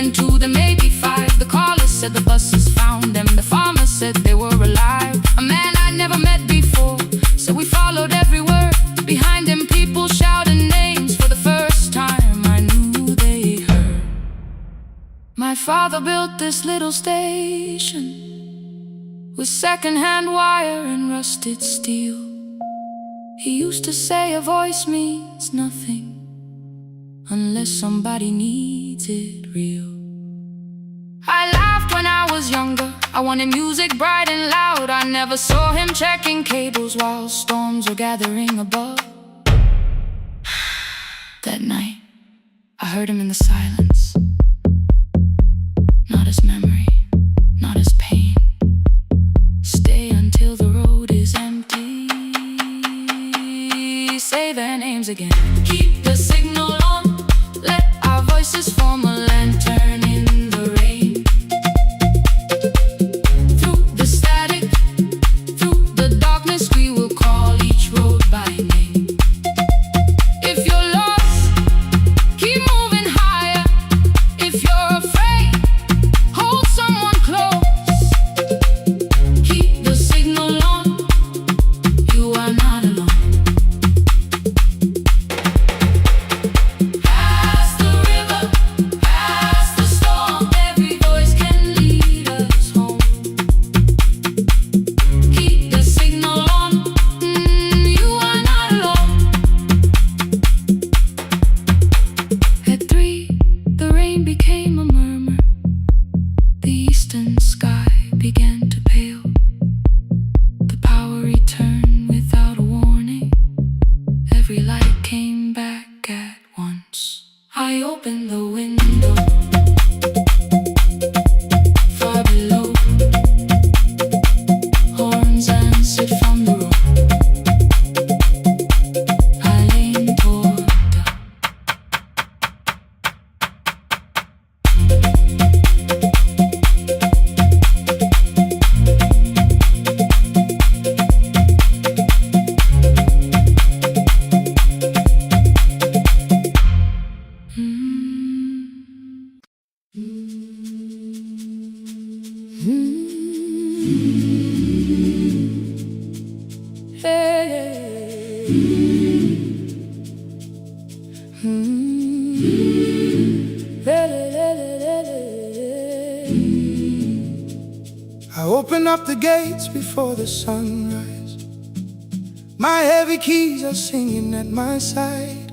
then 2, then maybe 5. The caller said the buses found them. The farmer said they were alive. A man I'd never met before, so we followed every word. Behind him people shouted names. For the first time I knew they heard. My father built this little station with second-hand wire and rusted steel. He used to say a voice means nothing unless somebody needs it real. I laughed when I was younger. I wanted music bright and loud. I never saw him checking cables while storms were gathering above. That night, I heard him in the silence. Not as memory, not as pain. Stay until the road is empty. Say their names again. Keep the signal on. Let our voices form a lantern in the rain. Through the static, through the darkness, we will call each road by name. If you're lost, keep moving higher. If you're afraid, hold someone close. Keep the signal on. You are not alone. I opened the window. Far below, horns answered from the road. I leaned toward I open up the gates before the sunrise. My heavy keys are singing at my side.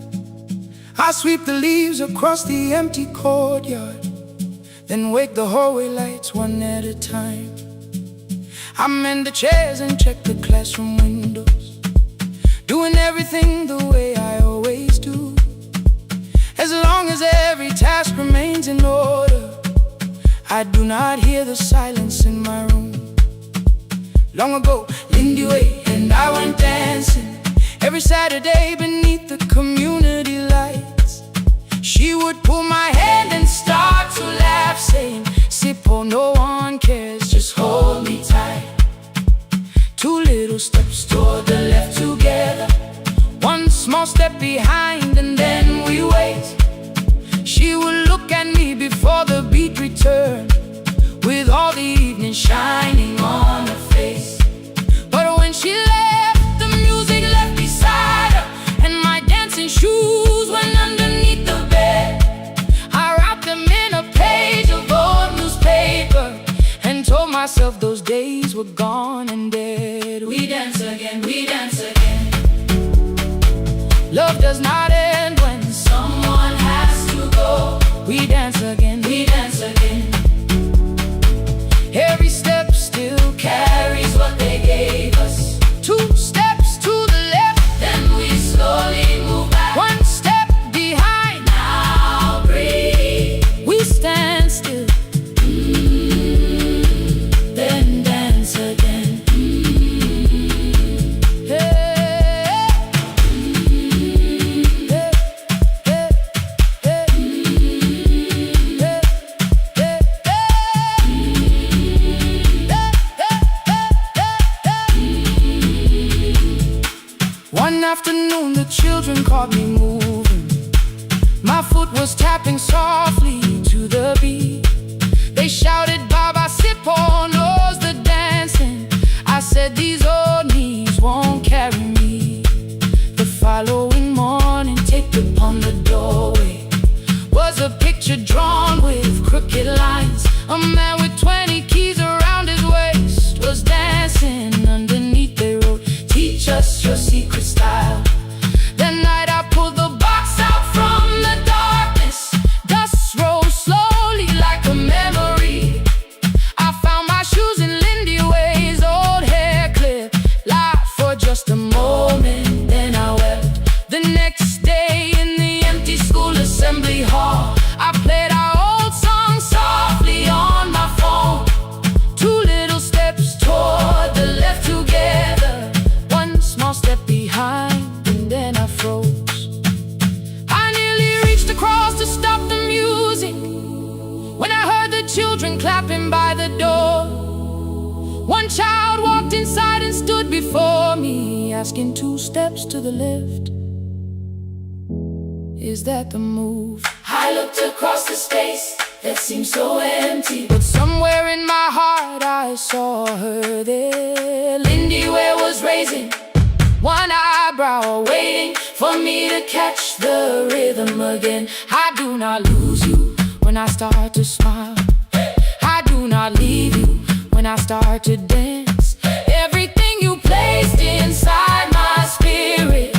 I sweep the leaves across the empty courtyard, then wake the hallway lights one at a time. I mend the chairs and check the classroom windows, doing everything the way I always do. As long as every task remains in order, I do not hear the silence in my room. Long ago, Lindy Way and I went dancing every Saturday beneath the community lights. She would pull my hand and start to laugh, saying, "Sippo, no one cares, just hold me tight." 2 little steps toward the left together, 1 small step behind, and then we wait. She would look at me before the beat returned, with all the evening shining on her face. But when she left, the music left beside her, and my dancing shoes went underneath the bed. I wrapped them in a page of old newspaper and told myself those days were gone and dead. We dance again, we dance again. Love does not end when someone has to go. We dance again, we dance again. Every step still carries what they gave us. 2 steps to the left, then we slowly move back. 1 step behind, now breathe. We stand still, then dance again. One afternoon the children caught me moving. My foot was tapping softly to the beat. A man with 20 keys around his waist was dancing. Underneath they wrote, "Teach us your secret style." That night I pulled the box out from the darkness. Dust rose slowly like a memory. I found my shoes in Lindy Way's old hair clip. Laughed for just a moment, then I wept. The next day in the empty school assembly hall, I played our old song softly on my phone. 2 little steps toward the left together, 1 small step behind, and then I froze. I nearly reached across to stop the music when I heard the children clapping by the door. One child walked inside and stood before me, asking 2 steps to the left, "Is that the move?" I looked across the space that seemed so empty, but somewhere in my heart I saw her there. Lindy Ware was raising 1 eyebrow, waiting for me to catch the rhythm again. I do not lose you when I start to smile. I do not leave you when I start to dance. Everything you placed inside my spirit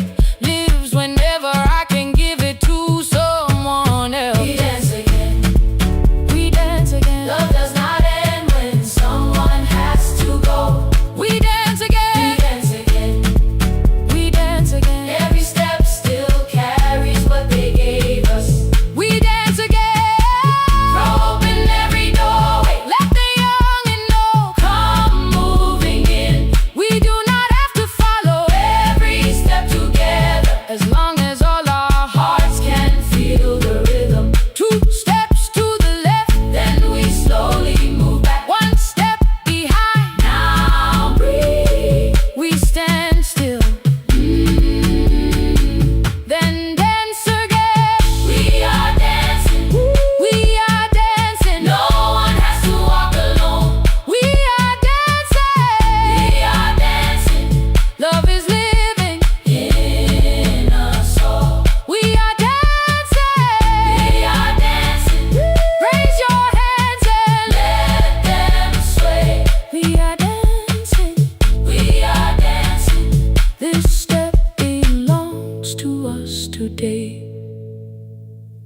lives whenever I can give it to someone else. We dance again, we dance again. Love does not end when someone has to go. We dance again, we dance again, we dance again. Every step still carries what they gave us. We dance again, throw open every doorway, let the young and old come moving in. We do not have to follow every step together, as long as all our hearts can feel the rhythm. 2 steps to the left, then we slowly move back. 1 step behind, now breathe. We stand still, then dance again. We are dancing, we are dancing. No one has to walk alone. We are dancing, we are dancing. Love is living in us all. We are dancing, we are dancing. Raise your hands and let them sway. We are dancing, we are dancing. This step belongs to us today.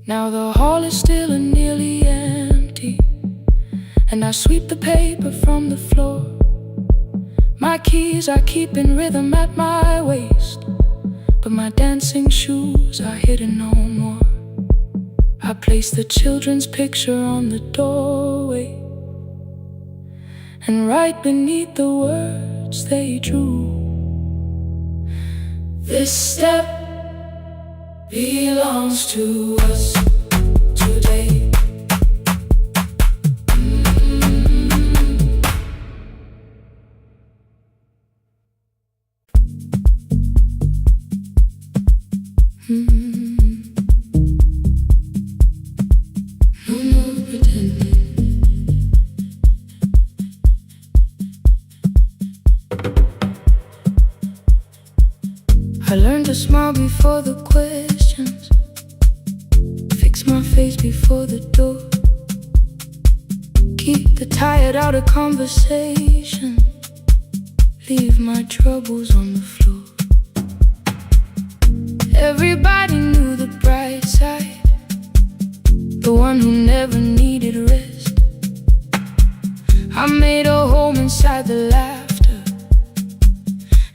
Now the hall is still and nearly empty, and I sweep the paper from the floor. My keys I keep in rhythm at my waist, but my dancing shoes are hidden no more. I place the children's picture on the doorway, and right beneath the words they drew, "This step belongs to us today." No more pretending. I learned to smile before the questions, fix my face before the door, keep the tired out of conversation, leave my troubles on the floor. Everybody knew the bright side, the one who never needed rest. I made a home inside the laughter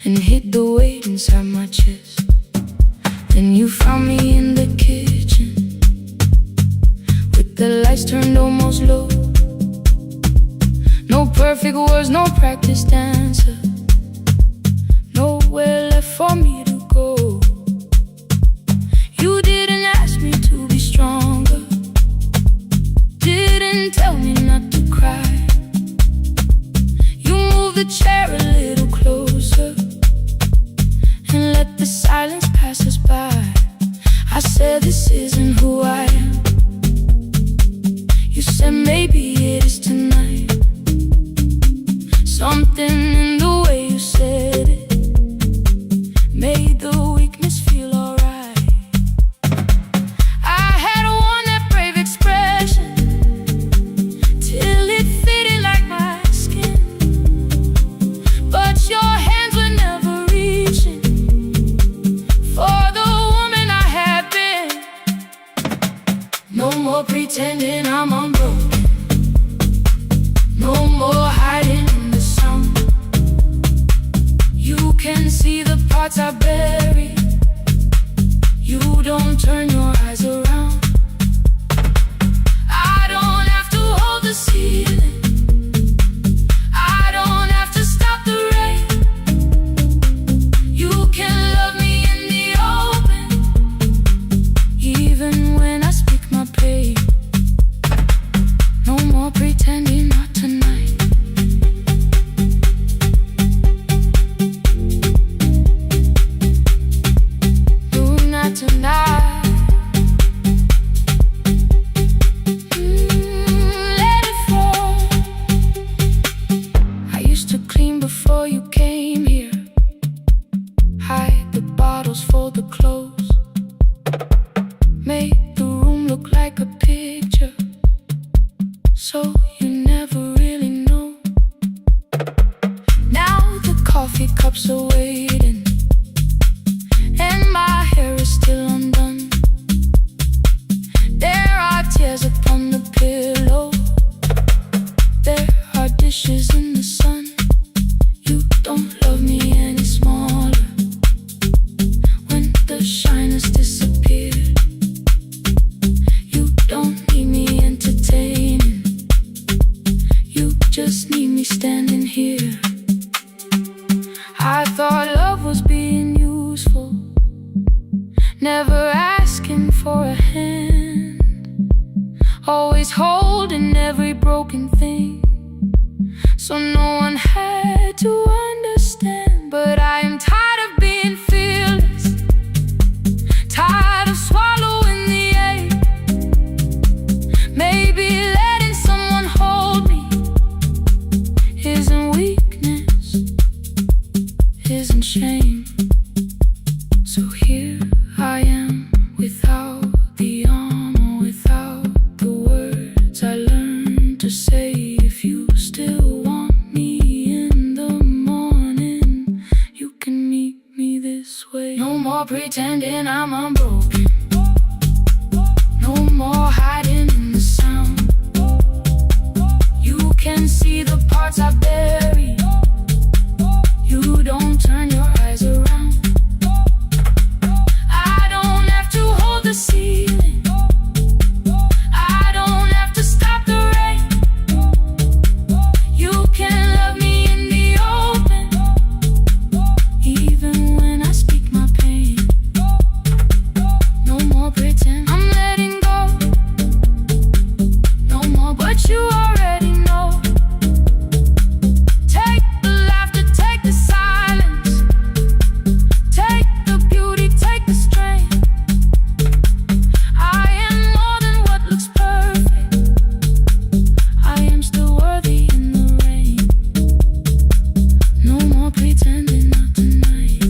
and hid the weight inside my chest. Then you found me in the kitchen with the lights turned almost low. No perfect words, no practice dancer, nowhere left for me to go. You didn't ask me to be stronger, didn't tell me not to cry. You moved the chair a little closer and let the silence pass us by. I said, "This isn't who I am." You said, "Maybe it is tonight." Something in the way you said it made the weakness feel alright. I had one that brave expression till parts I bury. You don't turn your eyes around. I don't have to hold the ceiling. I don't have to stop the rain. You can love me in the open, even when I speak my pain. No more pretending, not tonight. Do not tonight. Let it fall. I used to clean before you came here. Hide the bottles, fold the clothes. Make the room look like a picture, so you never really know. Now the coffee cups are waiting, and my hair is still undone. There are tears upon the pillow. There are dishes in the sun. You don't love me any smaller when the shine has disappeared. You don't need me entertaining. You just need me standing here. I thought love was being useful, never asking for a hand, always holding every broken thing, so no one had to understand. But I am tired of being fearless, tired of swallowing the ache. Maybe letting someone hold me isn't weakness, isn't shame. So here I am, without the armor, without the words I learned to say. If you still want me in the morning, you can meet me this way. No more pretending I'm unbroken. No more hiding in the sound. You can see the parts I bury. You don't turn your eyes around. I don't have to hold the ceiling. I don't have to stop the rain. You can love me in the open, even when I speak my pain. No more pretend, I'm letting go. No more, but you already know. Take the laughter, take the silence, take the beauty, take the strength. I am more than what looks perfect. I am still worthy in the rain. No more pretending, not tonight.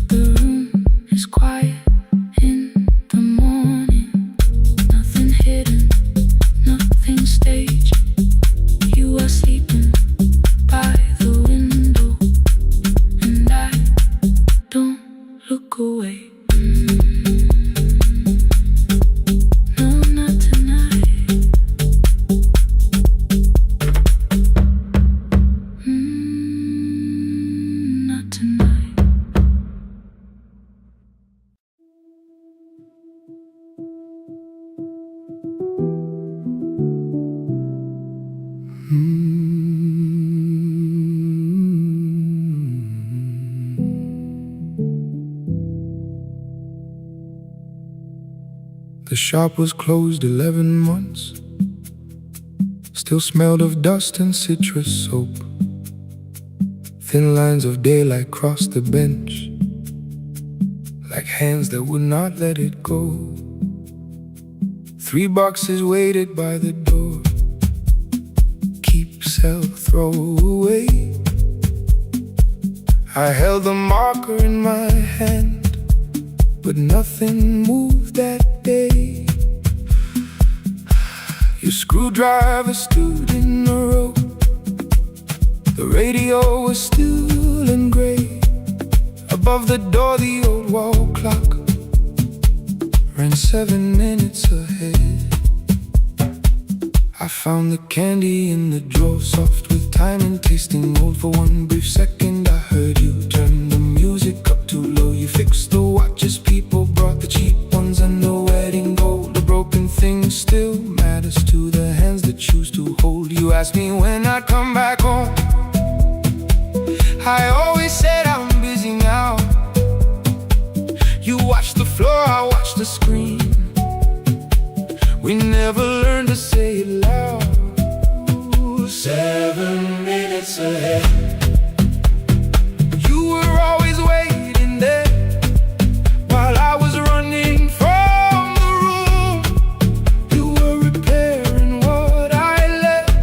The room is quiet in the morning. Nothing hidden, nothing staged. You are sleeping by the window, and I don't look away. No, not tonight. Not tonight. The shop was closed 11 months. Still smelled of dust and citrus soap. Thin lines of daylight crossed the bench, like hands that would not let it go. 3 boxes waited by the door. Keep, sell, throw away. I held the marker in my hand, but nothing moved that day. Your screwdriver stood in a row. The radio was still and gray. Above the door, the old wall clock ran 7 minutes ahead. I found the candy in the drawer, soft with time and tasting old. For one brief second I heard you turn the music up too low. You fixed the watches, people brought the cheap ones and the wedding gold. The broken thing still matters to the hands that choose to hold. You asked me when I'd come back home. I always said I'm busy now. You watched the floor, I watched the screen. We never learned to say it loud. 7 minutes ahead. You were always waiting there while I was running from the room. You were repairing what I left.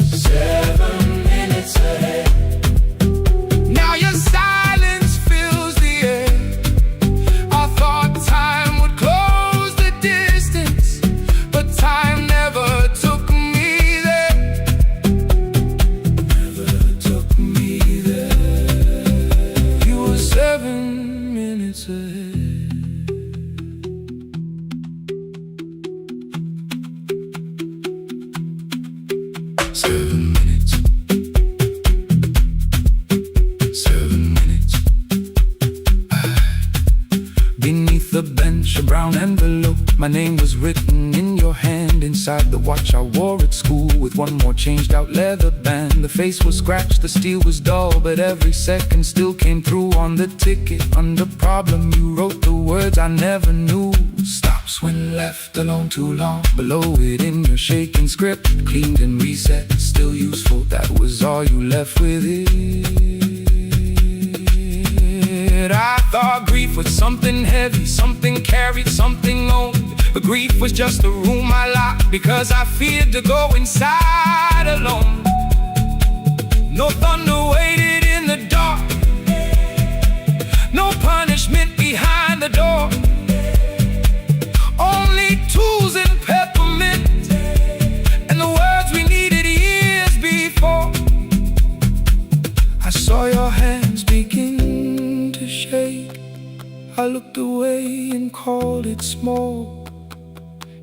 7 minutes ahead. Now your silence fills the air. I thought time would close the distance, but time never took me there. Never took me there. You were 7 minutes ahead. 7 minutes. 7 minutes. Beneath the bench, a brown envelope. My name was written in your hand. Inside the watch I wore at school, with one more changed out leather band. The face was scratched, the steel was dull, but every second still came through on the ticket. Under problem you wrote the words I never knew. Stops when left alone too long. Below it in your shaking script, cleaned and reset, still useful. That was all you left with it. I thought grief was something heavy, something carried, something owned. But grief was just a room I locked because I feared to go inside alone. No thunder waited in the dark, no punishment behind the door. Only tools and peppermint, and the words we needed years before. I saw your hands begin to shake. I looked away and called it small.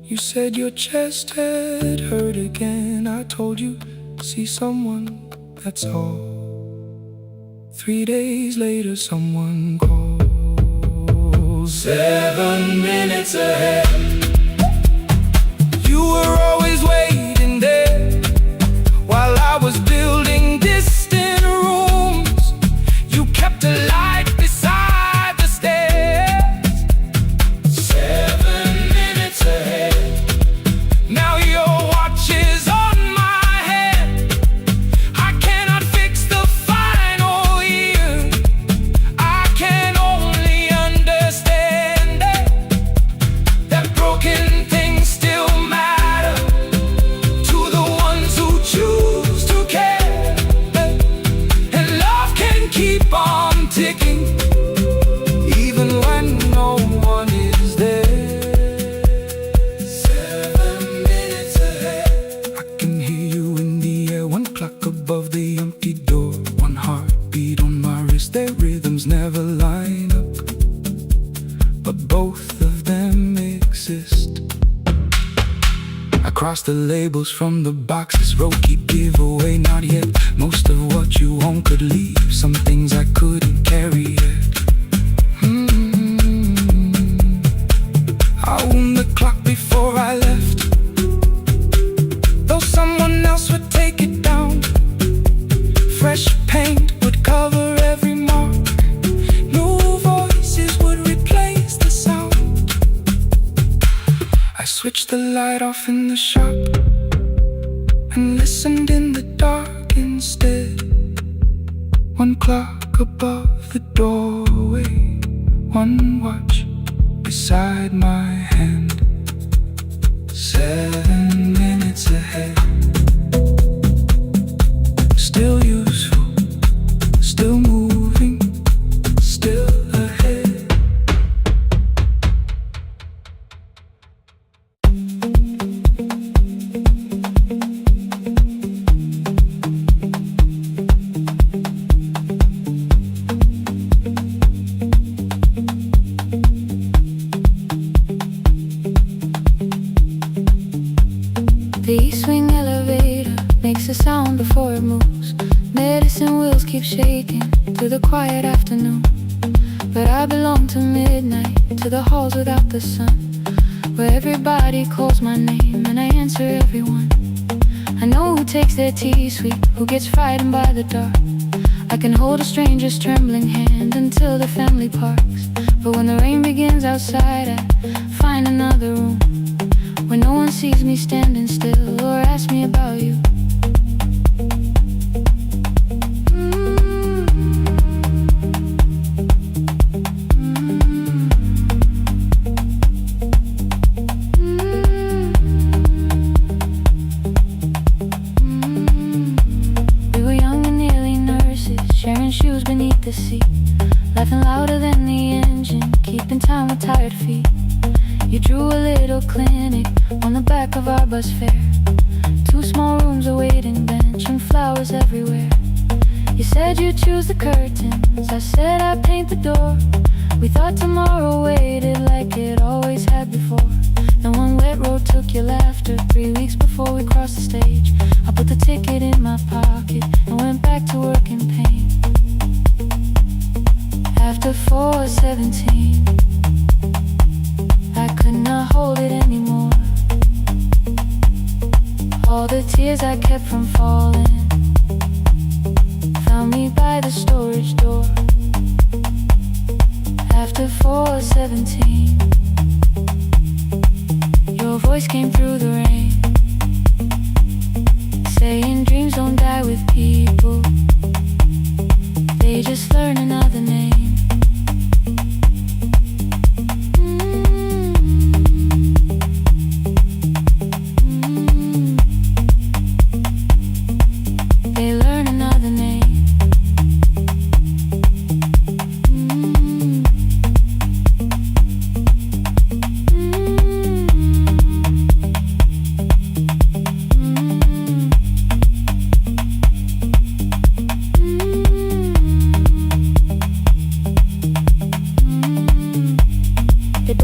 You said your chest had hurt again. I told you, see someone, that's all. 3 days later someone called. 7 minutes ahead. You were always waiting there while I was building distant rooms. You kept a light beside the stairs. 7 minutes ahead. Now your watch is on my head. I cannot fix the final year. I can only understand that broken things still matter to the ones who choose to care. And love can keep on ticking even when no one is there. 7 minutes ahead. I can hear you in the air, one clock above the empty door, one heartbeat on my wrist. Their rhythms never line up, but both of them exist. I cross the labels from the boxes, wrote keep, give away, not yet. Most of what you own could leave, some things I couldn't carry yet. I wound the clock before I left, though someone else would take it down. Fresh paint would cover every mark, new voices would replace the sound. I switched the light off in the shop and listened in the dark instead. One clock above the doorway, one watch beside my hand. 7 minutes ahead. Still useful, still moving, still ahead. The east-wing elevator makes a sound before it moves. Medicine wheels keep shaking through the quiet afternoon. But I belong to midnight, to the halls without the sun, where everybody calls my name and I answer everyone. I know who takes their tea sweet, who gets frightened by the dark. I can hold a stranger's trembling hand until the family parks. But when the rain begins outside, I find another room where no one sees me standing still or asks me about you. Sharing shoes beneath the seat, laughing louder than the engine, keeping time with tired feet. You drew a little clinic on the back of our bus fare. 2 small rooms, a waiting bench, and flowers everywhere. You said you'd choose the curtains, I said I'd paint the door. We thought tomorrow waited like it always had before. Then one wet road took your laughter. 3 weeks before we crossed the stage, I put the ticket in my pocket and went back to work in pain. After 4:17, I could not hold it anymore. All the tears I kept from falling found me by the storage door. After 4:17, your voice came through the rain, saying dreams don't die with people, they just learn another name.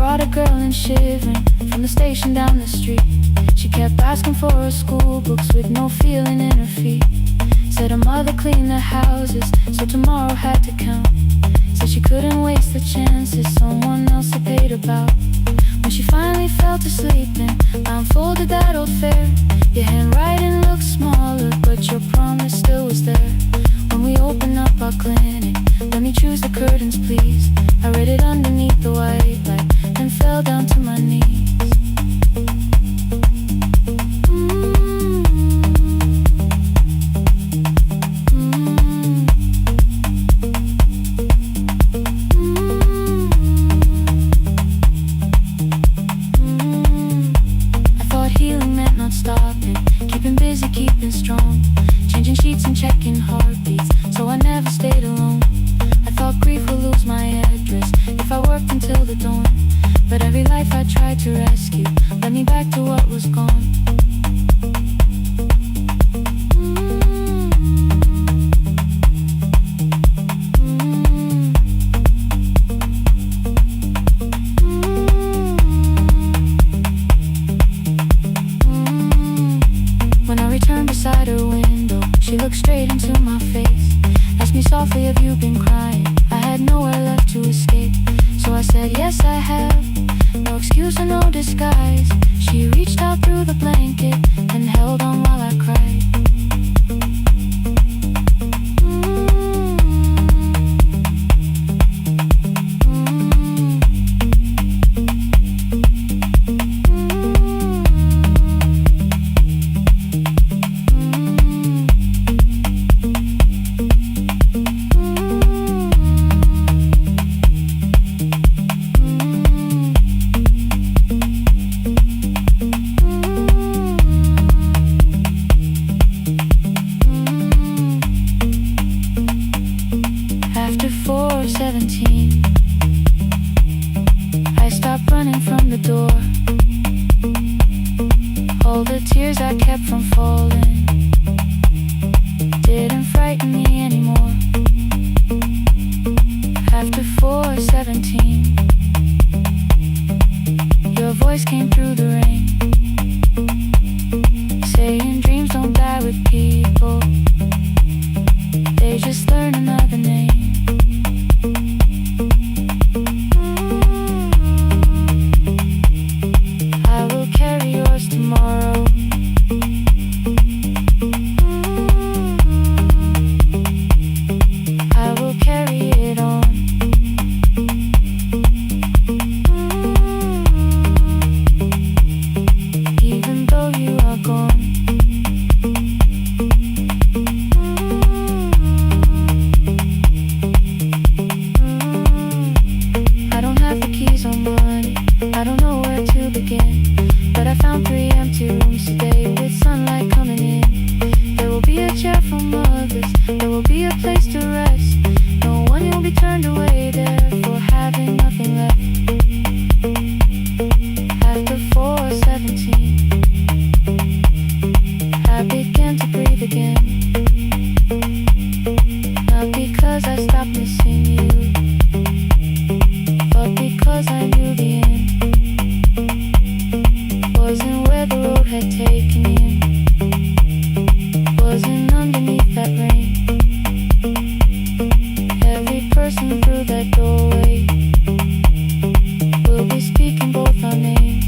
Brought a girl in shivering from the station down the street. She kept asking for her school books with no feeling in her feet. Said her mother cleaned the houses, so tomorrow had to count. Said she couldn't waste the chances someone else had paid about. When she finally fell to sleeping, I unfolded that old fare. Your handwriting looked smaller, but your promise still was there. When we opened up our clinic, let me choose the curtains please. I read it underneath the white light and fell down to my knees. I thought healing meant not stopping, keeping busy, keeping strong, changing sheets and checking heartbeats, so I never stayed alone. I thought grief would lose my address if I worked until the dawn. But every life I tried to rescue led me back to what was gone. When I returned beside her window, she looked straight into my face, asked me softly, have you been crying? I had nowhere left to escape, so I said, yes I have. No excuse or no disguise. She reached out through the blanket and held on while I cried. After 4:17, I stopped running from the door. All the tears I kept from falling didn't frighten me anymore. After 4:17, your voice came through the rain, tomorrow. I will carry it on. Even though you are gone. I don't have the keys on money, I don't know where to begin. But I found 3 empty rooms today with sunlight coming in. There will be a chair for mothers, there will be a place to rest. No one will be turned away there for having nothing left. After 4:17, I began to breathe again. Not because I stopped missing you, but because I knew the end wasn't where the road had taken him, wasn't underneath that rain. Every person through that doorway will be speaking both our names.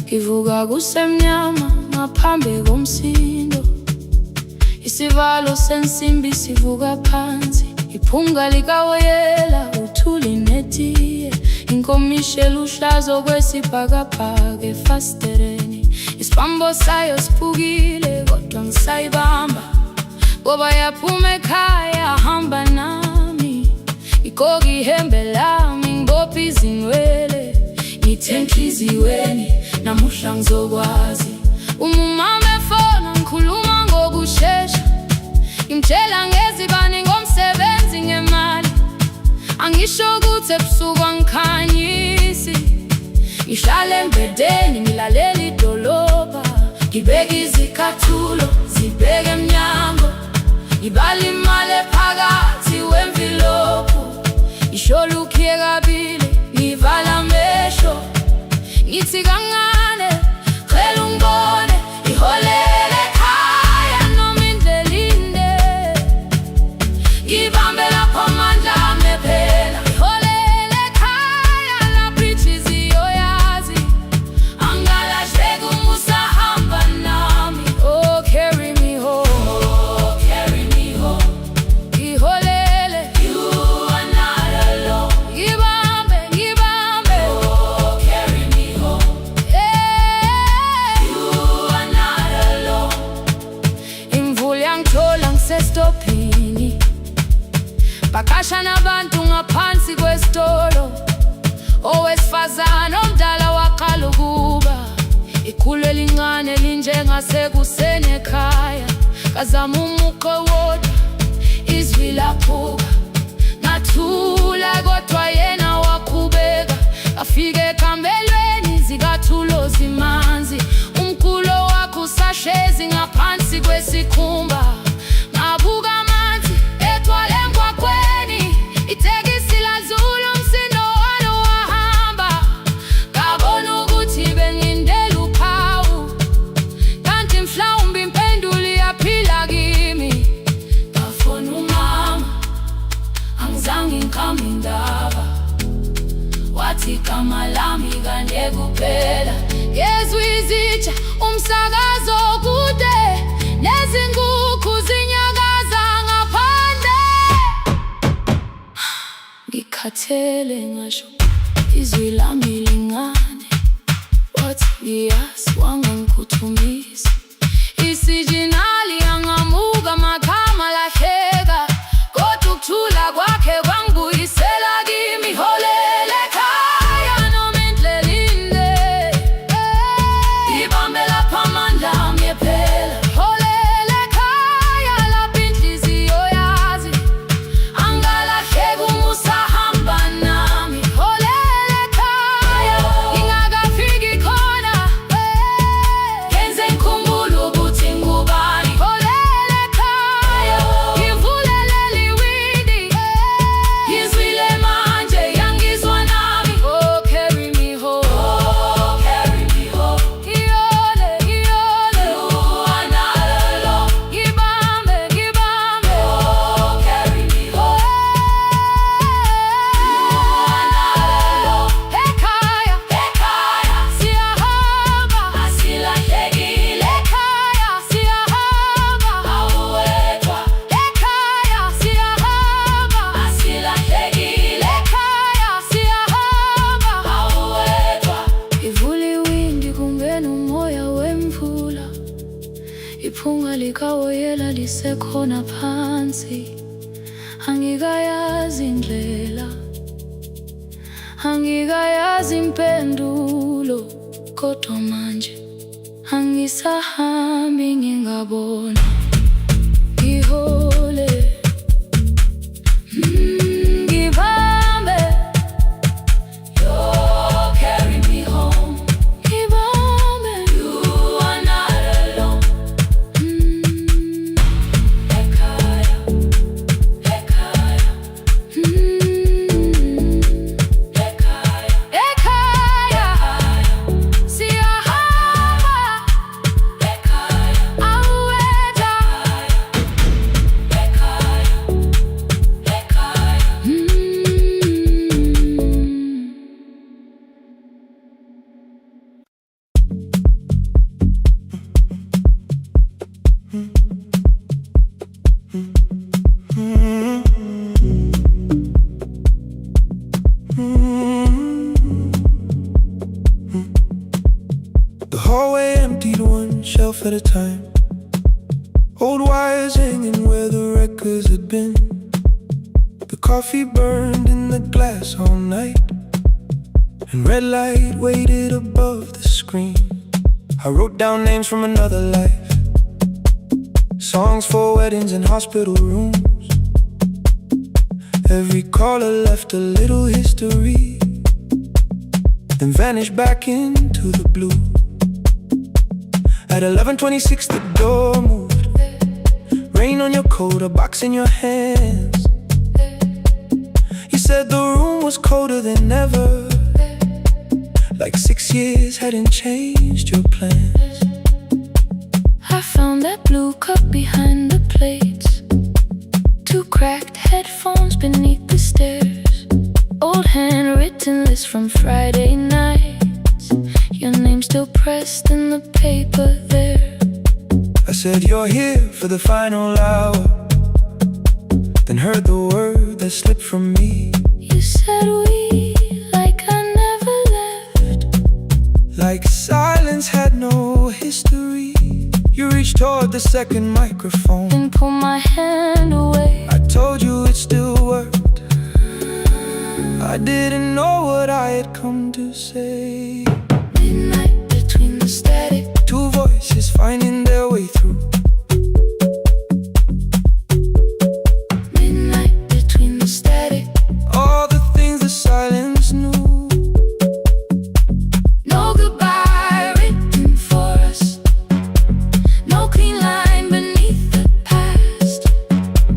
Kivuga kusemnyama ngaphambi komsindo, isivalo sensimbi sivuka phansi, iphunga likawoyela uthuli netiye, inkomishe luhlazo kwesibhakabhaka efasitereni, isibambo sayo siphukile kodwa ngisayibamba, ngoba yaphuma ekhaya hamba nami, ikoki ihembe lami ngibopha izinwele, ngithe enhliziyweni namuhla ngizokwazi. Umama efona ngikhuluma ngokushesha, ngimtshela ngezibani ngomsebenzi ngemali, angisho ukuthi ebusuku angikhanyisi, ngihlale embedeni ngilalela idolobha, ngibeke izikhathulo zibheke emnyango, ngibala imali ephakathi wemvilophu, isholo ukhiye kabili ngivala amehlo, ngithi kancane cela ungibone, iholele ekhaya noma indlela inde, ngibambe lapho amandla ami ephela, iholele ekhaya lapho inhliziyo yazi, angalahleki uma usahamba nami. Oh carry me home, oh carry me home, iholele, you are not alone, ngibambe ngibambe, oh carry me home, you are not alone. Imvula yangithola ngisestophini, bakasha nabantu ngaphansi kwesitolo, owesifazane omdala waqala ukuba, ikhulu elincane linjengasekuseni ekhaya, kazama umuqo wodwa izwi laphuka, ngathula kodwa yena waqhubeka, afike ekambelweni zikathulo zimanzi, umkhulo wakhe usahlezi ngaphansi kwesikhumba, ngabuka amanzi etwala emgwaqweni, itekisi ladlula umsindo walo wahamba, ngabona ukuthi bengindela uphawu, ngithele ngasho izwi lami lingane, wathi yes wangangikhuthumisa. Isijinali angamuka makhama lahleka, kodwa ukuthula kwakhe kwangibuyisela kimi. Holele ekhaya noma indlela inde, ibambe lapha amandla ami phela. Holele ekhaya lapha inhliziyo yazi angalahleki uma usahamba nami. Holele ekhaya ngingakafiki khona, kenze ngikhumbule ukuthi ngubani. Holele ekhaya ngivulelele iwindi, ngizwile manje yangizwa nami. Oh carry me home, oh carry me home. Iyole iyole uwanalo, ngibambe ngibambe. Oh carry me home, uwanalo. Ekhaya ekhaya siyahamba, asilahlekile. Ekhaya siyahamba, awuwedwa. Ekhaya siyahamba, asilahlekile. Ekhaya siyahamba, awuwedwa. Ivula iwindi kungena umoya wemvula, iphunga likawoyela lisekhona phansi. Angikayazi indlela, angikayazi impendulo, kodwa manje angisahambi ngingabona. Ngihole ngibambe, you carry me home. Ngibambe, you are not alone. Ekhaya ekhaya, ekhaya ekhaya siyahamba. Ekhaya awuwedwa. Ekhaya ekhaya. The hallway emptied one shelf at a time. Old wires hanging where the records had been. The coffee burned in the glass all night, and red light waited above the screen. I wrote down names from another life, songs for weddings and hospital rooms. Every caller left a little history, then vanished back into the blue. At 11:26 the door moved, rain on your coat, a box in your hands. You said the room was colder than ever, like 6 years hadn't changed your plans. I found that blue cup behind the plates, 2 cracked headphones beneath the stairs, old handwritten list from Friday nights, your name still pressed in the paper there. I said you're here for the final hour, then heard the word that slipped from me. You said we, like I never left, like silence had no history. You reached toward the second microphone, then pulled my hand away. I told you it still worked. I didn't know what I had come to say. Midnight between the static, 2 voices finding their way through. midnight between the static. All the things the silence knew. No goodbye written for us, no clean line beneath the past,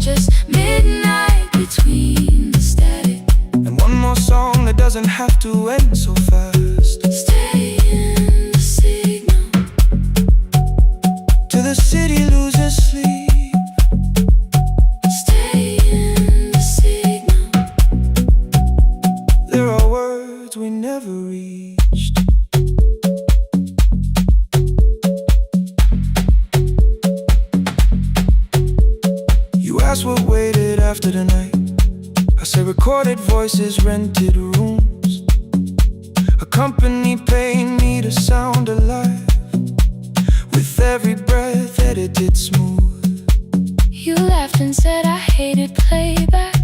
just midnight between the static. And one more song that doesn't have to end so fast. Stay in the signal, Till the city loses sleep. stay in the signal. There are words we never reached. You asked what waited after the night. I say recorded voices, rented rooms, a company paying me to sound alive, with every breath edited smooth. You laughed and said I hated playback.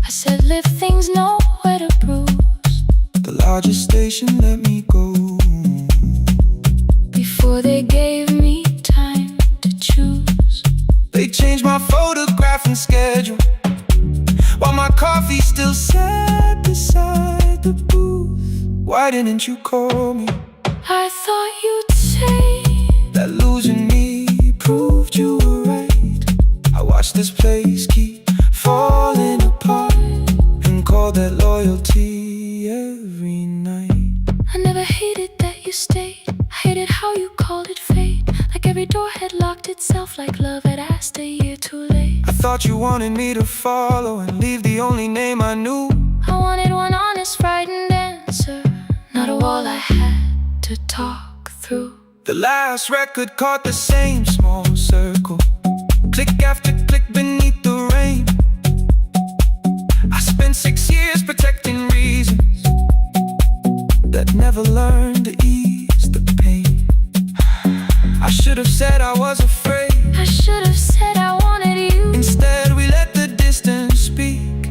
I said live things nowhere to bruise. The largest station let me go before they gave me time to choose. They changed my photograph and schedule, while my coffee still sat beside the booth. Why didn't you call me? I thought you'd say that losing me proved you were right. I watched this place keep falling apart and called that loyalty every night. I never hated that you stayed. I hated how you called it fate, like every door had locked itself, like love had asked a year too late. I thought you wanted me to follow and leave the only name I knew. I wanted one honest, frightened answer, not a wall I had to talk through. The last record caught the same small circle, click after click beneath the rain. I spent 6 years protecting reasons that never learned to ease the pain. I should have said I was afraid. I should have said I wanted you. Instead we let the distance speak,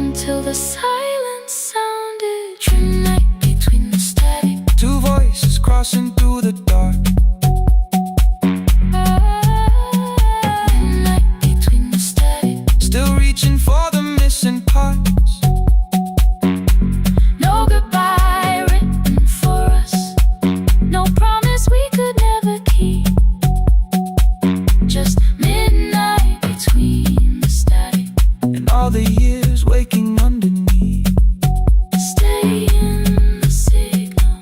until the silence sounded midnight between the static. Two voices crossing through the dark. Midnight between the static. Still reaching for the missing parts. No goodbye written for us, no promise we could never keep. Just midnight between the static And all the years waking underneath. stay in the signal.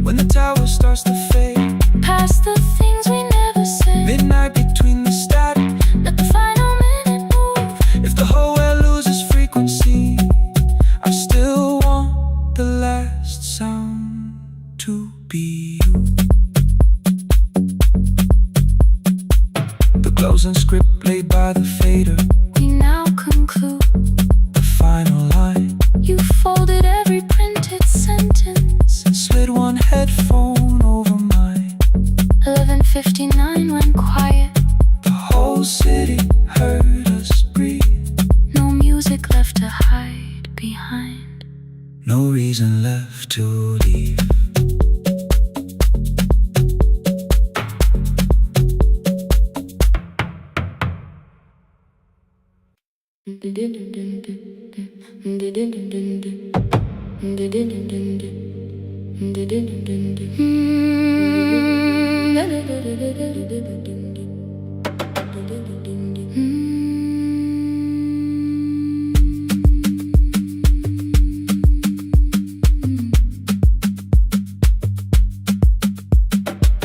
When the tower starts to fade, Past the things we never said. midnight between the static. Let the final minute move. If the whole world loses frequency, I still want the last sound to be you. The closing script played by the fader, We now conclude. the final line, You folded every printed sentence. and slid one headphone over mine. 11:59 went quiet. The whole city heard us breathe. No music left to hide behind. No reason left to leave.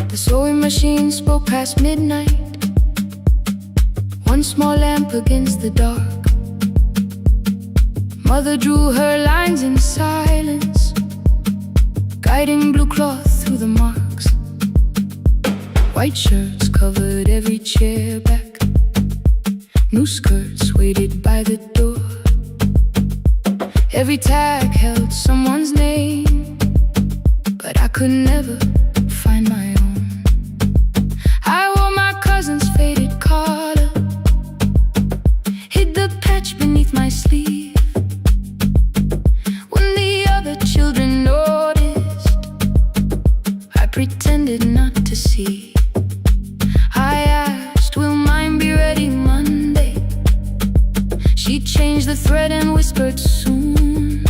The sewing machine spoke past midnight. One small lamp against the dark. Mother drew her lines in silence, guiding blue cloth through the marks. White shirts covered every chair back. New skirts waited by the door. Every tag held someone's name, but I could never find my own. I wore my cousin's faded collar, hid the patch beneath my sleeve. When the other children noticed, I pretended not to see. I asked, will mine be ready Monday? She changed the thread and whispered soon.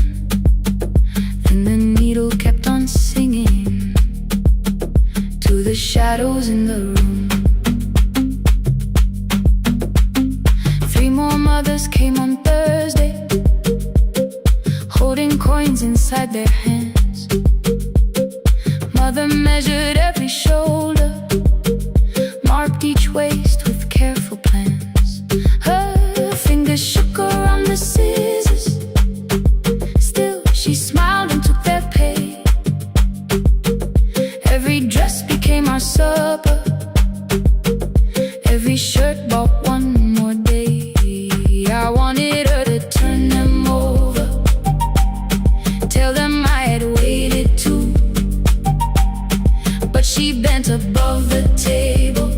Then the needle kept on singing to the shadows in the room. 3 more mothers came on Thursday, holding coins inside their hands. Mother measured every shoulder, marked each waist with careful plans. Her fingers shook around the scissors, still she smiled and took their pay. Every dress became our supper, every shirt bought one more day. I wanted her to turn them above the table,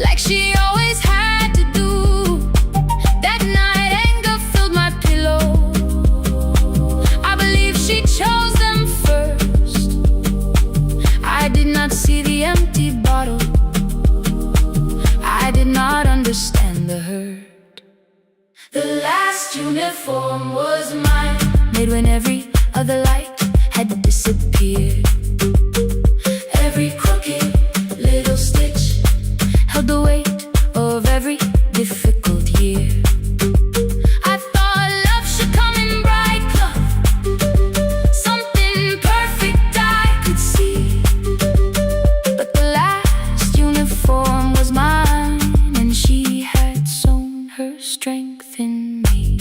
like she always had to do. That night anger filled my pillow. I believe she chose them first. I did not see the empty bottle. I did not understand the hurt. The last uniform was mine, made when every other light had disappeared. Every crooked little stitch held the weight of every difficult year. I thought love should come in bright cloth, something perfect I could see. But the last uniform was mine, and she had sown her strength in me.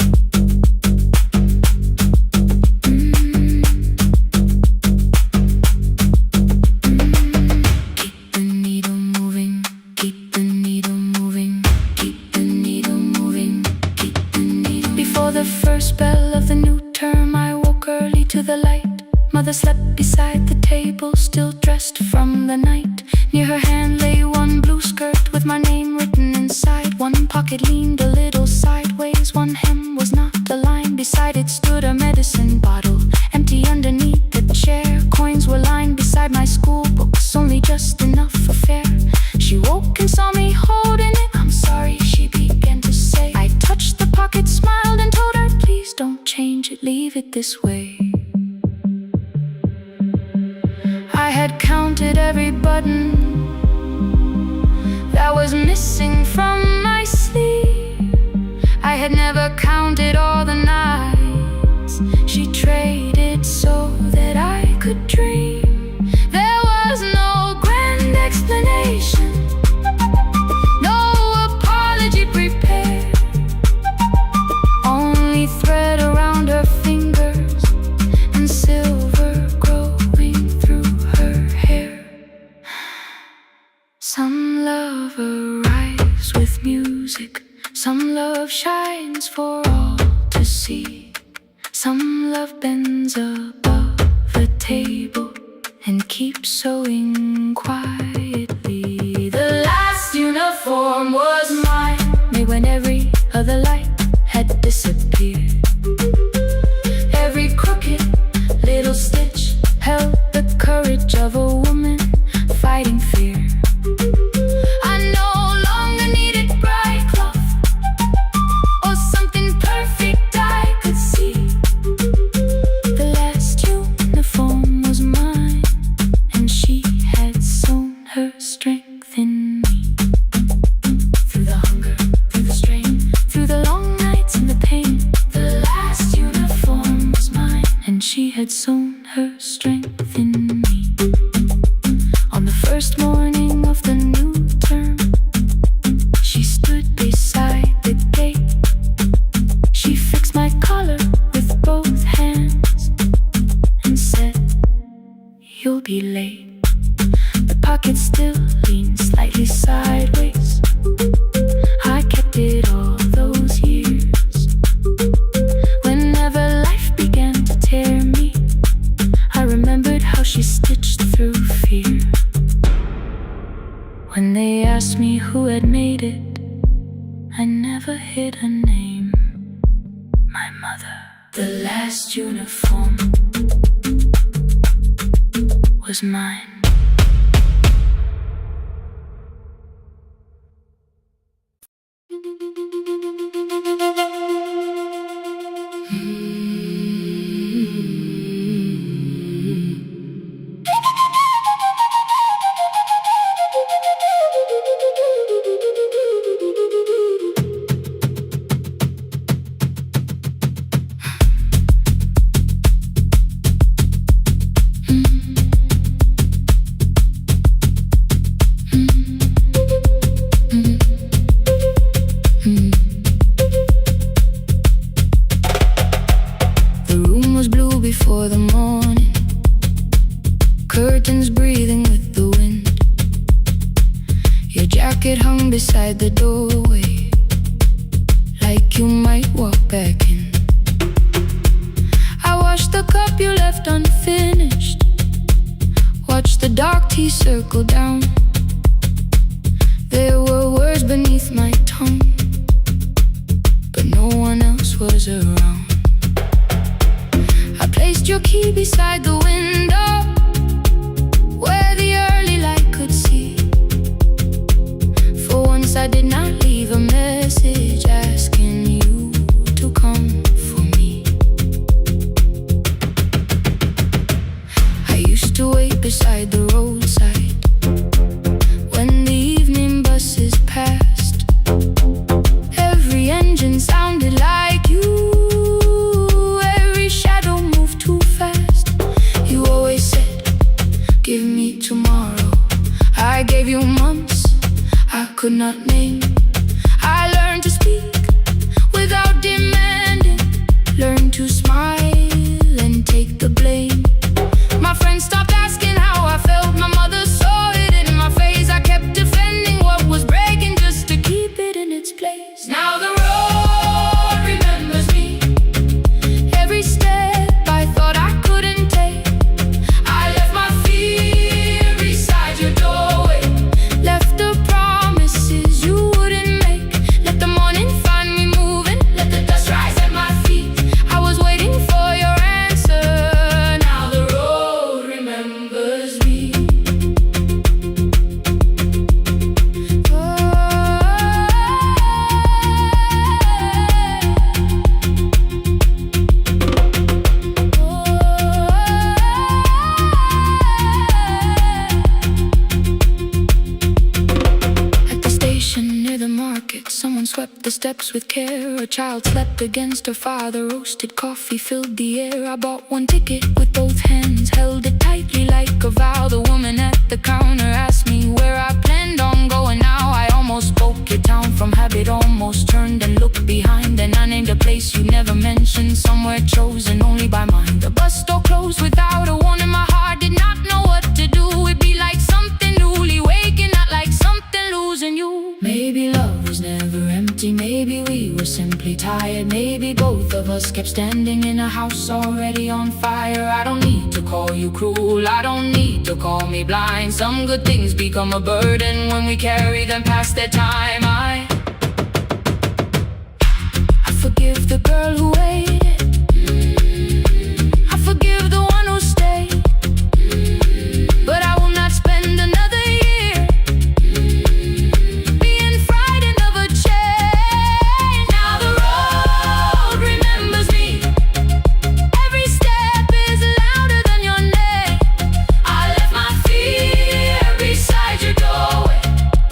The light, mother slept beside the table, still dressed from the night. Near her hand lay one blue skirt with my name written inside. One pocket leaned a little sideways, one hem was not aligned. Beside it stood a medicine bottle, empty underneath the chair. Coins were lined beside my school books, only just enough for fare. She woke and saw me holding it. I'm sorry, she began to say. I touched the pocket, smiled and told her, please don't change it, leave it this way. I had counted every button that was missing from my sleeve. I had never counted all the nights she traded so that I could dream. There was no grand explanation, no apology prepared, only thread around her fingers and silver growing through her hair. Some love arrives with music, some love shines for all to see. Some love bends above the table and keeps sewing quietly. The last uniform was mine, made when every other light had disappeared. Every crooked little stitch held the courage of a woman fighting fear. I no longer needed bright cloth or something perfect I could see. The last uniform was mine, and she had sown her strength in me. Through the hunger, through the strain, through the long nights and the pain, the last uniform was mine, and she had sown her strength in me. On the first morning of the new term, she stood beside the gate. She fixed my collar with both hands and said, you'll be late. The pocket still leaned slightly sideways. I kept it all those years. Whenever life began to tear me, I remembered how she stitched through fear. When they asked me who had made it, I never hid her name. My mother. The last uniform was mine. Before the morning, curtains breathing with the wind. Your jacket hung beside the doorway, like you might walk back in. I washed the cup you left unfinished, watched the dark tea circle down. There were words beneath my tongue, but no one else was around. I placed your key beside the window, where the early light could see. For once I did not leave a message asking you to come for me. I used to wait beside the roadside when the evening buses passed. Every engine sounded like you, every shadow moved too fast. You always said, give me tomorrow. I gave you months I could not name. I learned to speak without demanding, learned to smile and take the blame. My friends stopped asking how I felt, my mother saw it in my face. I kept defending what was breaking just to keep it in its place. Now the road remembers me, every step I thought I couldn't take. I left my fear beside your doorway, left the promises you wouldn't make. Let the morning find me moving, let the dust rise at my feet. I was waiting for your answer. Now the road remembers me. At the station near the market, someone swept the steps with care. A child slept against her father, roasted coffee filled the air. I bought one ticket with both hands, held it tightly like a vow. The woman at the counter asked me where I planned on going now. I almost spoke your town from habit, almost turned and looked behind. And I named a place you never mentioned, somewhere chosen only by mine. The bus door closed without a warning, my heart did not know what to do. It'd be like something newly waking, not like something losing you. Maybe love was never empty, maybe we were simply tired. Maybe both of us kept standing in a house already on fire. I don't need to call you cruel, I don't need to call me blind. Some good things become a burden when we carry them past their time. I forgive the girl who waited, I forgive the one who stayed, but I will not spend another year being frightened of a change. Now the road remembers me, every step is louder than your name. I left my fear beside your doorway,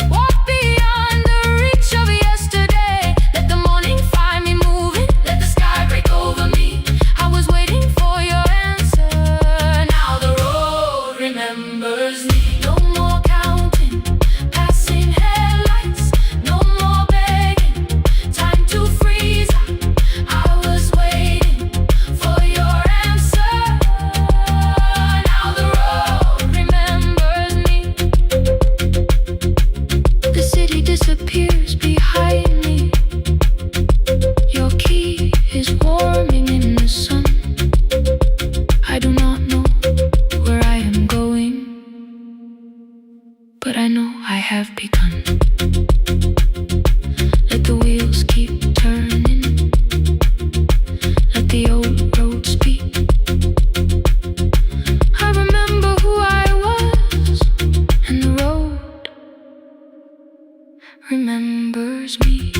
walk beyond the reach of yesterday. Let the morning find me moving, let the sky break over me. I was waiting for your answer. Now the road remembers me. No more counting passing headlights, no more begging, time to freeze up. I was waiting for your answer. Now the road remembers me. The city disappears behind me, your key is warming in the sun. I do not know where I am going, but I know I have begun. Let the wheels keep turning, let the old road speak. I remember who I was, and the road remembers me.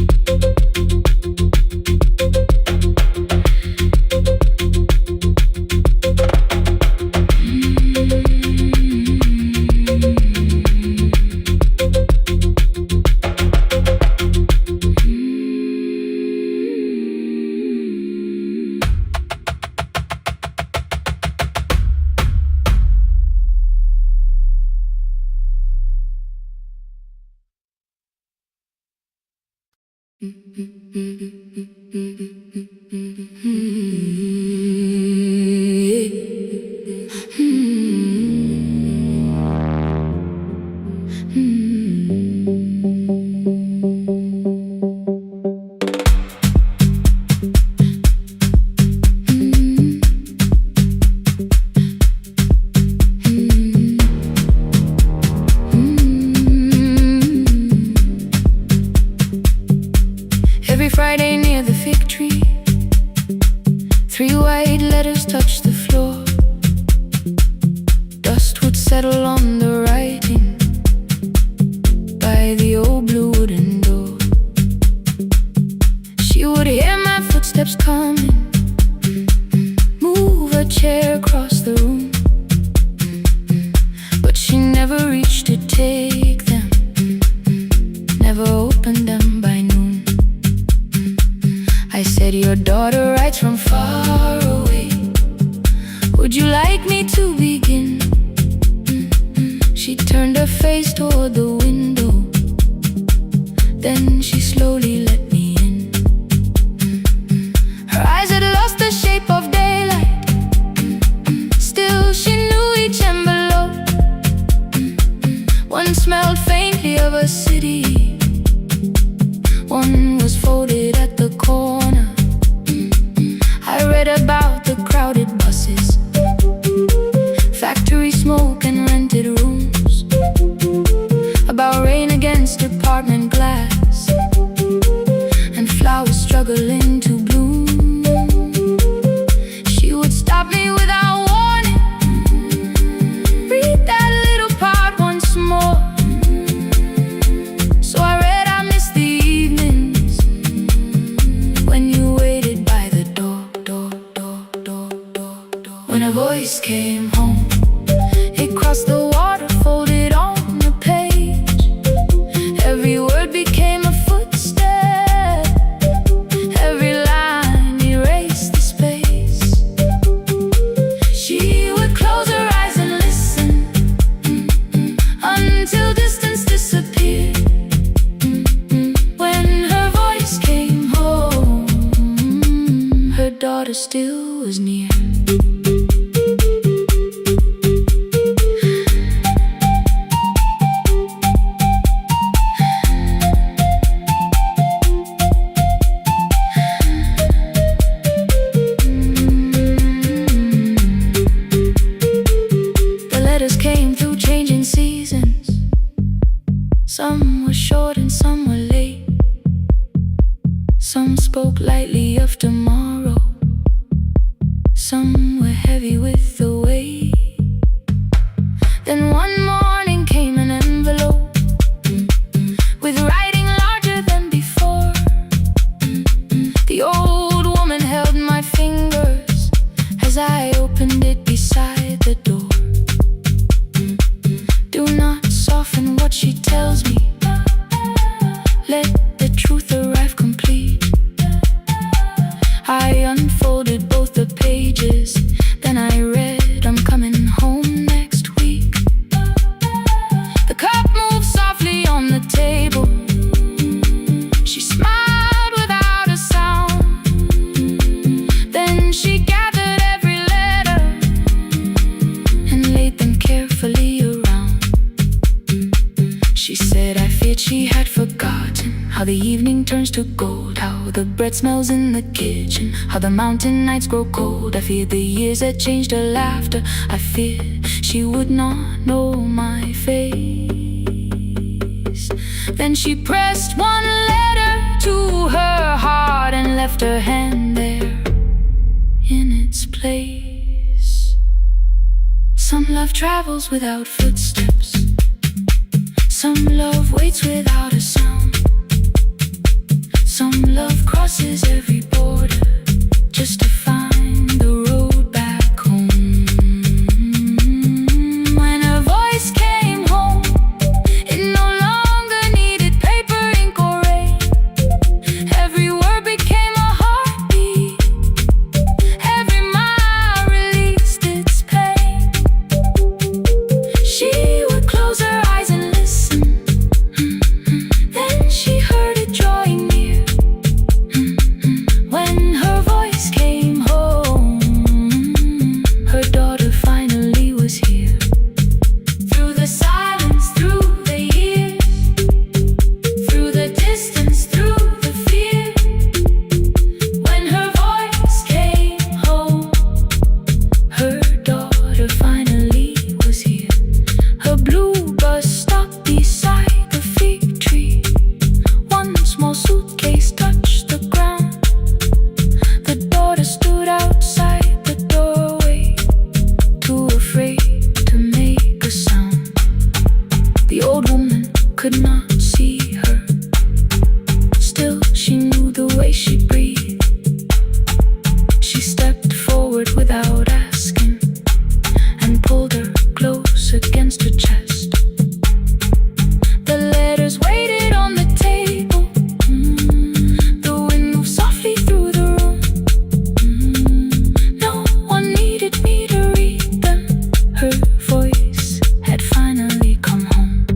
One smelled faintly of a city. One was folded at the corner. I read about the crowded buses, factory smoke and rented rooms, about rain against apartment glass, and flowers struggling to bloom. She would stop me without warning, read that little part once more. So I read I missed the evenings when you waited by the door. When a voice came home, it crossed the water, folded on the page. Every word became a footstep, every line erased the space. She would close her eyes and listen, until distance disappeared. When her voice came home, her daughter still was near. Came through changing seasons. Some were short and some were late. Some spoke lightly of tomorrow. Some were heavy with the weight. Then one morning came an envelope with writing larger than before. The old woman held my fingers as I opened it beside the door. Do not soften what she tells me. Let the truth arrive complete. I unfolded both the pages. Then I read, I'm coming home next week. The cup moved softly on the table. She smiled without a sound. Then she gathered every letter and laid them carefully around. She said, I feared she had forgotten how the evening turns to gold, how the bread smells in the kitchen, how the mountain nights grow cold. I feared the years that changed her laughter. I feared she would not know my face. Then she pressed one letter to her heart and left her hand there in its place. Some love travels without footsteps. Some love waits without a sound. Some love crosses every border just to find the road back home. When her voice came home, it no longer needed paper, ink, or rain. Every word became a heartbeat. Every mile released its pain. She would close her eyes and listen. Then she heard it drawing near. When her voice came home, her daughter finally was here. Through the silence, through the years, through the distance, through the fear. When her voice came home, her daughter finally was here. Her blue bus stopped beside the fig tree. One small suitcase touched the ground. The daughter stood outside the doorway, too afraid to make a sound. The old woman could not see her. Still, she knew the way she breathed. She stepped forward without asking and pulled her close against her chest. The letters waited on the table. The wind moved softly through the room. No one needed me to read them. Her voice had finally come home.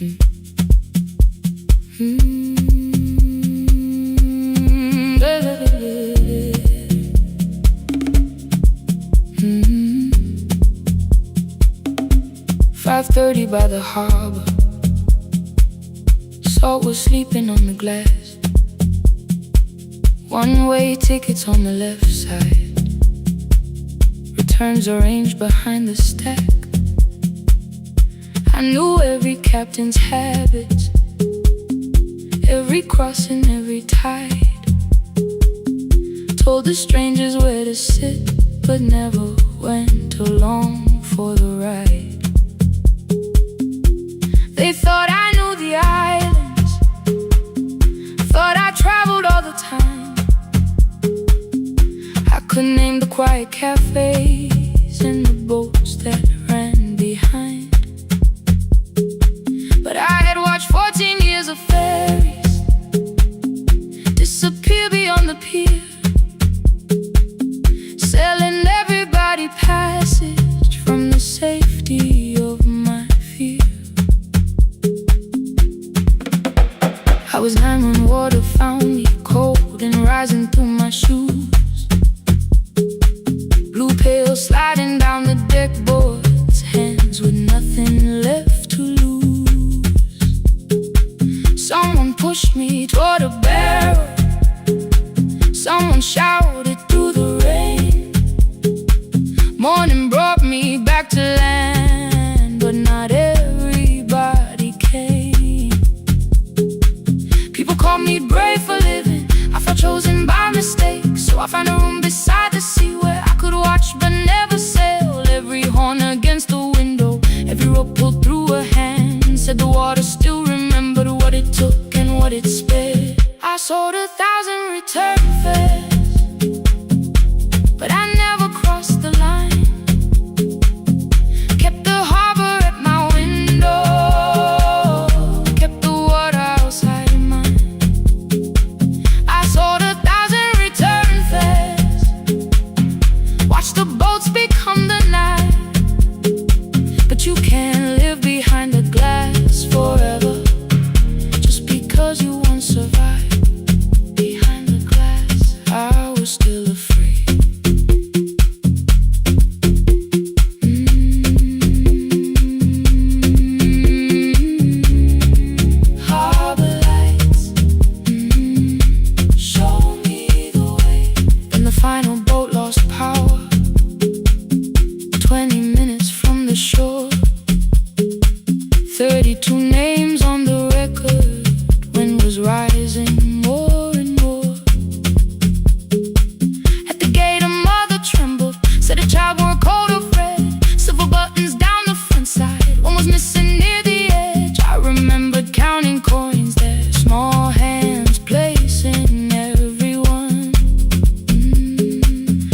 Mm. 5:30 by the harbor. Salt was sleeping on the glass. One-way tickets on the left side. Returns arranged behind the stack. I knew every captain's habits, every crossing, every tide. Told the strangers where to sit, but never went along for the ride. They thought I knew the islands, thought I traveled all the time. I could name the quiet cafes and the boats that ran behind. But I had watched 14 years of ferries disappear beyond the pier, selling everybody passage from the safety of my fear. I was 9 when water found me, cold and rising through my shoes. Blue pail sliding down the deck boards, hands with nothing left to lose. Someone pushed me toward a barrel, someone shouted through the rain. Morning brought me back to land, but not everybody came. People called me brave for living, I felt chosen by mistake. So I found a room beside the sea where I could watch but never sail. Every horn against the window, every rope pulled through a hand, said the water still remembered what it took and what it spared. I sold 1,000 return fares, but I never crossed the line. Kept the harbor at my window, kept the water outside of mine. I sold 1,000 return fares, watched the boats become the night. But you can't live behind the glass forever, just because you once survived. Behind the glass, I was still afraid. Harbor lights, show me the way. Then the final boat lost power, 20 minutes from the shore. 32 names on the record, wind was rising more and more. At the gate a mother trembled, said a child wore a coat of red, silver buttons down the front side, one was missing near the edge. I remembered counting coins there, small hands placing everyone.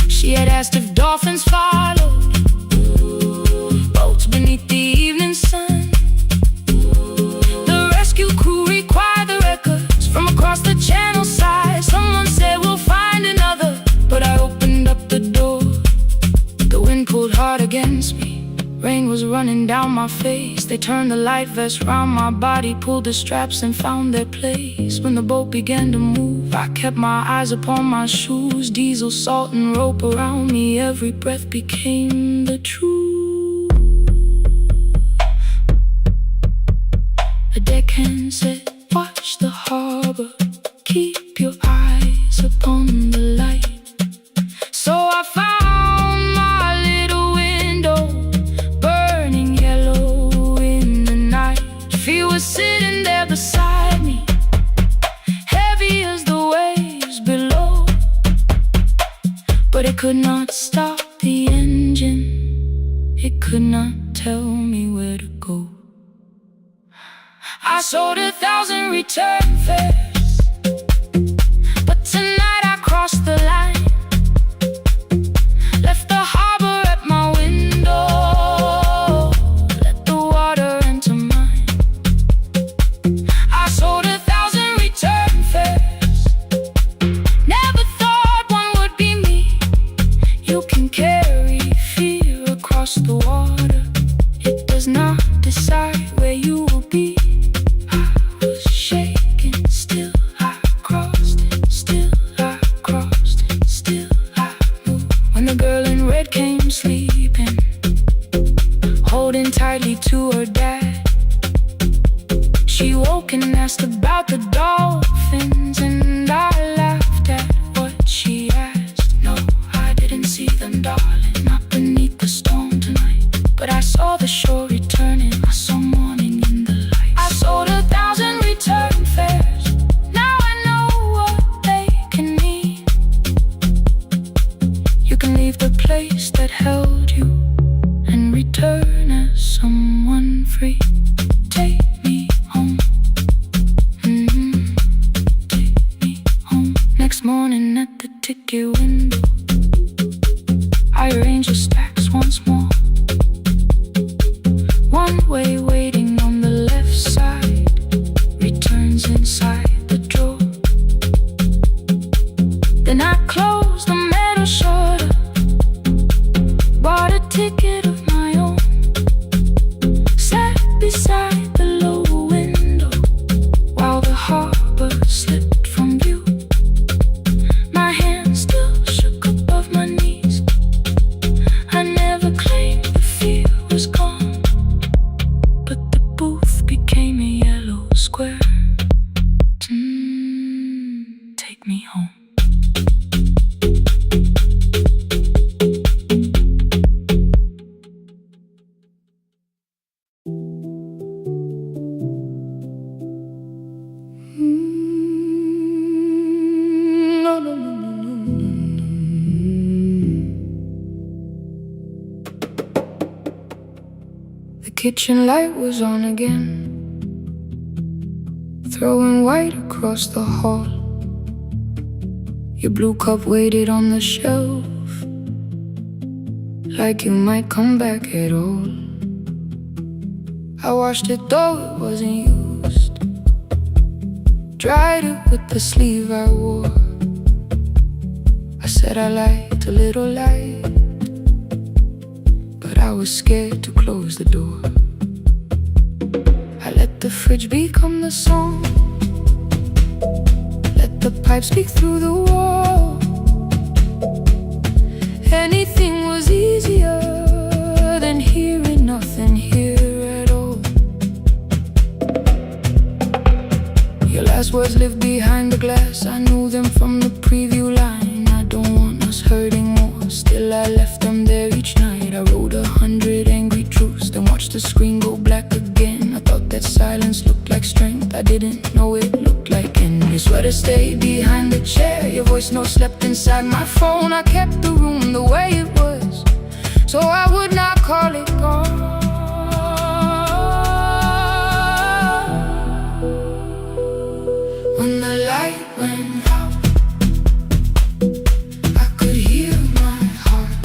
She had asked if dolphins followed, boats beneath the evening sun. The rescue crew required the records from across the channel side. Someone said we'll find another, but I opened up the door. The wind pulled hard against me, rain was running down my face. They turned the light vest round my body, pulled the straps and found their place. When the boat began to move, I kept my eyes upon my shoes. Diesel, salt and rope around me, every breath became the truth. A deckhand said, watch the harbor, keep your eyes upon the light. So I found my little window, burning yellow in the night. She was sitting there beside me, heavy as the waves below, but it could not stop the engine, it could not tell me where to go. I sold 1,000 return fares, but tonight I crossed the line. Left the harbor at my window, let the water enter mine. I sold 1,000 return fares, never thought one would be me. You can carry fear across the water, it does not decide where you will be. quietly to her dad. She woke and asked about the dolphins, and I laughed at what she asked. No, I didn't see them, darling, not beneath the storm tonight. But I saw the shore returning, I saw morning in the light. I sold 1,000 return fares, now I know what they can mean. You can leave the place that held you and return as someone free. Take me home, take me home. Next morning at the ticket window, I arrange the stacks once more. One way waiting on the left side, returns inside the drawer. Then I closed the metal shutter, bought a ticket of my own, sat beside the low window while the harbor slipped from view. My hands still shook above my knees. I never claimed the fear was gone, but the booth became a yellow square. Take me home. The kitchen light was on again, throwing white across the hall. Your blue cup waited on the shelf, like you might come back at all. I washed it though it wasn't used, dried it with the sleeve I wore. I said I liked a little light, but I was scared to close the door. I let the fridge become the song, let the pipe speak through the wall. Anything was easier than hearing nothing here at all. Your last words lived behind the glass, I knew them from the preview line. I don't want us hurting more, still I left them there each night. I wrote 100 angry truths, then watched the screen go black again. I thought that silence looked like strength, I didn't know it looked like end. Your sweater stayed behind the chair, your voice note slept inside my phone. I kept the room the way it was, so I would not call it gone. When the light went out, I could hear my heart.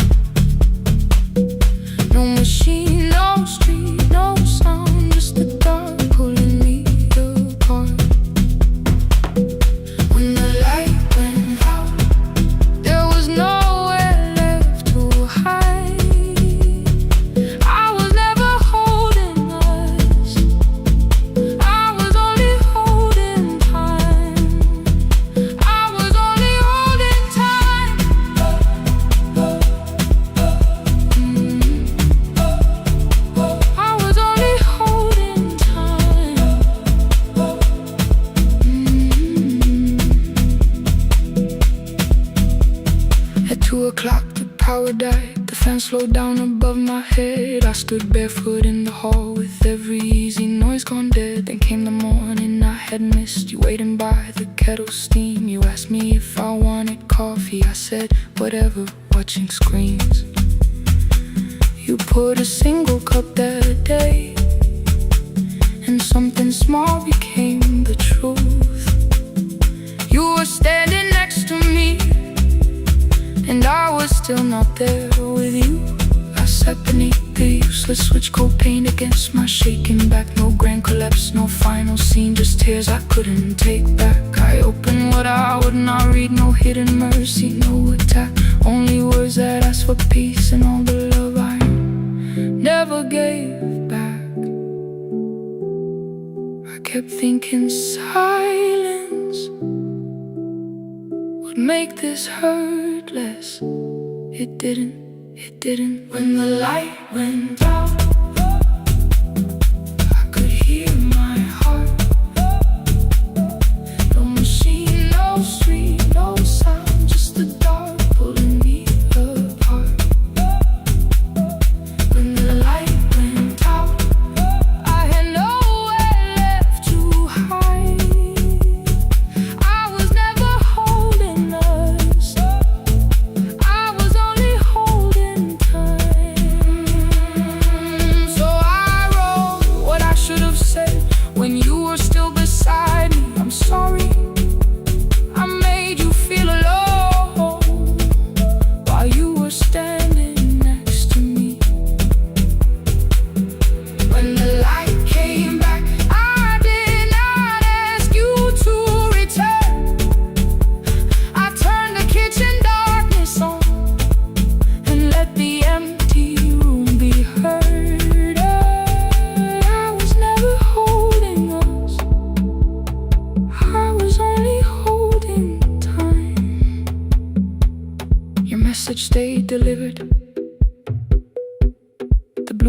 No machine, no street, no sound, just the dark pulling me apart. When the light went out, there was nowhere left to hide. I was never holding us, I was only holding time. I was only holding time. I was only holding time. At 2 o'clock the power died, the fan slowed down above my head. I stood barefoot in the hall with every easy noise gone dead. Then came the morning I had missed, you waiting by the kettle steam. You asked me if I wanted coffee, I said whatever, watching screens. You poured a single cup that day, and something small became the truth. You were standing next to me, and I was still not there with you. I sat beneath the useless switch, cold paint against my shaking back. No grand collapse, no final scene, just tears I couldn't take back. I opened what I would not read, no hidden mercy, no attack, only words that asked for peace and all the love I never gave back. I kept thinking silence would make this hurt less. It didn't. When the light went out,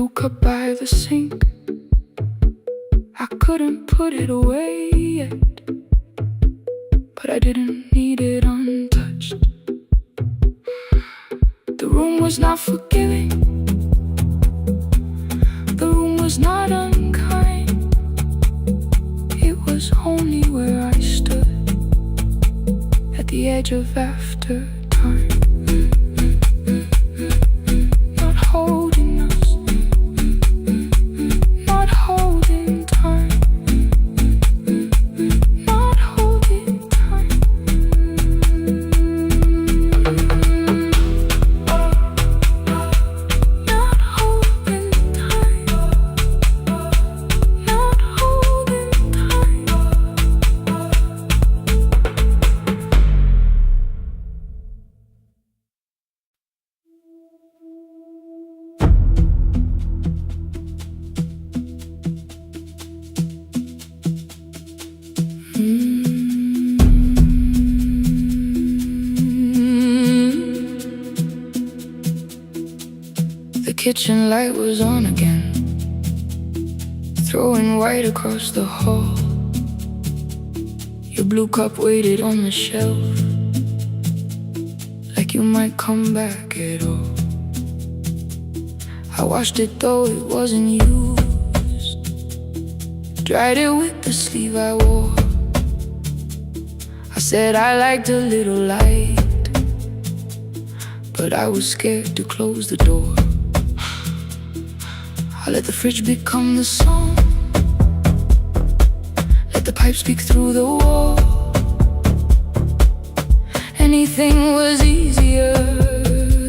blue cup by the sink. I couldn't put it away yet, but I didn't need it untouched. The room was not forgiving, the room was not unkind. It was only where I stood at the edge of after time. Not holding us, not holding time, not holding time. Not holding time, not holding time. The kitchen light was on again, throwing white across the hall. Your blue cup waited on the shelf, like you might come back at all. I washed it though it wasn't used, dried it with the sleeve I wore. I said I liked a little light, but I was scared to close the door. I let the fridge become the song, let the pipe speak through the wall. Anything was easier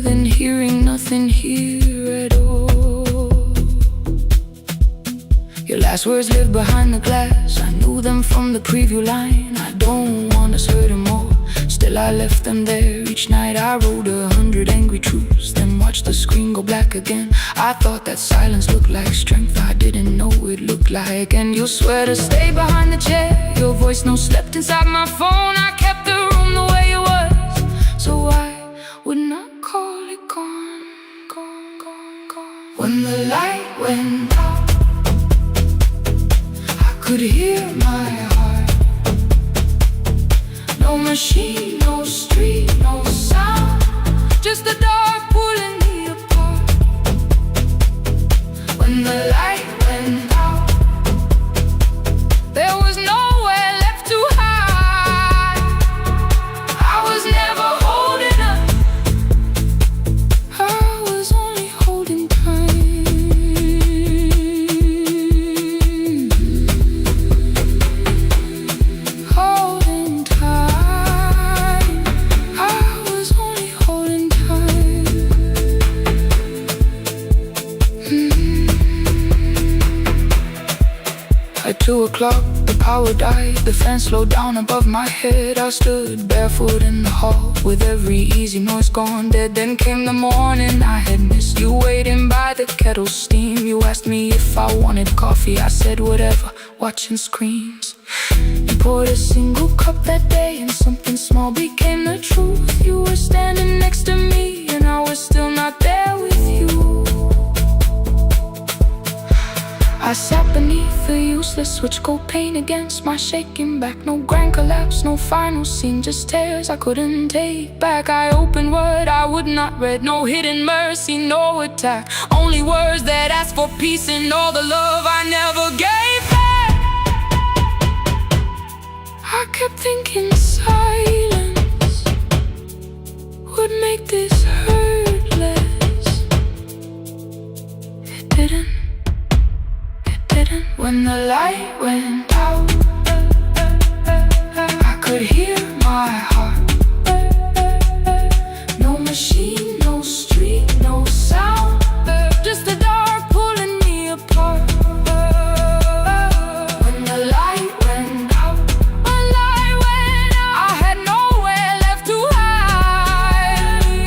than hearing nothing here at all. Your last words lived behind the glass, I knew them from the preview line. I don't want us hurting more, still I left them there. Each night I wrote 100 angry truths, then watched the screen go black again. I thought that silence looked like strength, I didn't know it looked like. And you'll swear to stay behind the chair, your voice no slept inside my phone. I kept the room the way it was, so I would not call it gone, gone, gone, gone. When the light went out, I could hear my heart. No machine, no street, no sound, just the dark pulling me apart. When the light went out, there was nowhere left to hide. I was never holding up, I was only holding time. Holding time, I was only holding time. At 2 o'clock, the power died, the fan slowed down above my head. I stood barefoot in the hall, with every easy noise gone dead. Then came the morning, I had missed you waiting by the kettle steam. You asked me if I wanted coffee, I said whatever, watching screens. You poured a single cup that day, and something small became the truth. You were standing next to me, and I was still not there with you. I sat beneath the useless switch, cold pain against my shaking back. No grand collapse, no final scene, just tears I couldn't take back. I opened what I would not read, no hidden mercy, no attack. Only words that asked for peace and all the love I never gave back. I kept thinking silence would make this hurt less. It didn't. When the light went out, I could hear my heart. No machine, no street, no sound, just the dark pulling me apart. When the light went out, I had nowhere left to hide.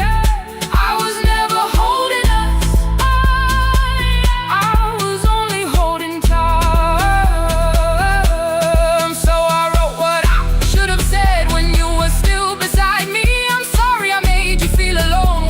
I was never holding us, I was only holding time. So I wrote what I should have said when you were still beside me. I'm sorry I made you feel alone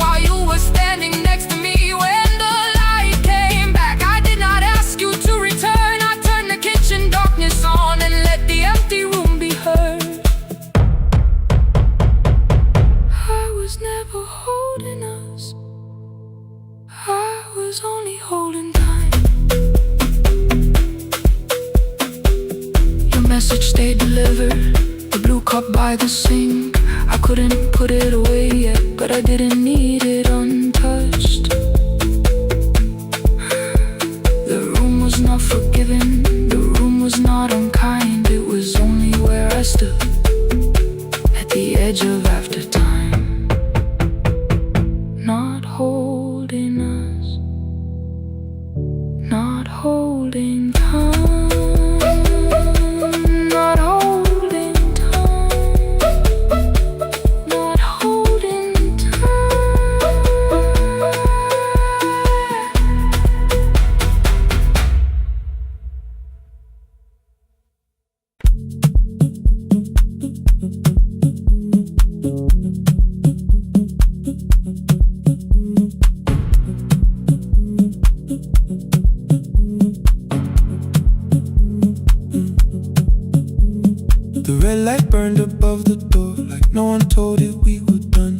delivered the blue cup by the sink. I couldn't put it away yet, but I didn't need it untouched. The room was not forgiving, the room was not unkind. It was only where I stood at the edge of after time, not holding us, not holding time, not holding time, not holding time. The red light burned above the door, like no one told it we were done.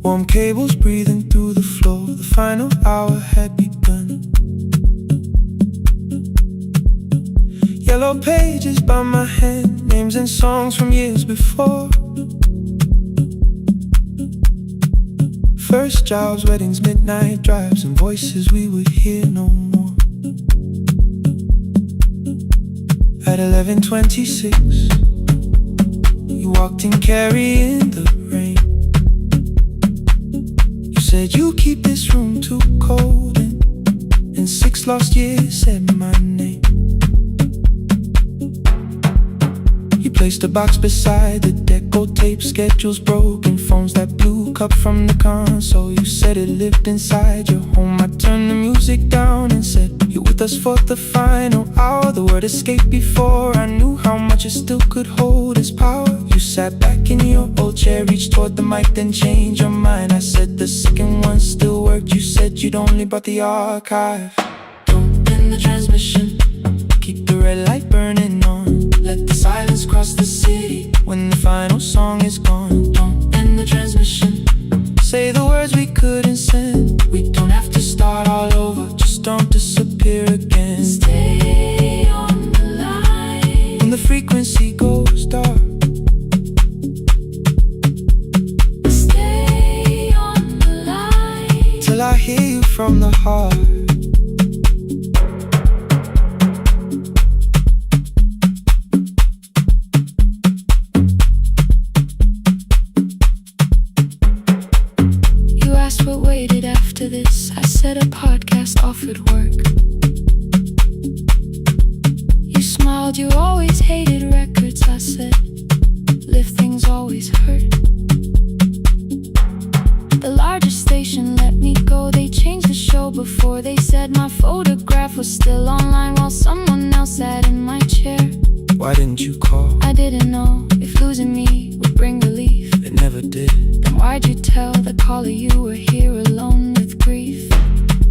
Warm cables breathing through the floor, the final hour had begun. Yellow pages by my hand, names and songs from years before. First jobs, weddings, midnight drives, and voices we would hear no more. At 11:26, you walked in carrying the rain. You said you keep this room too cold, and in 6 lost years said my name. You placed a box beside the deck, gold tape, schedules broken, phones, that blue cup from the console. You said it lived inside your home. I turned the music down and said, you're with us for the final hour. The word escaped before I knew how much it still could hold its power. You sat back in your old chair, reached toward the mic, then changed your mind. I said the second one still worked. You said you'd only brought the archive. Don't end the transmission, keep the red light burning on. Let the silence cross the city when the final song is gone. Don't end the transmission, say the words we couldn't send. We don't have to start all over, just don't disappear again. Stay on the line when the frequency goes dark. Stay on the line till I hear you from the heart. What waited after this? I said a podcast offered work. You smiled, you always hated records. I said, live things always hurt. The largest station let me go. They changed the show before they said my photograph was still online while someone else sat in my chair. Why didn't you call? I didn't know if losing me would bring relief. It never did. Then why'd you tell the caller you were here alone with grief?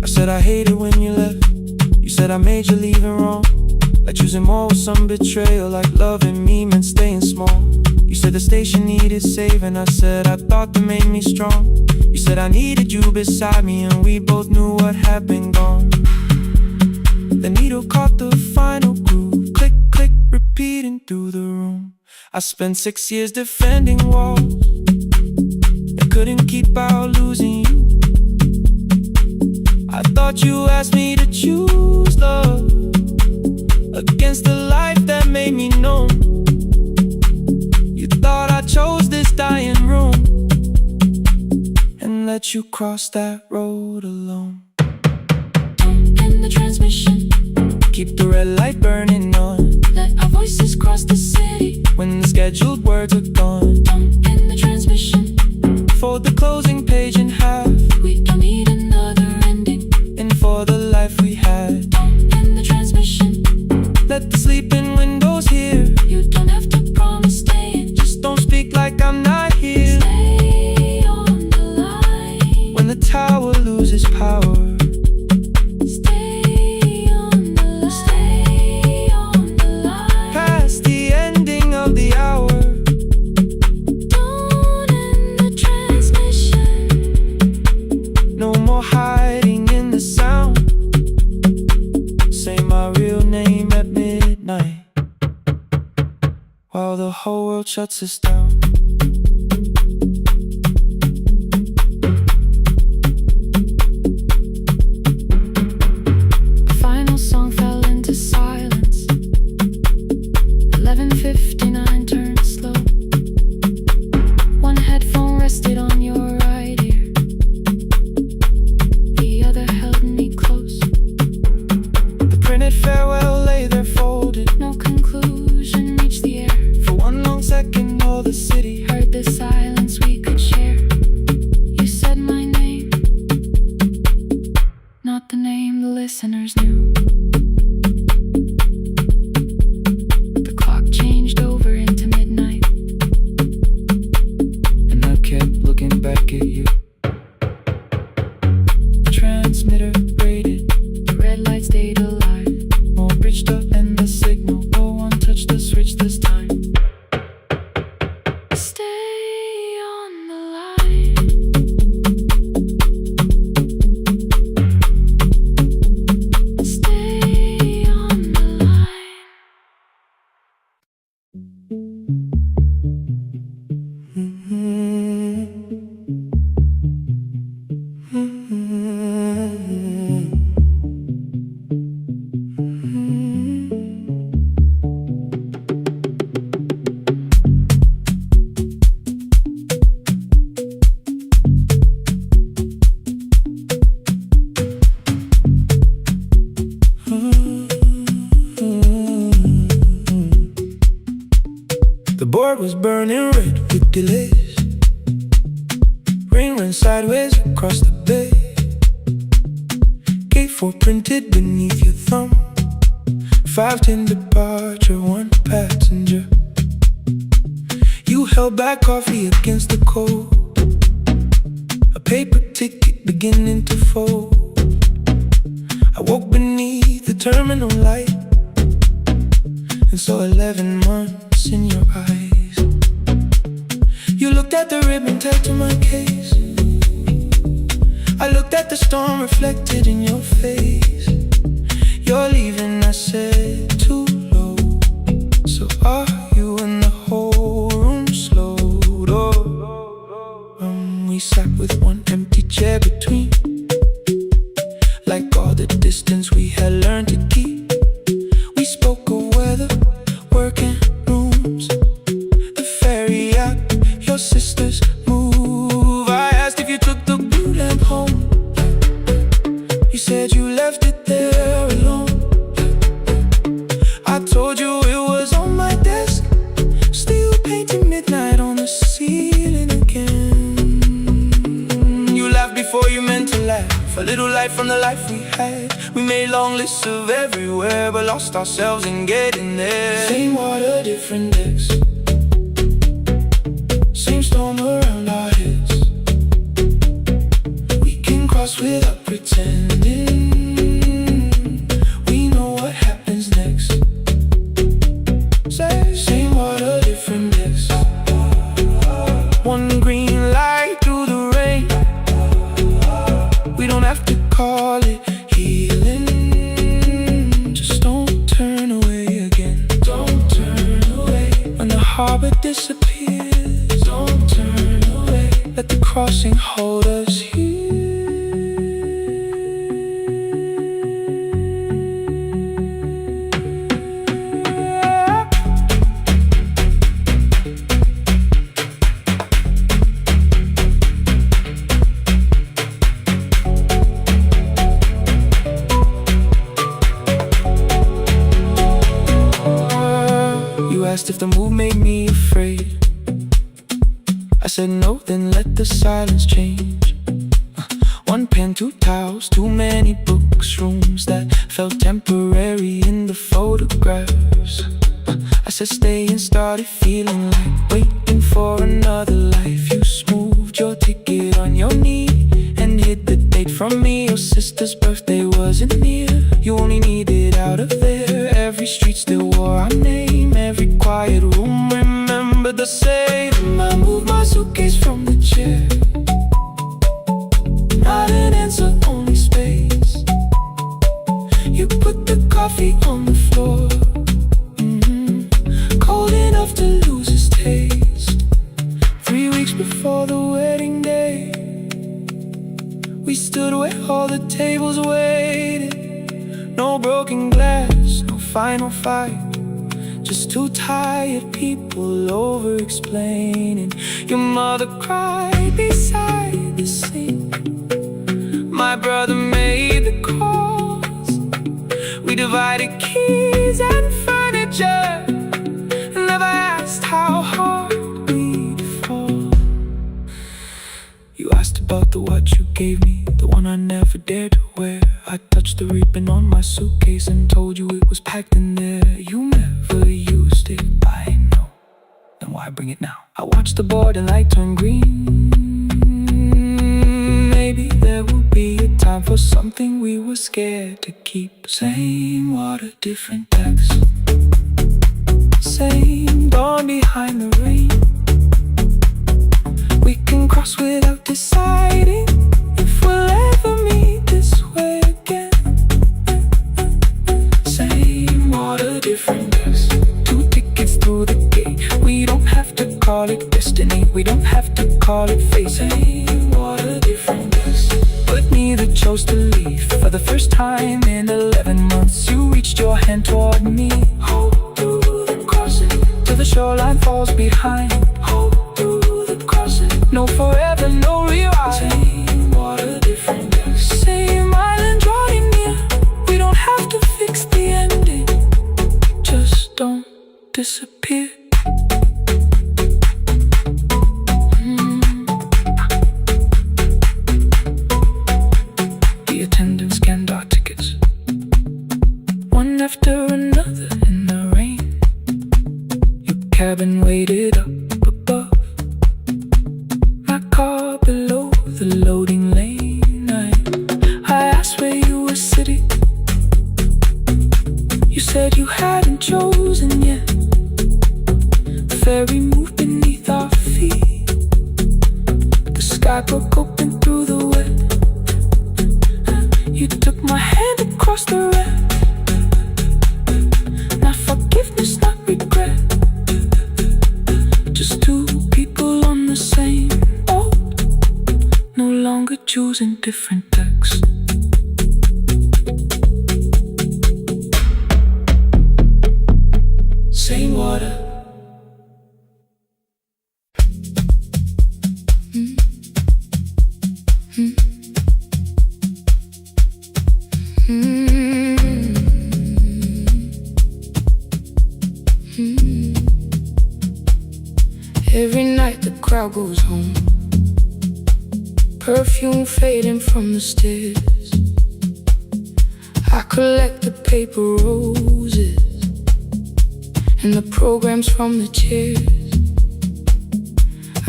I said I hated when you left. You said I made you leaving wrong, like choosing more with some betrayal, like loving me meant staying small. You said the station needed saving. I said I thought that made me strong. You said I needed you beside me, and we both knew what had been gone. The needle caught the final groove, click, click, repeating through the room. I spent 6 years defending walls and couldn't keep out losing you. I thought you asked me to choose love against the life that made me numb. You thought I chose this dying room and let you cross that road alone. Don't end the transmission, keep the red light burning on. Let our voices cross the city when the scheduled words are gone. Don't end the transmission, fold the closing page in half. We don't need another ending, and for the life we had. Don't end the transmission, let the sleeping windows hear. You don't have to promise staying, just don't speak like I'm not here. Stay on the line when the tower loses power. Stay on the line, stay on the line past the ending of the hour. Don't end the transmission, no more hiding in the sound. Say my real name whole world shuts us down. The final song fell into silence. 11:59 turned slow. One headphone rested on your right ear, the other held me close. The printed farewell lay there folded. No conclusion reached the air. For one long second all the city Heard the silence we could share. You said my name, not the name the listeners knew. The clock changed over into midnight, and I kept looking back at you. Transmitter braided, the red light stayed alive. more bridged up and the signal. No one touched the switch this time. Stay on the line. Stay on the line. The board was burning red with delays. Rain ran sideways across the bay. Gate 4 printed beneath your thumb. 5:10 departure, 1 passenger. You held back coffee against the cold. A paper ticket beginning to fold. I woke beneath the terminal light and saw 11 months in your eyes. You looked at the ribbon tagged to my case. I looked at the storm reflected in your face. You're leaving, I said, too low. So are you? And the whole room slowed up. We sat with one empty chair between, like all the distance we had learned to keep. We spoke of weather, working rooms, the ferry out, your sister's move. I asked if you took the blue lamp home. You said you left it there alone. I told you it was on my desk, still painting midnight on the ceiling again. You laughed before you meant to laugh. A little light from the life we had. We made long lists of everywhere, but lost ourselves in getting there. Same water, different decks. Same storm around our heads. We can cross without pretending. We know what happens next. Same water, different decks. One green light through the rain. We don't have to call it healing. Just don't turn away again. Don't turn away. When the harbor disappears, don't turn away. Let the crossing hold us here. You asked if the move made me afraid. I said no, then let the silence change. One pen, 2 towels, too many books, rooms that felt temporary in the photographs. I said stay and started feeling like waiting for another life. You smoothed your ticket on your knee and hid the date from me. Your sister's birthday wasn't near. You only needed out of there. Every street still wore our name. Every quiet room remembered the same. I moved my suitcase from the chair. Not an answer, only space. You put the coffee on the floor, cold enough to lose a We stood where all the tables waited. No broken glass, no final fight. Just two tired people over-explaining. Your mother cried beside the sink. My brother made the calls. We divided keys and furniture. Never asked how hard we'd fall. You asked about the watch you gave me, the one I never dared to wear. I touched the ribbon on my suitcase and told you it was packed in there. You never used it, I know. Then why bring it now? I watched the border light turn green. Maybe there will be a time for something we were scared to keep. Same water, different text. Same dawn behind the rain. We can cross without deciding if we'll ever meet this way again. Same water, different text. Two tickets through the gate. We don't have to call it destiny. We don't have to call it fate. Same water, different text. But neither chose to leave. For the first time in 11 months, you reached your hand toward me. Hold through the crossing till the shoreline falls behind. Hold through the crossing. No forever, no rewrite. Same water, different text. Same island drawing near. We don't have to fix the ending. Just don't disappear. The attendants scanned our tickets, one after another in the rain. Your cabin waited up above, my car below the loading lane. I asked where you were sitting. You said you hadn't chosen yet. The ferry moved beneath our feet. The sky broke open through the wet. You took my hand across the red. Not forgiveness, not regret. Just two people on the same boat, no longer choosing different texts. Same water. Every night the crowd goes home, perfume fading from the stairs. I collect the paper roses and the programs from the chairs.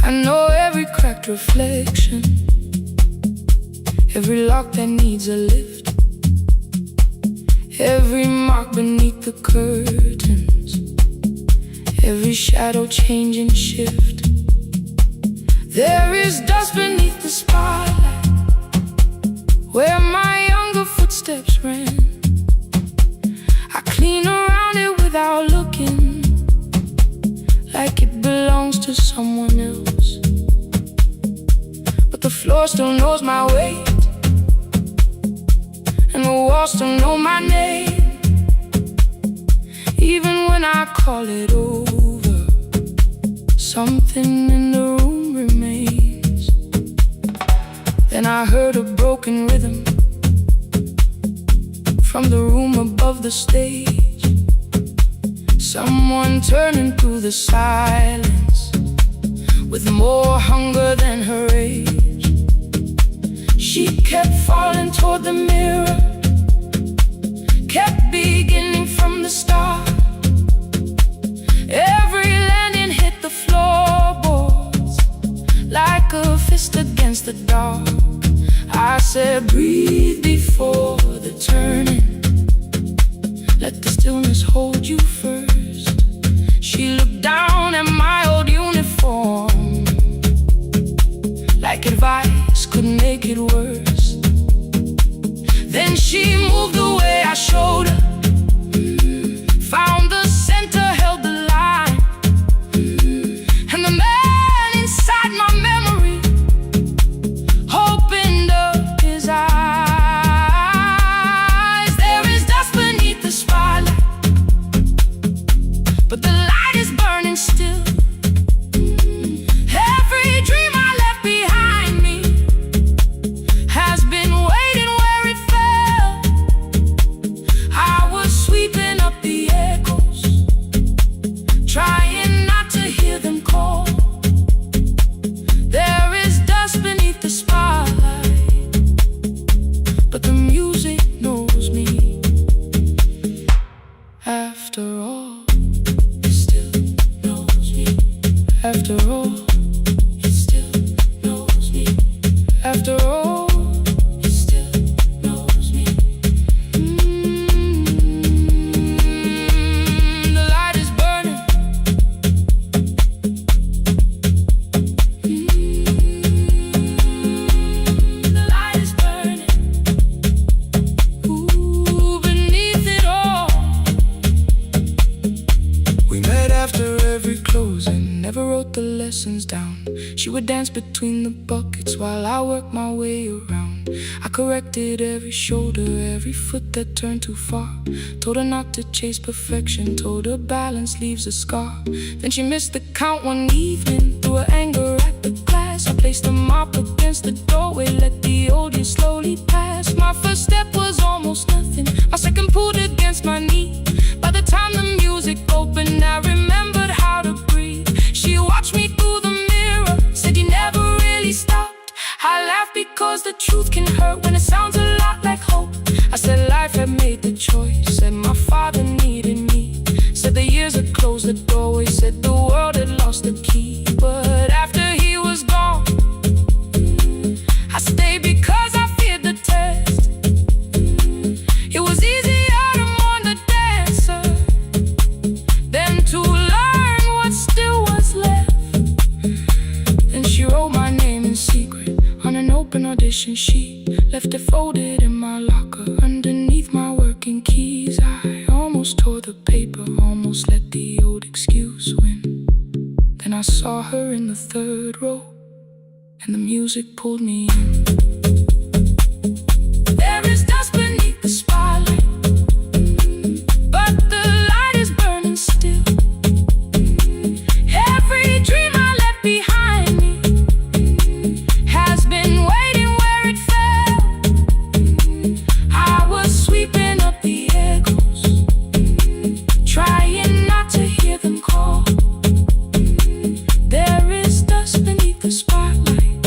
I know every cracked reflection, every lock that needs a lift, every mark beneath the curtains, every shadow change and shift. There is dust beneath the spotlight where my younger footsteps ran. I clean around it without looking, like it belongs to someone else. But the floor still knows my weight, and the walls still know my name. Even when I call it over, something in the room remains. Then I heard a broken rhythm from the room above the stage. Someone turning through the silence with more hunger than her age. She kept falling toward the mirror, kept beginning from the start. Every landing hit the floorboards like a fist against the dark. I said, breathe before the turning. Let the stillness hold you first. She looked down at my old uniform, like advice could make it worse. Then she moved the way I showed her, found the center, held the line, and the man inside my memory opened up his She would dance between the buckets while I worked my way around. I corrected every shoulder, every foot that turned too far. Told her not to chase perfection, told her balance leaves a scar. Then she missed the count one evening, threw her anger at the glass. I placed the mop against the doorway, let the old years slowly pass. My first step was almost nothing, my second pulled against my knee. By the time the music opened, I remembered how to breathe. She watched me through the mirror, said you never really stopped. I laughed because the truth can hurt when it sounds a lot like hope. I said life had made the choice, said my father needed me. Said the years had closed the doorway, said the world had lost the key. But after he was gone, I stayed because I feared the test. It was easier to mourn the dancer than to learn what still was left. Then she wrote my name in secret on an open audition sheet, left it folded in my locker underneath my working keys. I almost tore the paper, almost let the old excuse win. Then I saw her in the third row, and the music pulled me in. There is dust beneath the spotlight, but the light is burning still. Every dream I left behind me has been waiting where it fell. I was sweeping up the echoes, trying not to hear them call. There is dust beneath the spotlight,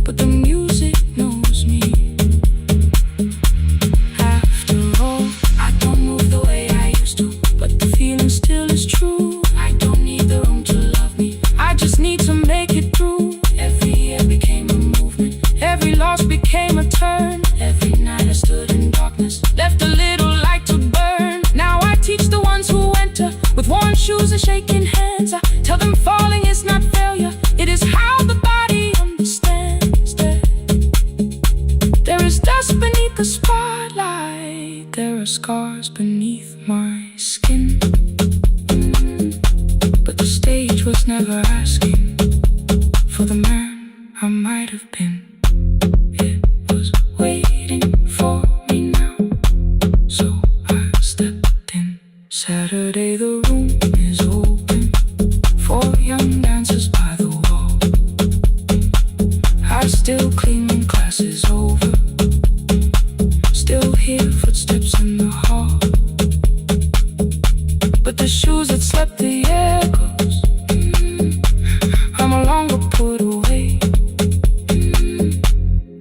but the music knows me. After all, I don't move the way I used to, but the feeling still is true. I don't need the room to love me, I just need to make it through. Every year became a movement, every loss became a turn. Every night I stood in darkness, left a little light to burn. Now I teach the ones who enter with worn shoes and shaking hands. I tell them falling is not failure, it is how the body understands that there is dust beneath the spotlight, there are scars beneath my skin. But the stage was never asking for the man I might have been. It was waiting for me now, so I stepped in. Saturday the room is open for young dancers by the wall. I still clean when class is over, still hear footsteps in the hall. But the shoes that slept the echoes are no longer put away.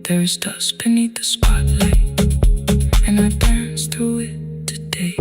There is dust beneath the spotlight, and I dance through it today.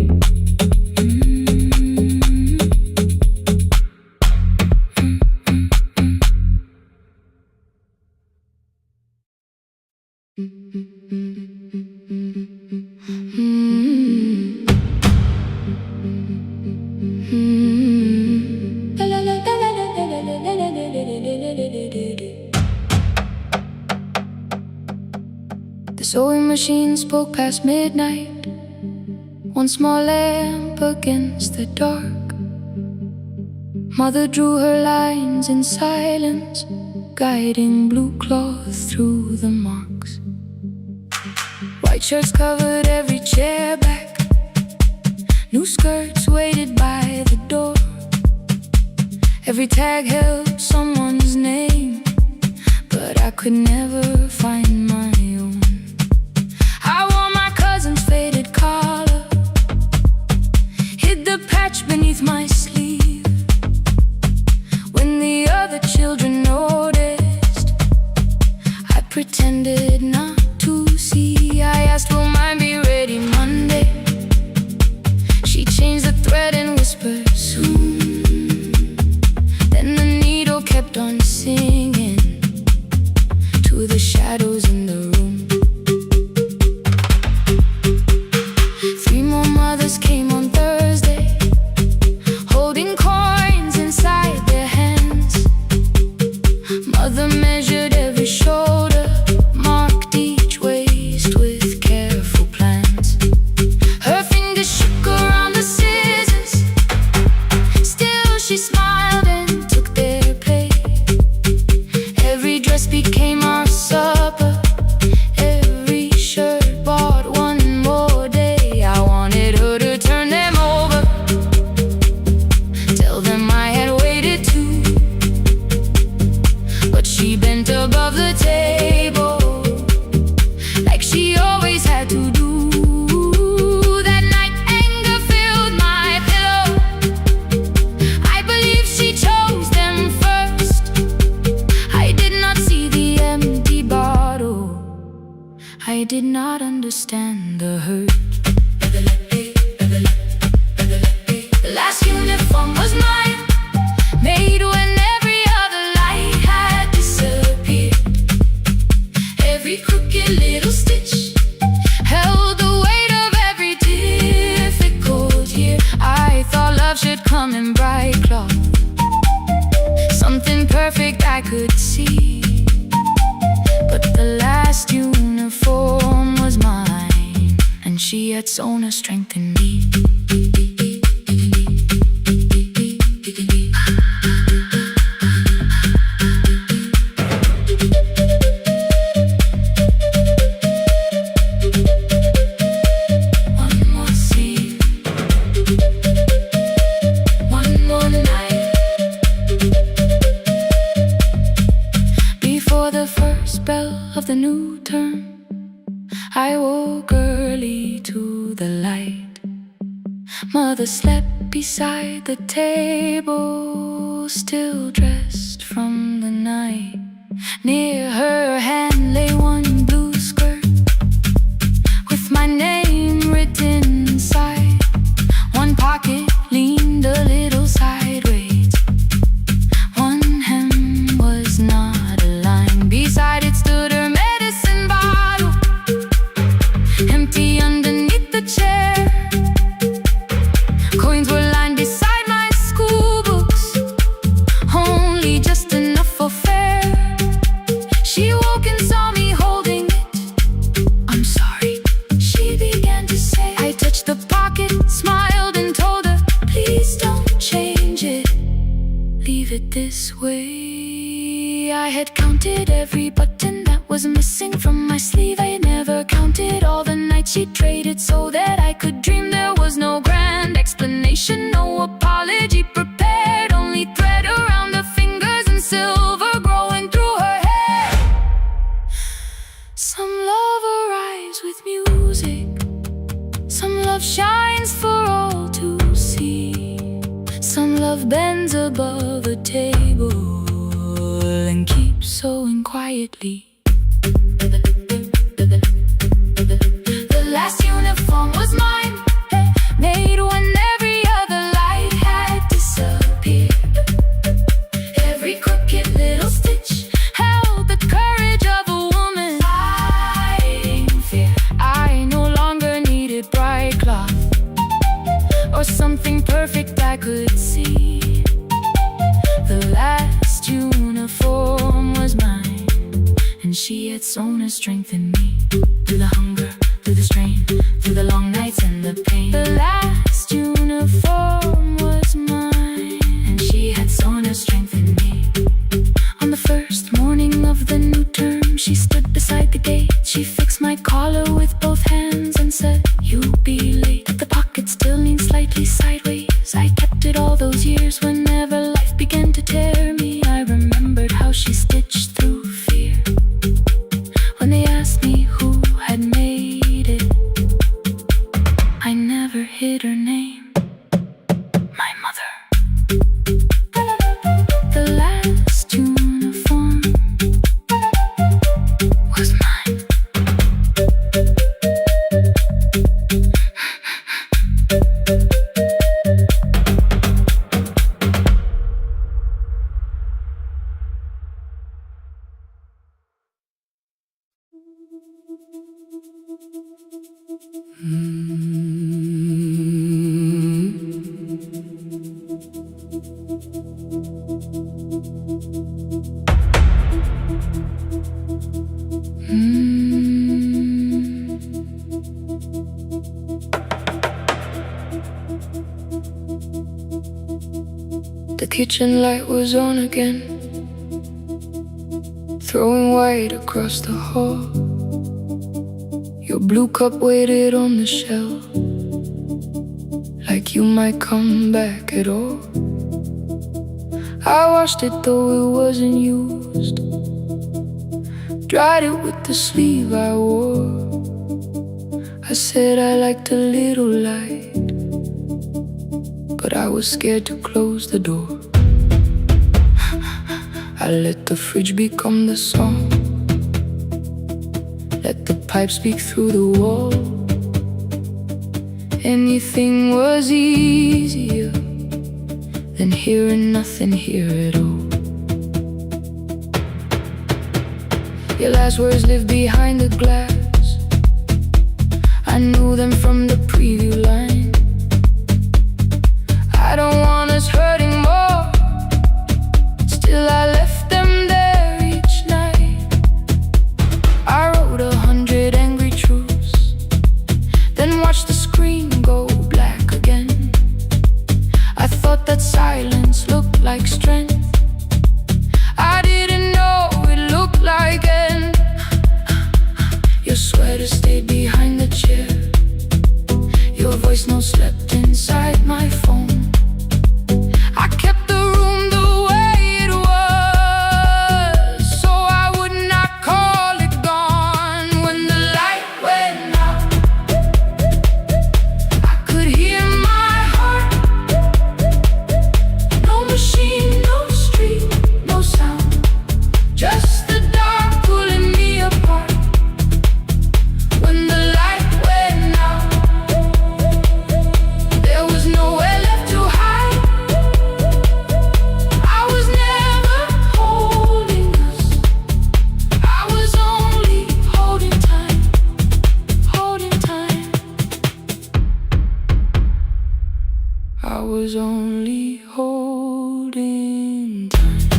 The sewing machine spoke past midnight, one small lamp against the dark. Mother drew her lines in silence, guiding blue cloth through the marks. White shirts covered every chair back, new skirts waited by the door. Every tag held someone's name, but I could never find my own. I wore my cousin's faded collar, hid the patch beneath my sleeve. When the other children noticed, I pretended not to see. I asked, will mine be ready Monday? She changed the thread and whispered, soon. Then the needle kept on singing to the shadows in the I did not understand the hurt. The last uniform was mine, made when every other light had disappeared. Every crooked little stitch held the weight of every difficult year. I thought love should come in bright cloth, something perfect I could see. But the last uniform was mine, and she had sewn her strength in me. One more scene, one more night. Before the first bell of the new term, I woke early to the light. Mother slept beside the table, still dressed from the night. Near her hand lay one blue skirt with my name written inside. One pocket leaned a little sideways, one hem was not aligned. Beside it stood her medicine bottle, empty underneath the chair. Coins were lined beside my school books, only just enough for fare. She woke and saw me holding it. I'm sorry, she began to say. I touched the pocket, smiled and told her, please don't change it, leave it this way. I had counted every button that was missing from my sleeve. I never counted all the nights she traded so that I could dream. There was no grand explanation, no apology prepared, only thread around her fingers and silver growing through her hair. Some love arrives with music, some love shines for all to see. Some love bends above a table and keeps sewing quietly. The last uniform was mine, made when every other light had disappeared. Every crooked little stitch held the courage of a woman fighting fear. I no longer needed bright cloth or something perfect I could see. The last uniform was mine, and she had sewn her strength in me. Through the hunger, through the strain, through the long nights and the pain. The last uniform was mine, and she had sewn her strength in me. On the first morning of the new term, she stood beside the gate. She fixed my collar with both hands and said, you'll be late. The pocket still leaned slightly sideways. I kept it all those years. Whenever life began to tear me, I remembered how she stitched through fear. When they asked me who had made it, I never hid her name, my mother. The last uniform was mine. The kitchen light was on again, throwing white across the hall. Your blue cup waited on the shelf, like you might come back at all. I washed it though it wasn't used, dried it with the sleeve I wore. I said I liked a little light, but I was scared to close the door. I let the fridge become the song, let the pipe speak through the wall. Anything was easier than hearing nothing here at all. Your last words live behind the glass. I knew them from the preview line. I don't want us hurting more. Still I left them there each night. I wrote 100 angry truths, then watched the screen go black again. I thought that silence looked like strength. I didn't know it looked like end. Your sweater stayed behind the chair. Your voice no slept inside my phone. I kept the room the way it was, so I would not call it gone. When the light went out, I could hear my heart. No machine, no street, no sound, just the dark pulling me apart. When the light went out, there was nowhere left to hide. I was never holding us, I was only holding time, holding time. I was only holding time.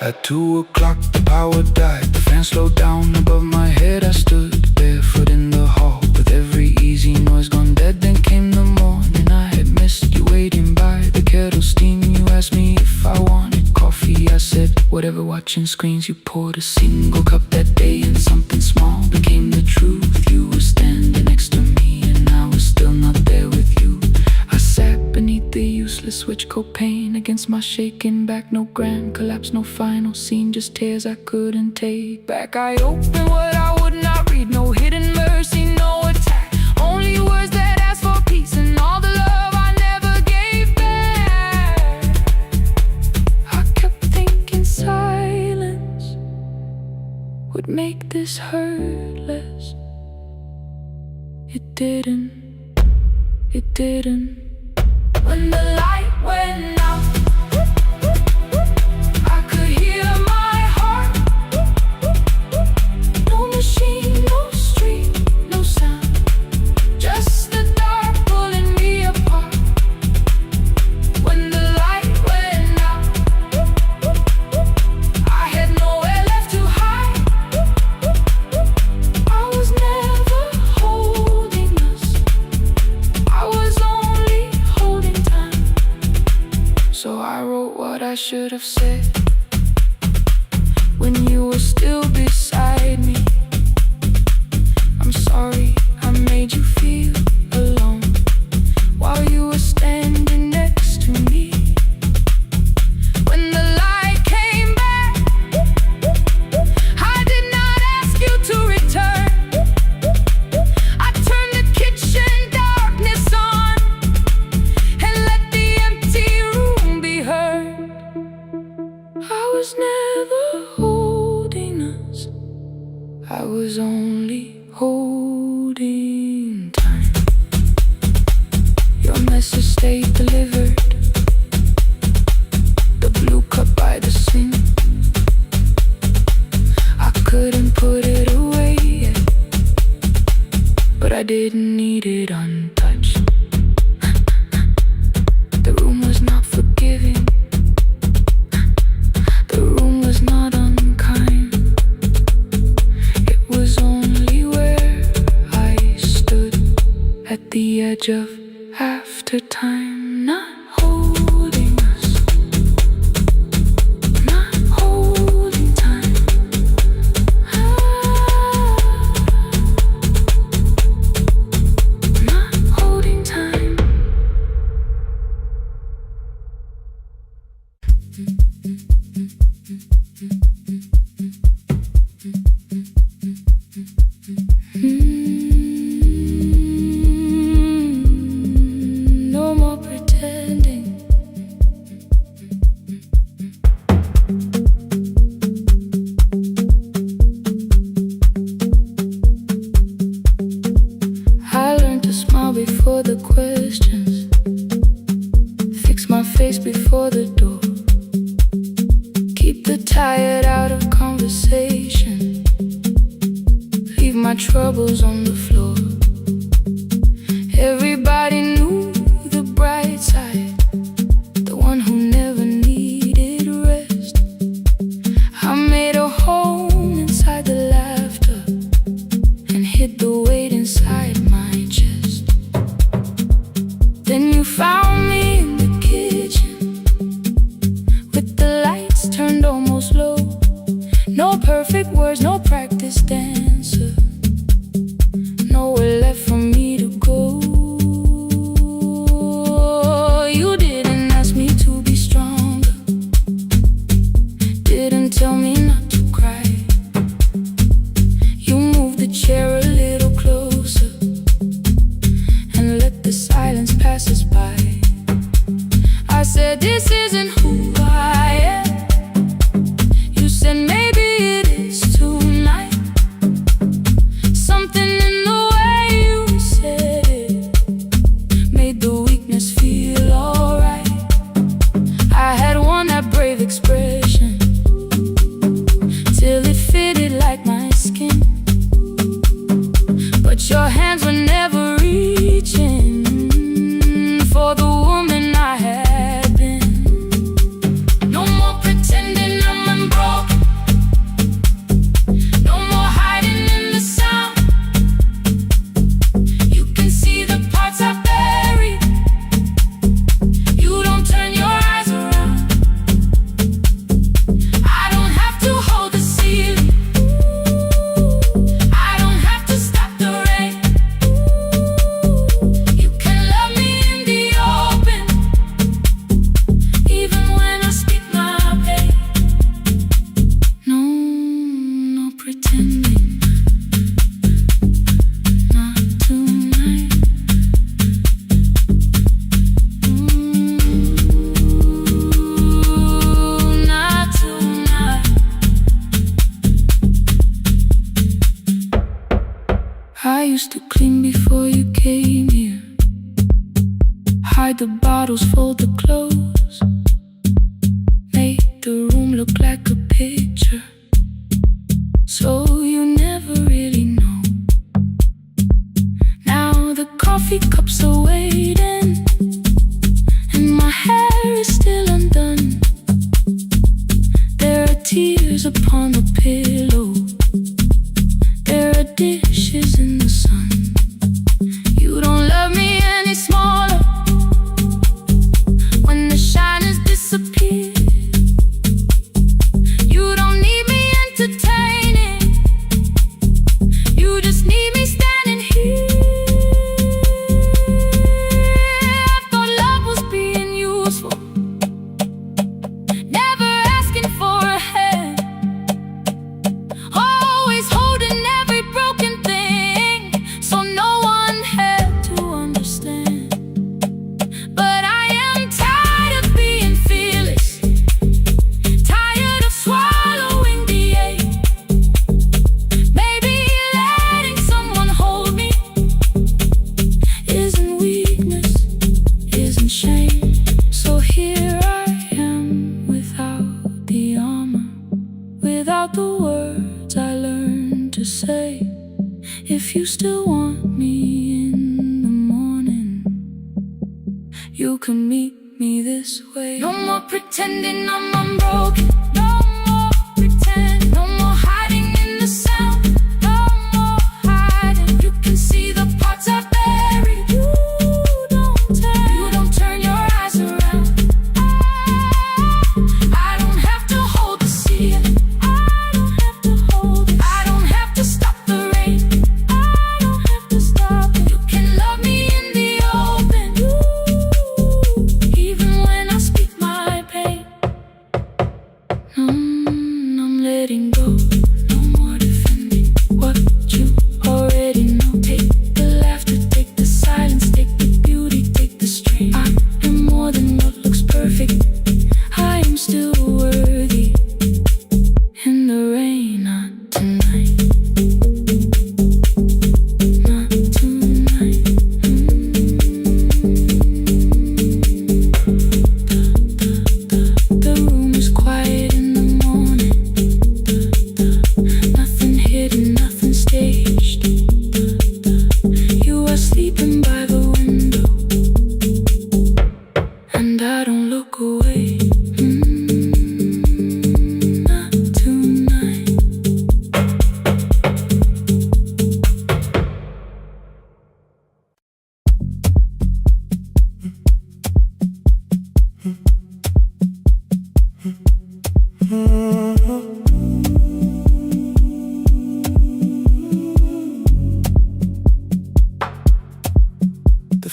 At 2 o'clock the power died. The fan slowed down above my head. I stood barefoot in the hall with every easy noise gone dead. Then came the morning. I had missed you waiting by the kettle steam. You asked me if I wanted coffee. I said whatever, watching screens. You poured a single cup that day, and something small became the truth. You were standing next to me, and I was still not there with you. I sat beneath the useless switch, copain against my shaking back. No grand collapse, no final scene, just tears I couldn't take back. I opened what I would not read, no hidden mercy, no attack. Only words that ask for peace and all the love I never gave back. I kept thinking silence would make this hurt less. It didn't, it didn't. When the light went out, I could hear my heart. No machine, no street, no sound, just the dark pulling me apart. When the light went out, I had nowhere left to hide. I was never holding us, I was only holding time. So I wrote what I should have said when you were still beside me. I'm sorry I made you feel alone while you were standing next to me. When the light came back, I did not ask you to return. I turned the kitchen darkness on and let the empty room be heard. I was never holding us, I was only holding time. Your message stayed delivered, the blue cup by the sink. I couldn't put it away yet, but I didn't need it untouched. The room was not forgiving, the room was not unkind. It was only where I stood at the edge of after time, not holding us, not holding time. Not holding time. before the questions, fix my face before the door, keep the tired out of conversation, leave my troubles on the floor. Everybody knew the bright side, the one who never needed rest. I made a home inside the laughter and hid the weight inside my chest. Then you found me in the kitchen with the lights turned almost low. No perfect words, no practice dancer, nowhere left for me to go. You didn't ask me to be stronger, didn't tell me not to cry. You moved the chair a little closer and let the silence pass us by. I said, this isn't who I am. You said, maybe it is tonight. Something in the way you said it made the weakness feel alright. I had worn that brave expression till it fitted like my skin, but your hands were never reaching for the woman I had been. No more pretending I'm unbroken, no more hiding in the sound. You can see the parts I buried, you don't turn your eyes around. I don't have to hold the ceiling, I don't have to stop the rain. You can love me in the open, even when I speak my pain. No, no pretending, not tonight. Not tonight. I used to clean before you came here, hide the bottles, fold the clothes, make the room look like a picture, so you never really know. Now the coffee cups are waiting and my hair is still undone. There are tears upon the pillow, there are dishes in the sun. You don't love me any smaller when the shine has disappeared. You don't need me entertaining, you just need me standing here. I thought love was being useful, never asking for a hand, always holding every broken thing, so no one had to understand. But I am tired of being fearless, tired of swallowing the ache. Maybe letting someone hold me isn't weakness, isn't shame. So here I am without the armor, without the words I learned to say. If you still want me in the morning, you can meet me this way. No more pretending I'm unbroken, no more pretend, no more hiding in the sound, no more hiding. You can see the parts I buried, you don't turn your eyes around. I don't have to hold the ceiling, I don't have to hold it, I don't have to stop the rain, I don't have to stop it. You can love me in the open, even when I speak my pain.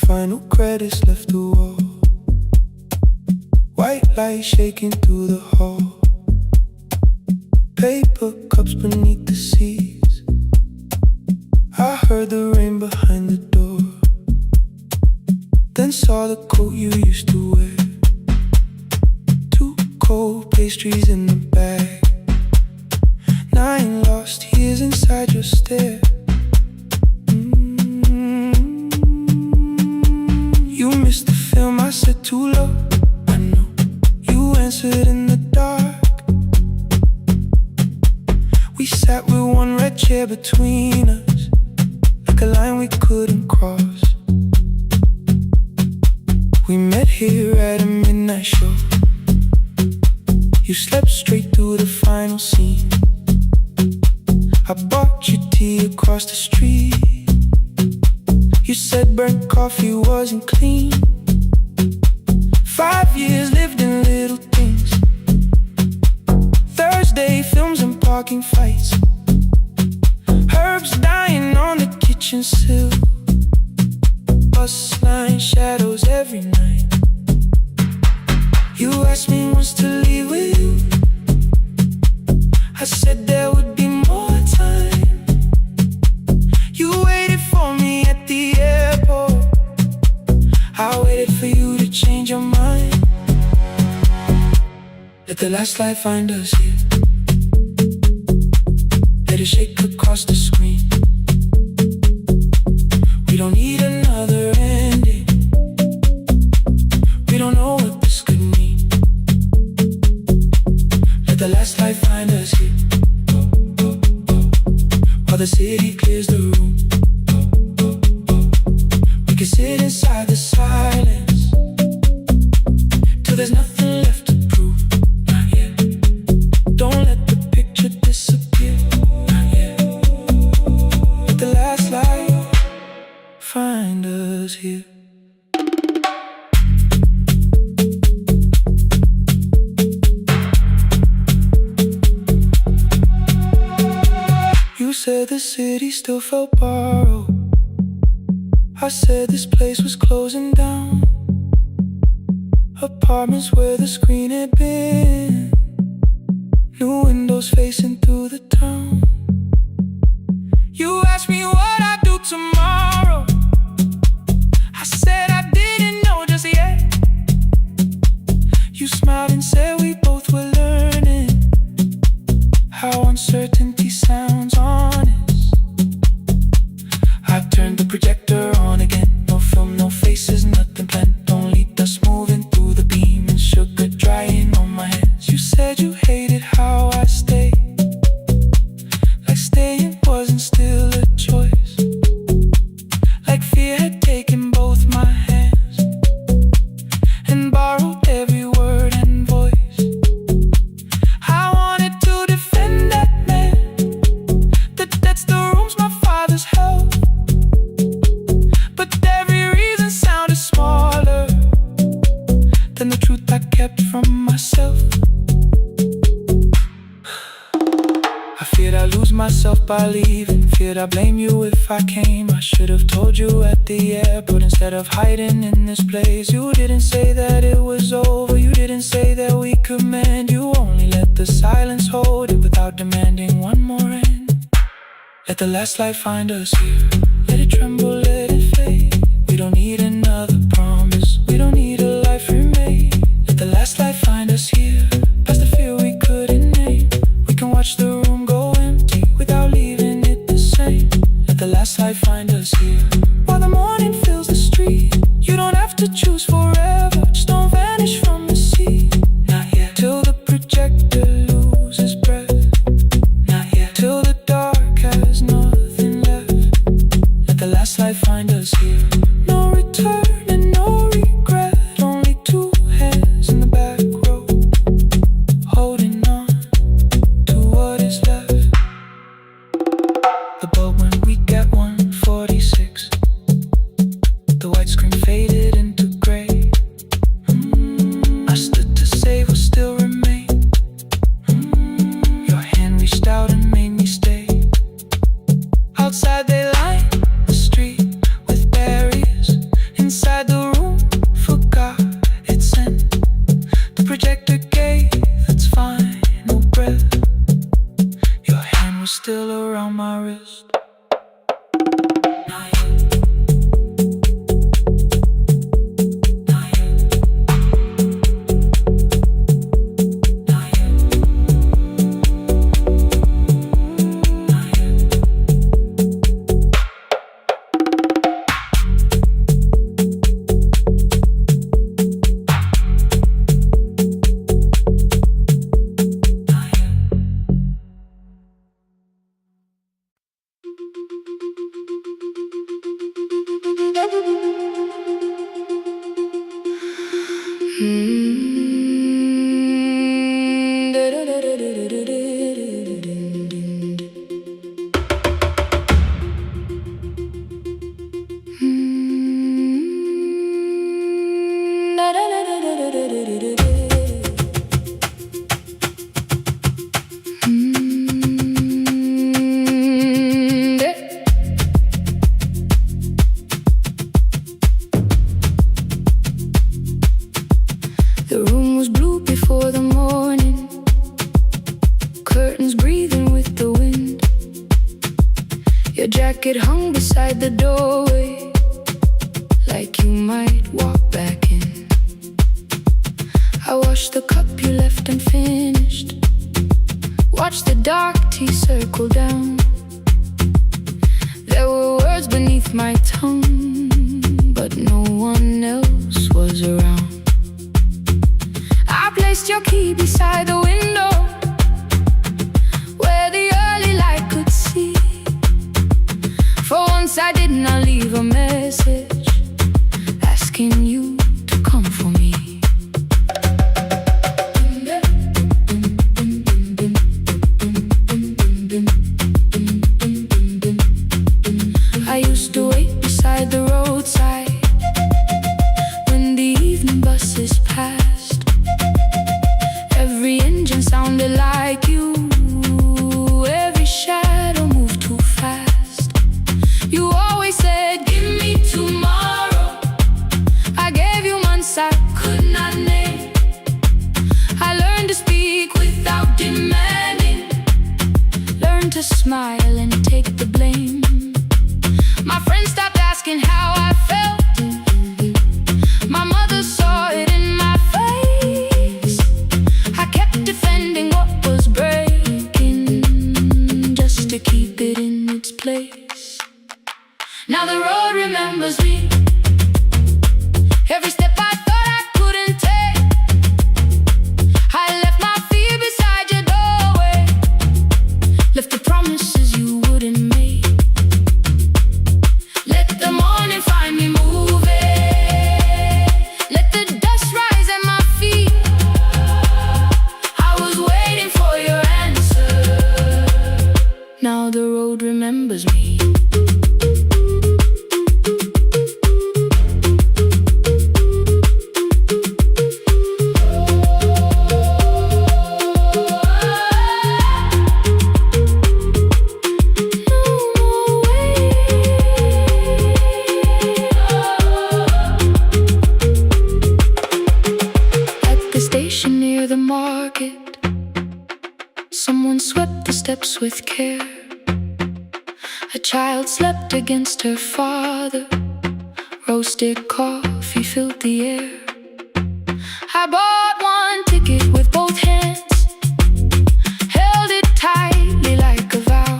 final credits left the wall. White light shaking through the hall. Paper cups beneath the seas. I heard the rain behind the door. Then saw the coat you used to wear. 2 cold pastries in the bag. 9 lost years inside your stare. You missed the film, I said too low. I know, you answered in the dark. We sat with one red chair between us, like a line we couldn't cross. We met here at a midnight show. You slept straight through the final scene. I bought you tea across the street. You said burnt coffee wasn't clean. 5 years lived in little things. Thursday films and parking fights. Herbs dying on the kitchen sill. Basslines shadows every night. You asked me once to leave with you. I said there would be more time. You waited for me at the airport. I waited for you to change your mind. Let the last light find us here. Let it shake across the screen. We don't need another ending. We don't know what this could mean. Let the last light find us here. While the city clears the room, we can sit inside the silence till there's nothing left to prove. Not yet. Don't let the picture disappear. Not yet. Let the last light find us here. You said the city still felt borrowed. I said this place was closing down. Apartments where the screen had been. New windows facing through the town. You asked me what I'd do tomorrow. I said I didn't know just yet. You smiled and said we both were learning how uncertainty sounds honest. I turned the projector on again. No film, no faces, nothing planned. Only dust moving through the beam and sugar drying on my hands. You said you hated how I stayed, like staying wasn't still a choice. Like fear had taken both my hands and borrowed every word and voice. I wanted to defend that man, that's the rooms my father's held. But every reason sounded smaller than the truth I kept from myself. I feared I'd lose myself by leaving. Feared I'd blame you if I came. I should have told you at the airport instead of hiding in this place. You didn't say that it was over. You didn't say that we could mend. You only let the silence hold it without demanding one more end. Let the last light find us here. Let it tremble, let it fade. We don't need another promise. We don't need a life remade. Let the last light find us here. Past the fear we couldn't name. We can watch the room go empty without leaving it the same. Let the last light find us here. While the morning fills the street, you don't have to choose forever. Just don't vanish from the sea. Not yet. Till the projector loses breath. Not yet. Till the dark has nothing left. Let the last light find us here. No return and no regret. Only 2 hands in the back row, holding on to what is left. The bulb went weak at 1:46. The white screen faded into gray. I stood to save what still remained. Your hand reached out and made me stay. Outside they line the street with barriers. Inside doorway, like you might walk back in. I washed the cup you left unfinished, watched the dark tea circle down. There were words beneath my tongue, but no one else was around. I placed your key beside the window, where the early light could see. For once I did not leave a message asking you to come for me. I used to wait beside the roadside when the evening buses passed. Every engine sounded like you, every shadow moved too fast. You always said, give me tomorrow. I gave you months I could not name. I learned to speak without demanding, learned to smile and take the blame. My friends stopped asking how I felt. My mother saw it in my face. I kept defending what was breaking, just to keep it in its place. Now the road remembers me. Every step I thought I couldn't take, I left my fear beside your doorway, left the promises you wouldn't make. Let the morning find me moving, let the dust rise at my feet. I was waiting for your answer. Now the road remembers me. Near the market, someone swept the steps with care. A child slept against her father, roasted coffee filled the air. I bought one ticket with both hands, held it tightly like a vow.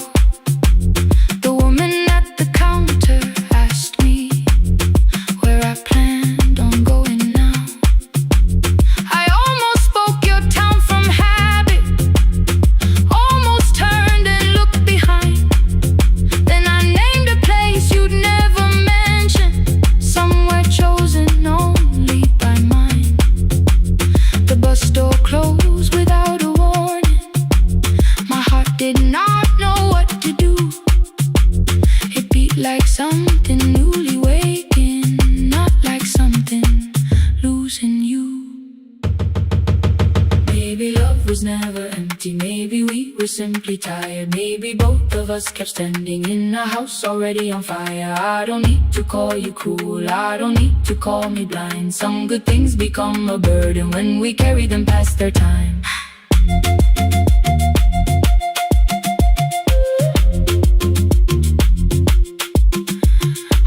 The woman at the counter asked me where I planned on going now. I almost spoke your town from habit, almost turned and looked behind. Then I named a place you'd never mention, somewhere chosen only by mine. The bus door closed without a warning. My heart did not know what to do. It beat like something newly waking, not like something losing you. Maybe love was never empty, maybe we were simply tired. Maybe both of us kept standing in a house already on fire. I don't need to call you cruel, I don't need to call me blind. Some good things become a burden when we carry them past their time.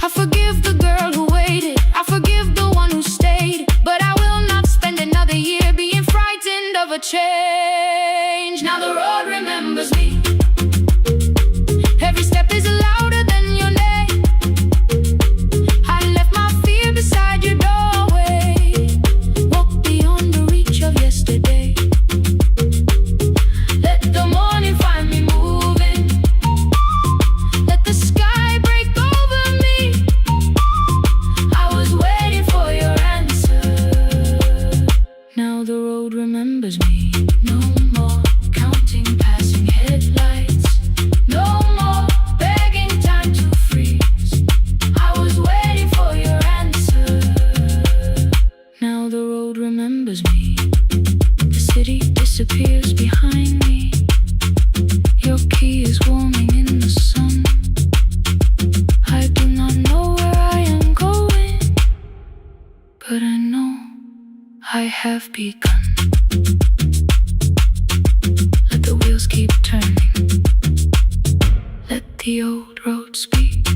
I forgive the girl who waited, I forgive the one who stayed, but I will not spend another year being frightened of a change. Now the road remembers me. Every step is louder than your name. I left my fear beside your doorway, walked beyond the reach of yesterday. Let the morning find me moving, let the sky break over me. I was waiting for your answer. Now the road remembers me. No more counting passing headlights, no more begging time to freeze. I was waiting for your answer. Now the road remembers me. The city disappears behind me. Your key is warming in the sun. I do not know where I am going, but I know I have begun. Let the wheels keep turning, let the old road speak.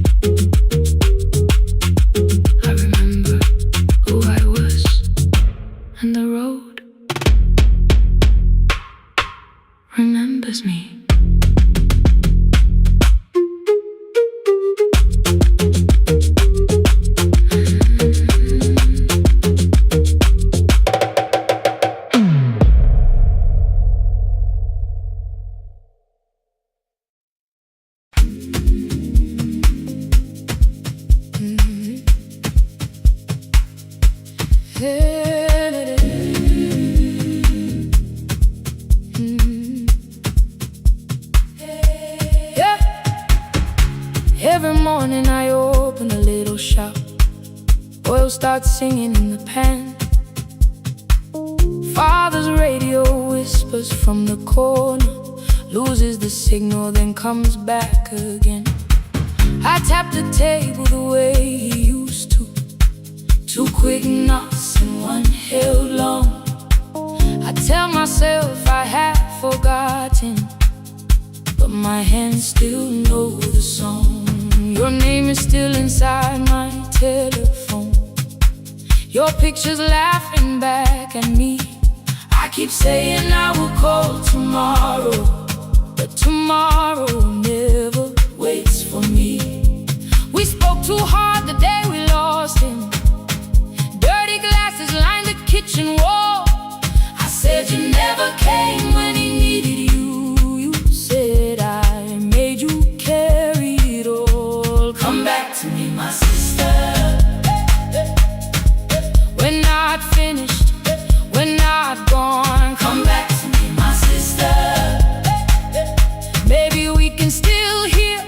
Yeah. Every morning I open a little shop. Oil starts singing in the pan. Father's radio whispers from the corner, loses the signal, then comes back again. I tap the table the way he used to. 2 quick knocks and 1 held long. I tell myself I have forgotten, but my hands still know the song. Your name is still inside my telephone. Your picture's laughing back at me. I keep saying I will call tomorrow, but tomorrow never waits for me. We spoke too hard the day we lost him. Dirty glasses lined the kitchen wall. I said you never came when he needed you. You said I made you carry it all. Come back to me, my sister. We're not finished, we're not gone. Come back to me, my sister. Maybe we can still hear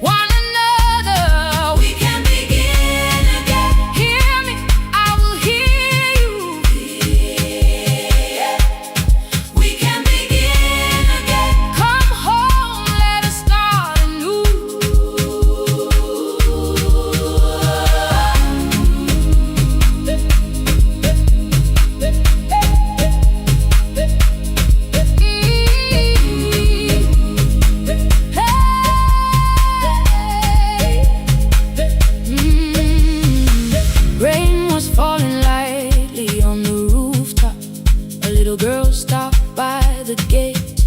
one another. We can begin again. Hear me, I will hear you. Yeah. We can begin again. Come home, let us start anew. Rain was falling lightly on the rooftop. A little girl stopped by the gate.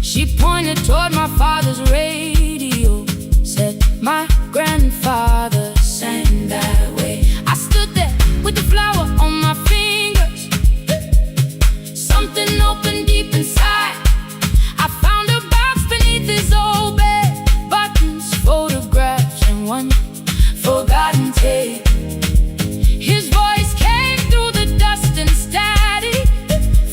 She pointed toward my father's radio, said my grandfather sang that way. I stood there with the flower on my fingers. Something opened deep inside. I found a box beneath his old bed, buttons, photographs, and 1 forgotten tape. His voice came through the dust and static,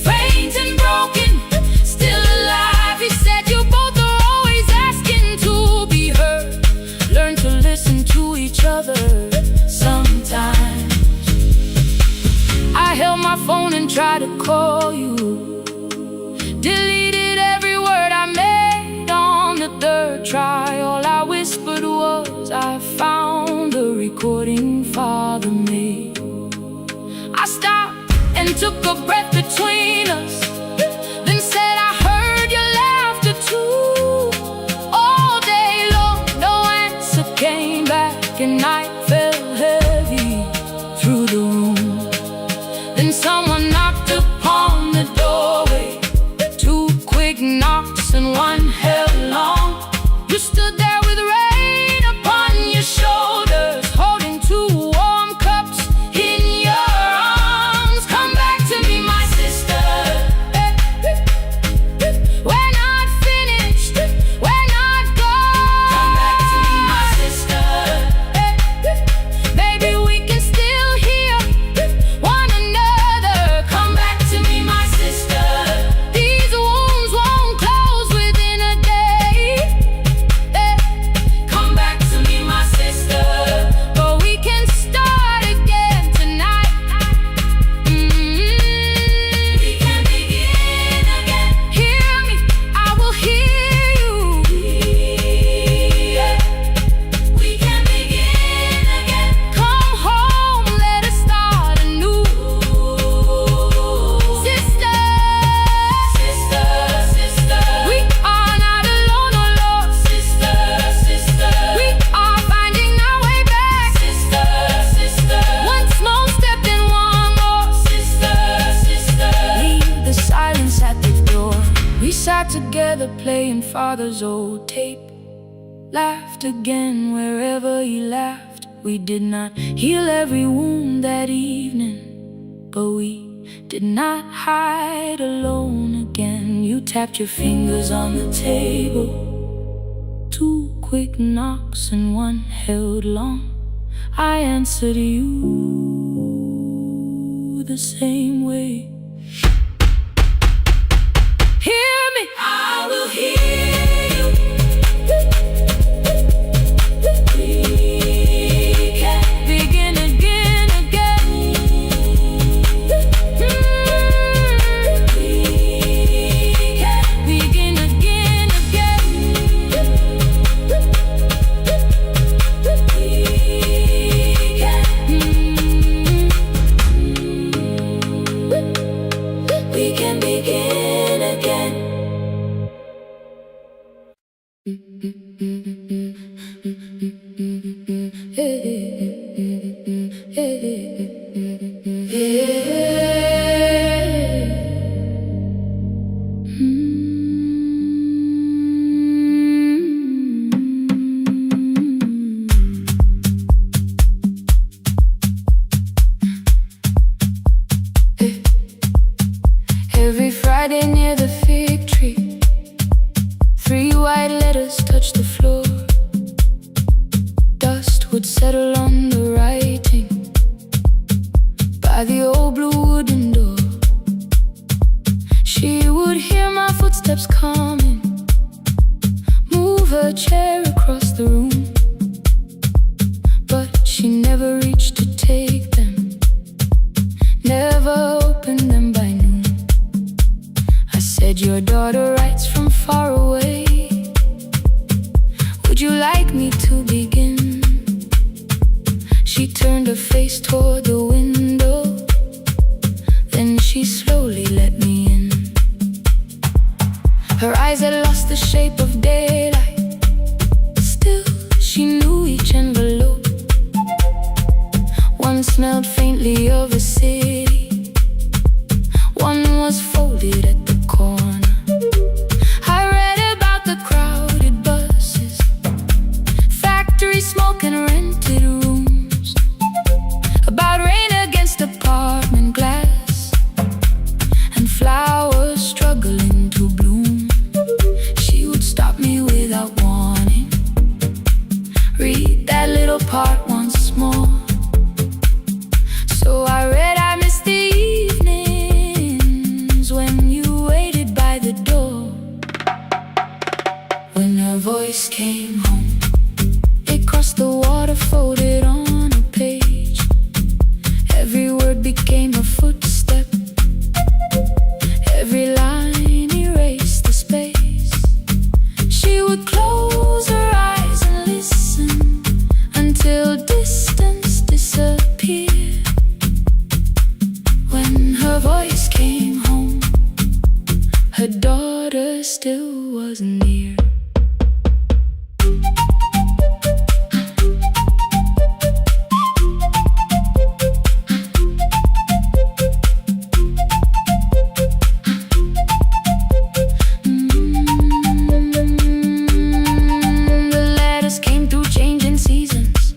faint and broken, still alive. He said you both are always asking to be heard. Learn to listen to each other sometimes. I held my phone and tried to call you, deleted every word I made on the 3rd try. All I whispered was I found the recording Father made. I stopped and took a breath between us, then said I heard your laughter too. All day long, no answer came back, and night fell heavy through the room. Then someone knocked upon the doorway. 2 quick knocks and 1 held long. You stood there with rain upon your shoulders, holding 2 warm cups in your arms. Come back to me, my sister. We're not finished, we're not gone. Come back to me, my sister. Maybe we can still hear one another. Come back to me, my sister. These wounds won't close within a day. Come back to me, my sister. But we can start again tonight. We can begin again. Hear me, I will hear you. Yeah. We can begin again. Come home, let us start anew. Sister, sister, sister. We are not alone, oh Lord. Sister, sister. We are finding our way back. Sister, sister. 1 small step and 1 more. Sister, sister. Leave the silence at the door. We sat together playing Father's old tape. Laughed again wherever he laughed. We did not heal every wound that evening, but we did not hide alone again. You tapped your fingers on the table. 2 quick knocks and 1 held long. I answered you. the same way. Hear me, I will hear you. We can begin again, again. We can begin again, again. We can begin again. Every Friday near the fig tree, 3 white letters touched the floor. Dust would settle on the writing by the old blue wooden door. She would hear my footsteps coming, move her chair across the room, but she never reached to take them, never opened them by noon. I said, your daughter writes from far away. Would you like me to begin? She turned her face toward the window, then she slowly let me in. Her eyes had lost the shape of daylight, still she knew each envelope. One smelled faintly of a city, one was folded at the corner. I read about the crowded buses, factory smoke and rented rooms, about rain against apartment glass and flowers struggling to bloom. She would stop me without warning, read that little part once more. So I read, I missed the evenings when you waited by the door. When her voice came home, it crossed the water, folded on a page. Every word became a footstep, every line erased the space. She would close her eyes and listen until distance disappeared. When her voice came home, her daughter still wasn't near. The letters came through changing seasons.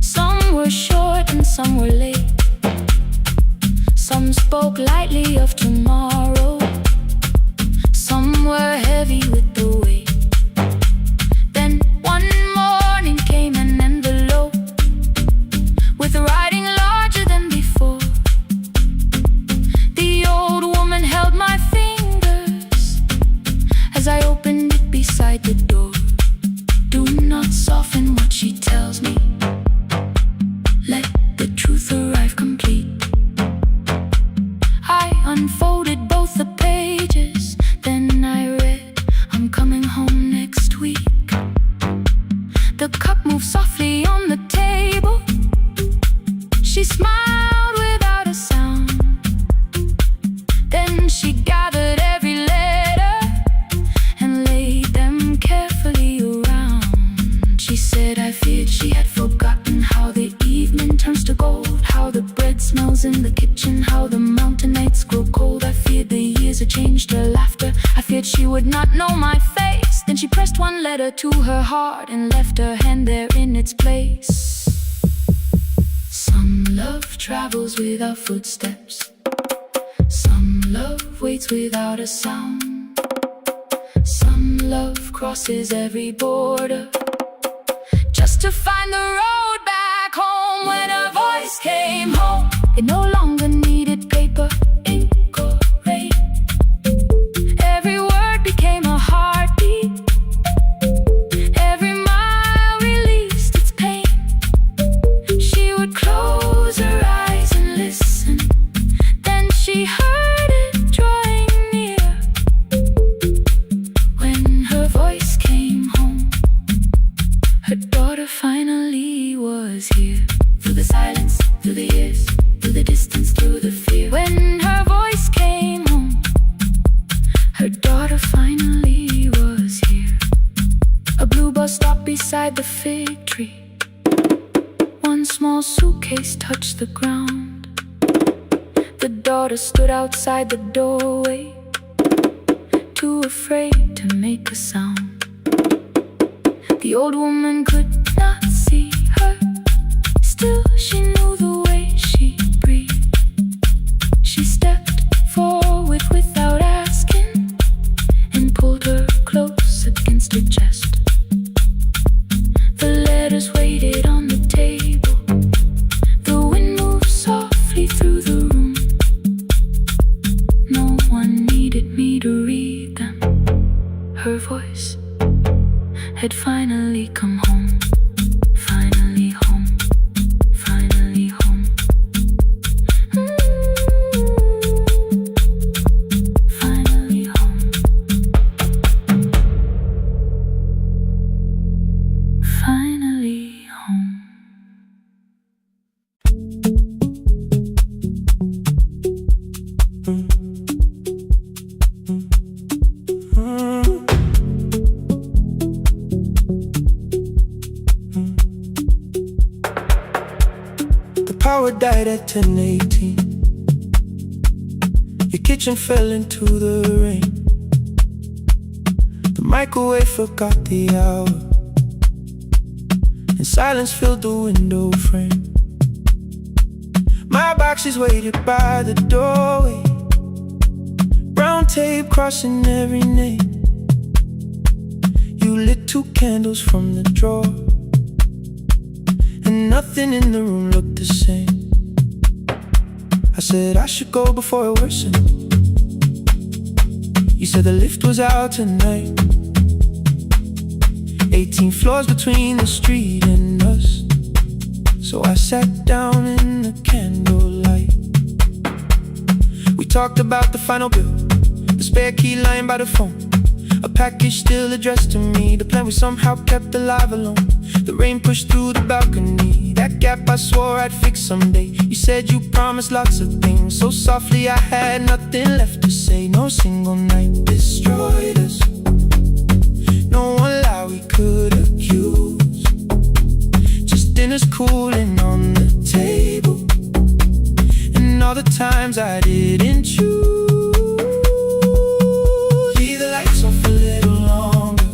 Some were short and some were late. Some spoke lightly of tomorrow, some were heavy with the weight. Then one morning came an envelope with writing larger than before. The old woman held my fingers as I opened it beside the door. Do not soften what she tells me, let the truth arrive complete. I unfolded both the pages, then I read, I'm coming home next week. The cup moved softly on the table. She smiled without a sound. Then she gathered every letter and laid them carefully around. She said, I feared she had forgotten how the evening turns to gold, how the bread smells in the kitchen, how the mountain nights grow cold. I feared the years had changed her laughter. I feared she would not know my face. Then she pressed one letter to her heart and left her hand there in its place. Some love travels without footsteps, some love waits without a sound, some love crosses every border just to find the road back home. When her voice came home, it no longer was here. Through the silence, through the years, through the distance, through the fear. When her voice came home, her daughter finally was here. A blue bus stopped beside the fig tree. One small suitcase touched the ground. The daughter stood outside the doorway, too afraid to make a sound. The old woman could not see her, still she knew the way she breathed. She stepped forward without asking and pulled her close against her chest. The letters waited on the table. The wind moved softly through the room. No one needed me to read them. Her voice had finally come home. Finally home. Finally home. Finally home. Finally home. The power died at 10:18. Your kitchen fell into the rain. The microwave forgot the hour, and silence filled the window frame. My boxes waited by the doorway, brown tape crossing every name. You lit 2 candles from the drawer, and nothing in the room looked the same. I said I should go before it worsened. You said the lift was out tonight. 18 floors between the street and us. So I sat down in the candlelight. We talked about the final bill, the spare key lying by the phone, a package still addressed to me, the plan we somehow kept alive alone. The rain pushed through the balcony, that gap I swore I'd fix someday. You said you promised lots of things, so softly I had nothing left to say. No single night destroyed us, no one lie we could accuse. Just dinners cooling on the table, and all the times I didn't choose. Leave the lights off a little longer,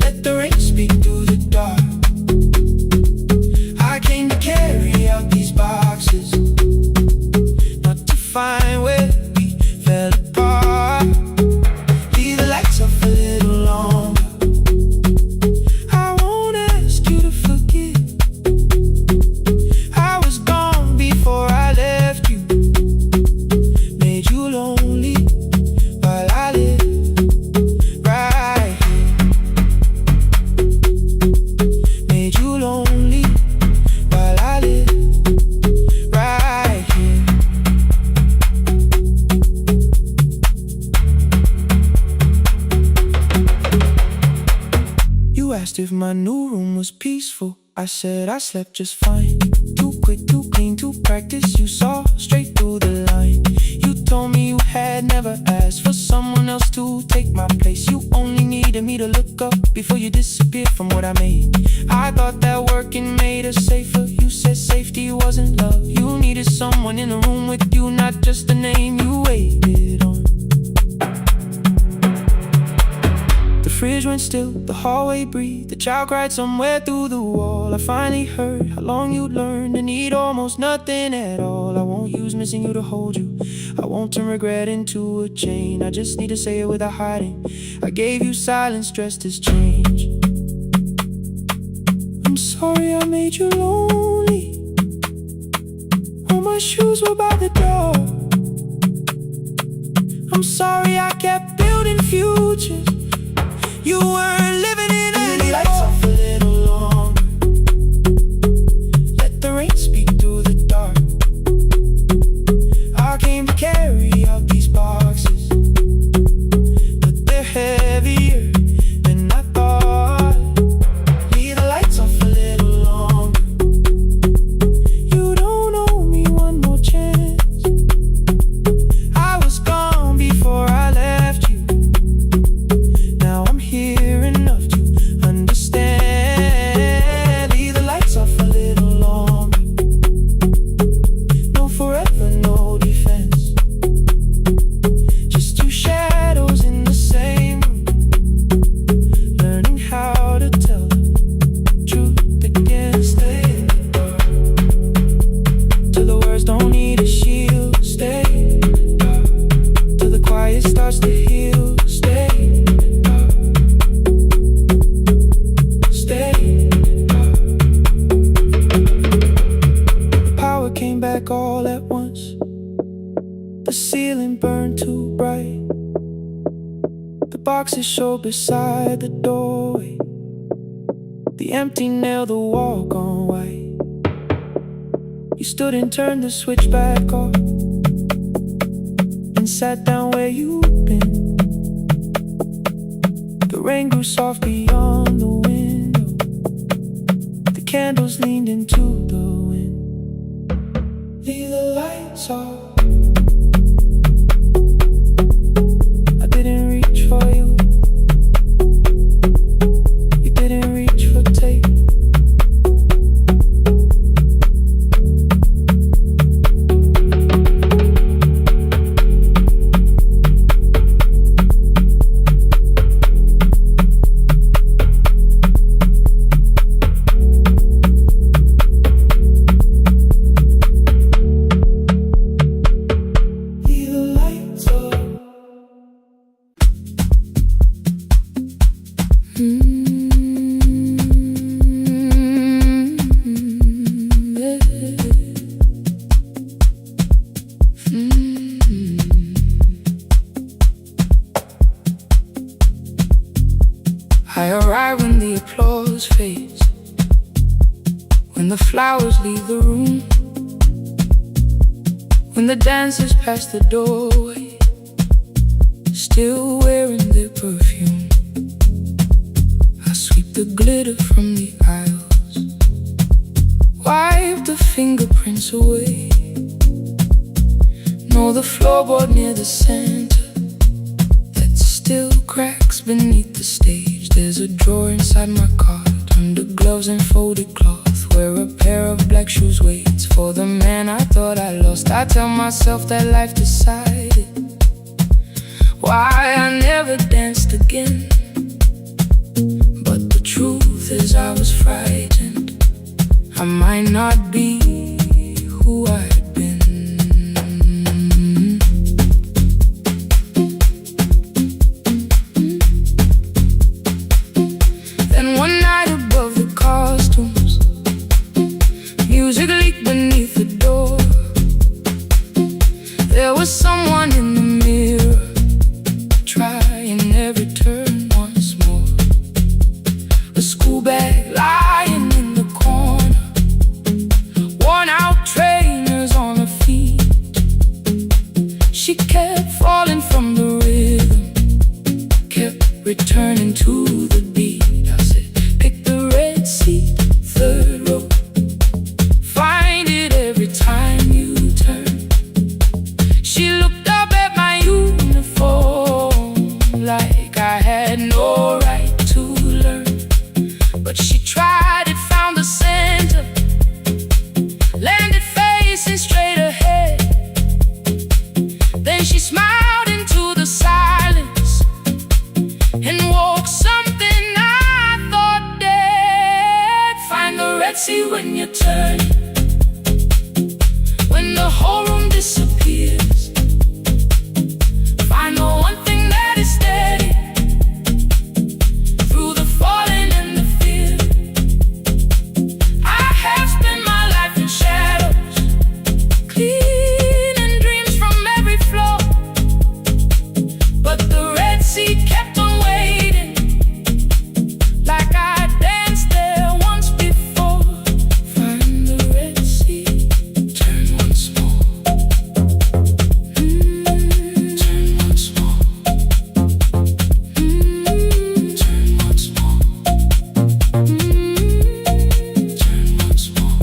let the rain speak through the dark. I came to carry out these boxes, not to find where we fell apart. Leave the lights off a little longer. I won't ask you to forgive. I was gone before I left you, made you lonely while I live right here. Made you lonely while I live right here. You asked if my new room was peaceful. I said I slept just fine. Too quick, too clean, too practiced. You saw straight through the line. You told me you had never asked for someone else to take my place. You only needed me to look up before you disappeared from what I made. I thought that working made us safer. You said safety wasn't love. You needed someone in the room with you, not just the name you waited on. The fridge went still, the hallway breathed, the child cried somewhere through the wall. I finally heard how long you'd learned to need almost nothing at all. I won't use missing you to hold you, I won't turn regret into a chain. I just need to say it without hiding. I gave you silence dressed as change. I'm sorry I made you lonely. All my shoes were by the door. I'm sorry I kept building futures you weren't living in anymore. Lights off a little longer, let the rain speak through the dark. I came to carry out these boxes, but they're heavier than I thought. Leave the lights off a little longer. boxes show beside the doorway. The empty nail, the wall gone white. You stood and turned the switch back off and sat down where you've been. The rain grew soft beyond the window. The candles leaned into the wind. Leave the lights off. I didn't reach for you. You didn't reach for tape. I arrive when the applause fades, when the flowers leave the room, when the dancers pass the doorway, still wearing their perfume. I sweep the glitter from the aisles, wipe the fingerprints away. Know the floorboard near the center that still cracks beneath the stage. There's a drawer inside my cart, under gloves and folded cloth, where a pair of black shoes waits for the man I thought I lost. I tell myself that life decided why I never danced again. But the truth is I was frightened. I might not be who I had been. Then one night above the costumes, music leaked beneath the door. There was someone in the mirror, trying every turn once more. A school bag lying in the corner, worn out trainers on her feet. She kept falling from the rhythm, kept returning to the beat. I said, pick the red seat, third row, find it every time you turn. She looked up at my uniform like I had no right to learn. But she tried it, found the center, landed facing straight ahead. Then she smiled into the silence and woke something I thought dead. Find the red sea when you turn, when the whole room disappears. Find the one thing that is steady through the falling and the fear. I have spent my life in shadows, cleaning dreams from every floor. But the red sea kept on waiting, like I danced there once before. Find the red sea, turn once more. Turn once more. Turn once more. Turn once more.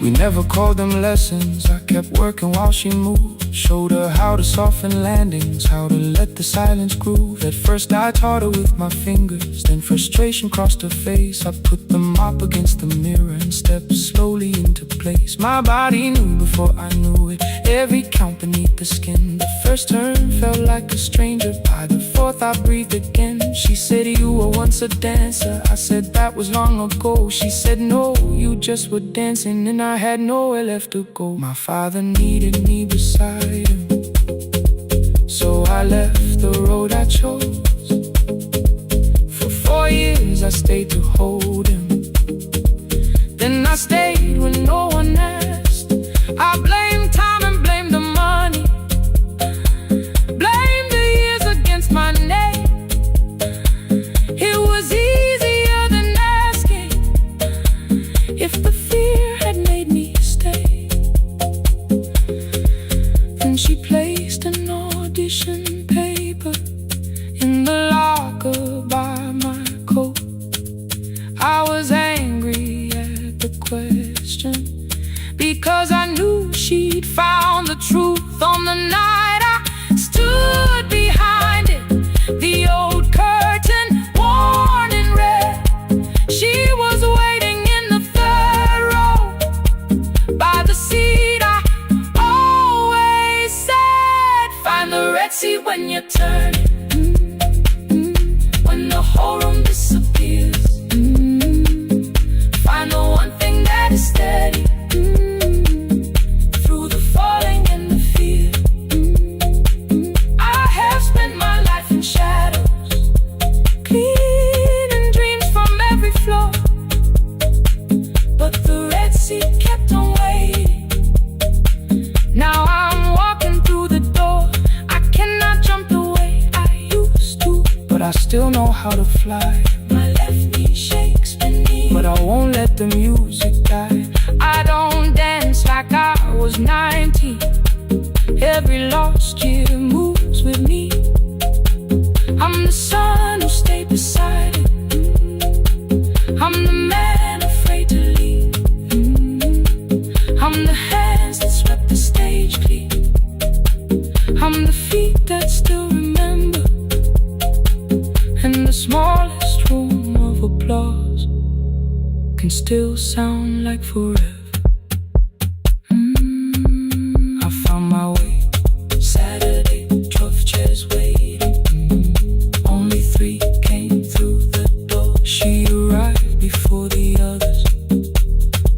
We never called them lessons. I kept working while she moved. Showed her how to soften landings, how to let the silence groove. At first I taught her with my fingers, then frustration crossed her face. I put the mop against the mirror and stepped slowly into place. My body knew before I knew it, every count beneath the skin. The first turn felt like a stranger, by the fourth I breathed again. She said, you were once a dancer. I said, that was long ago. She said, no, you just were dancing, and I had nowhere left to go. My father needed me beside him, so I left the road I chose. For 4 years I stayed to hold him, then I stayed when no one asked. I blamed time and blamed the money, blamed the I was angry at the question, because I knew she'd found the truth on the night I stood behind it. The old curtain, worn in red. She was waiting in the third row by the seat I always said, find the red seat when you turn it. When the whole room disappears, find the one thing that is steady through the falling and the fear. I have spent my life in shadows, cleaning dreams from every floor, but the red seat kept on waiting. Now I'm walking through the door. I cannot jump the way I used to, but I still know how to fly. My left knee shakes beneath, but I won't let the music die. I don't dance like I was 19. Every lost year moves with me. I'm the son who stayed beside it. I'm the man afraid to leave. I'm the hands that swept the stage clean. I'm the feet that still remember, and the smallest room of applause can still sound like forever. I found my way. Saturday, 12 chairs waiting. Only 3 came through the door. She arrived before the others,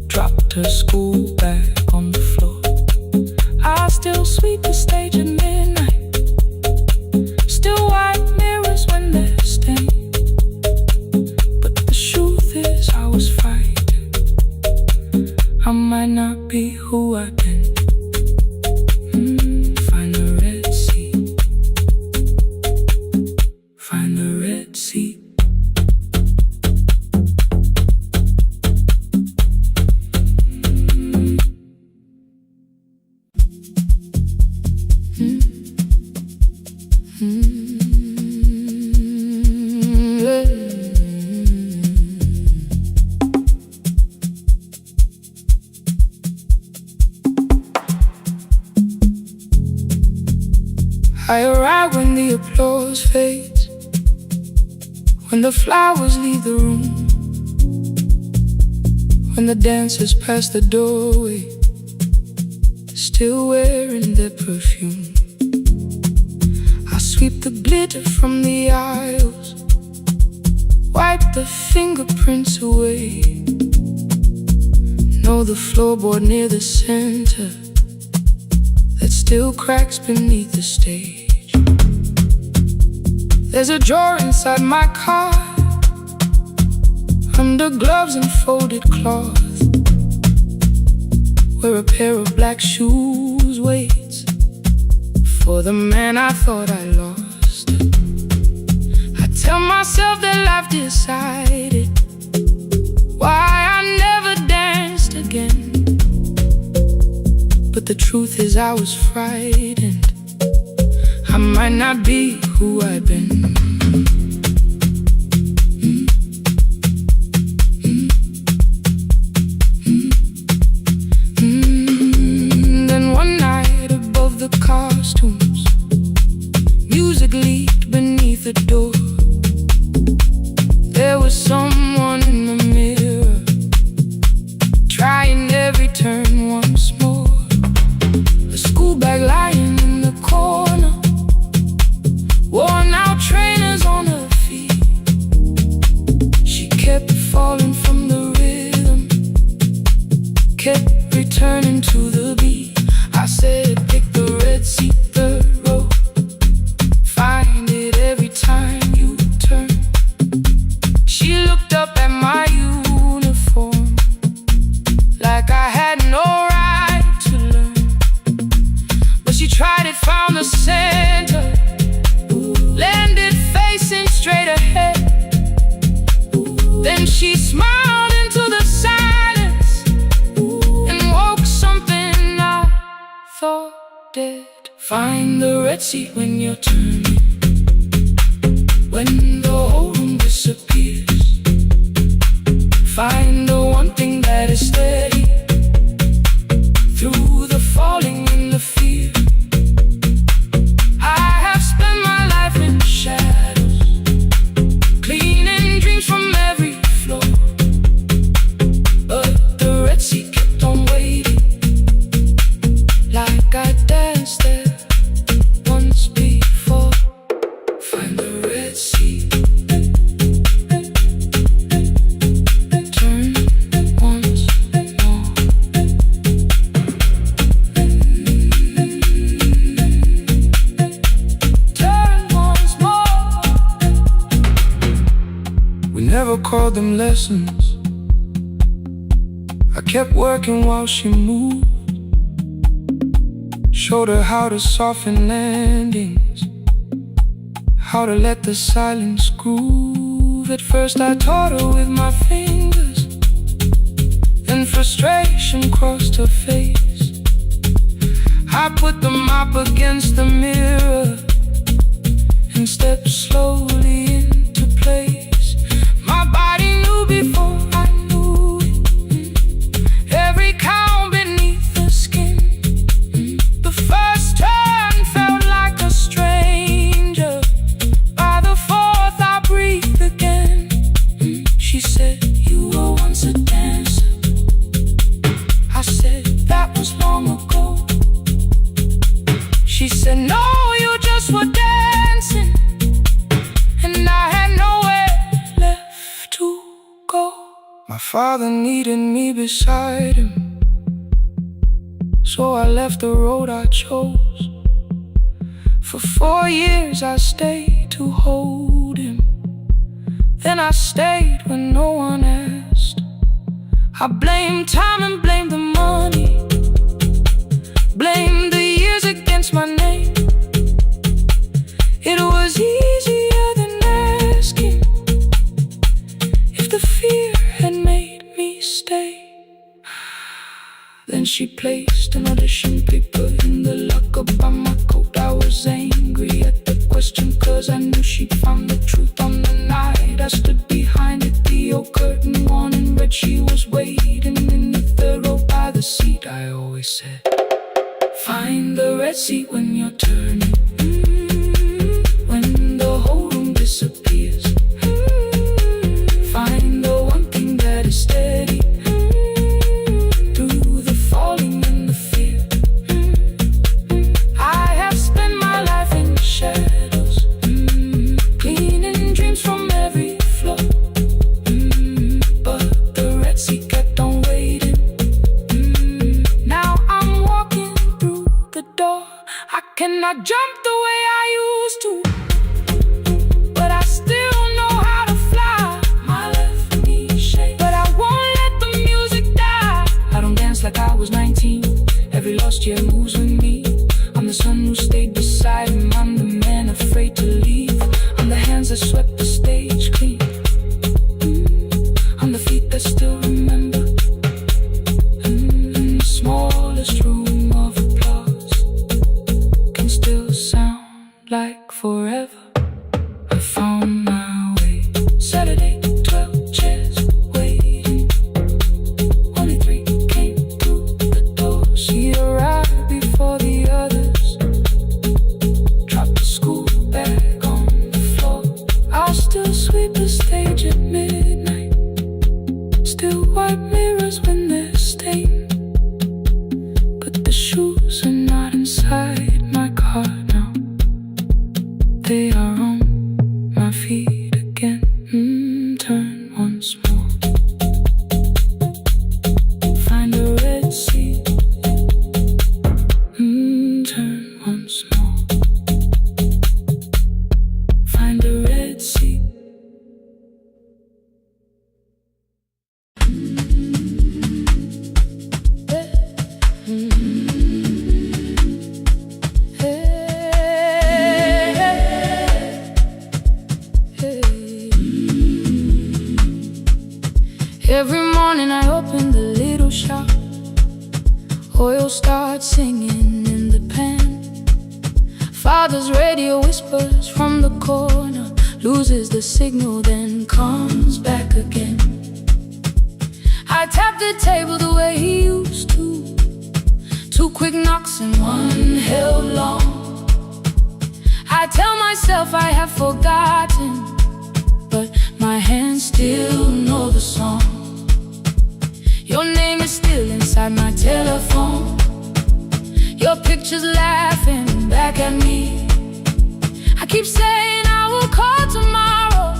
dropped her school bag on the floor. I still sweep the stage at midnight, still wipe mirrors when they're stained. But the truth is I was frightened. I might not be who I've been. Find the red seat. Find the red seat. I arrive when the applause fades, when the flowers leave the room, when the dancers pass the doorway, still wearing their perfume. I sweep the glitter from the aisles, wipe the fingerprints away. Know the floorboard near the center that still cracks beneath the stage. There's a drawer inside my car, under gloves and folded cloth, where a pair of black shoes waits for the man I thought I lost. I tell myself that life decided why I never danced again, but the truth is I was frightened. I might not be who I've been. Then one night above the costumes, music leaked beneath the door. There was someone in the mirror, trying every turn once more. A school bag lying in the corner, worn out trainers on her feet. She kept falling from the rhythm, kept returning to the beat. I said, pick the red seat, third row. Find it every time you turn. She looked up at my uniform like I had no right to learn. But she tried it, found the center, landed facing straight ahead. Then she smiled into the silence and woke something I thought dead. Find the red seat when you're turning, when the whole room disappears. Find the one thing that is steady through the falling and the fear. I have spent my life in shadows, cleaning dreams from every floor. But the Red Sea kept on waiting, like I danced there once before. Find the Red Sea, turn once more. Turn once more. We never called them lessons. I kept working while she moved, showed her how to soften landings, how to let the silence groove. At first I taught her with my fingers, then frustration crossed her face. I put the mop against the mirror and stepped slowly into place. My body knew before I knew it, every count beneath the skin. The first turn felt like a stranger. By the fourth I breathed again. She said, "You were once a dancer." I said, "That was long ago." She said, "No, you just were dancing." And I had nowhere left to go. My father needed me beside him, so I left the road I chose. For 4 years I stayed to hold him, then I stayed when no one asked. I blamed time and blamed the money, blamed the years against my name. It was easier than asking if the fear had made me stay. Then she placed an audition paper in the locker by my coat. I was angry at the question, cause I knew she'd found the truth on the night I stood behind it. The old curtain worn in red, she was waiting in the third row by the seat. I always said, find the red seat when you're turning, when the whole room disappears. Find the one thing that is steady through the falling and the fear. I have spent my life in shadows, cleaning dreams from every floor. But the red sea kept on waiting. Now I'm walking through the door. I cannot jump the way I used to, but I still know how to fly. My left knee shakes, but I won't let the music die. I don't dance like I was 19. Every lost year moves with me. I'm the son who stayed beside him. I'm the man afraid to leave. I'm the hands that swept the stage clean. I'm the feet that still remember. In the smallest room of applause can still sound like forever. I found my way. Saturday, 12 chairs waiting. Only 3 came through the door. She arrived before the others, dropped the school bag on the floor. I'll still sweep the stage at midnight, still wipe mirrors when they're stained. But the shoes are not inside my car now. They are on my feet again. Turn once more. Find a red sea. Turn once more. Find a red sea. Every morning I open the little shop. Oil starts singing in the pan. Father's radio whispers from the corner, loses the signal, then comes back again. the table the way he used to. 2 quick knocks and 1 held long. I tell myself I have forgotten, but my hands still know the song. Your name is still inside my telephone. Your picture's laughing back at me. I keep saying I will call tomorrow,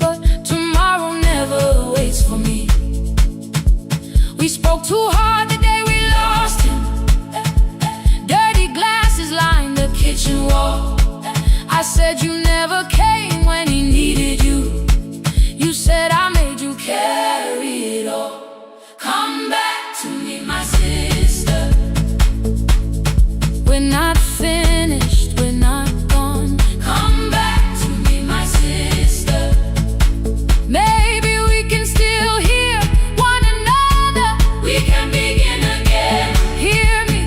but tomorrow never waits for me. We spoke too hard the day we lost him. Dirty glasses lined the kitchen wall. I said you never came when he needed you. You said I made you carry it all. Come back to me, my sister. We're not finished, we're not gone. Come back to me, my sister. Maybe we can still hear one another. We can begin again. Hear me,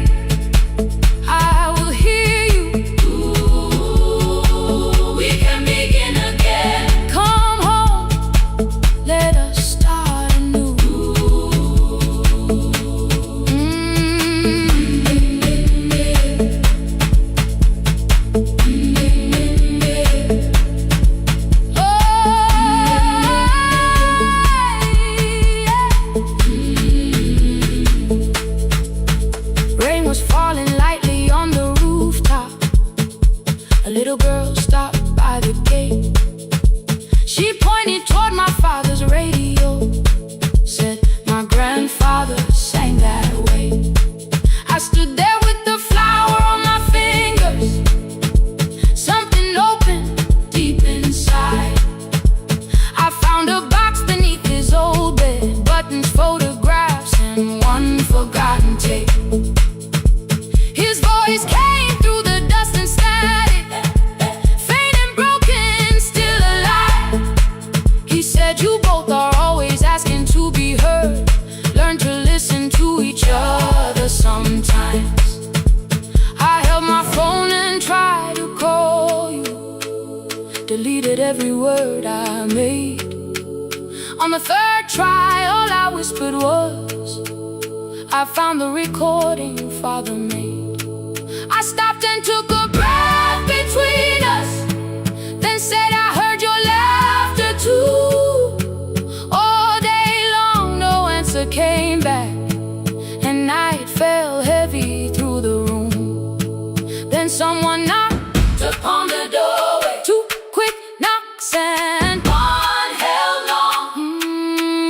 I will hear you. Ooh, we can begin again. Come home, let us start anew. Rain was falling lightly on the rooftop. A little girl stopped by the gate. She pointed toward my father's radio. Said my grandfather sang that way. I stood there with the flower on my fingers. Something opened deep inside. I found a box beneath his old bed. Buttons, photographs, and 1 forgotten tape. His voice came through the dust and static. Faint and broken, still alive. He said you both are always asking to be heard. Learn to listen to each other sometimes. I held my phone and tried to call you. Deleted every word I made. On the 3rd try, all I whispered was, I found the recording Father made. I stopped and took a breath between us, then said I heard your laughter too. All day long no answer came back, and night fell heavy through the room. Then someone knocked upon the doorway. 2 quick knocks and 1 held long.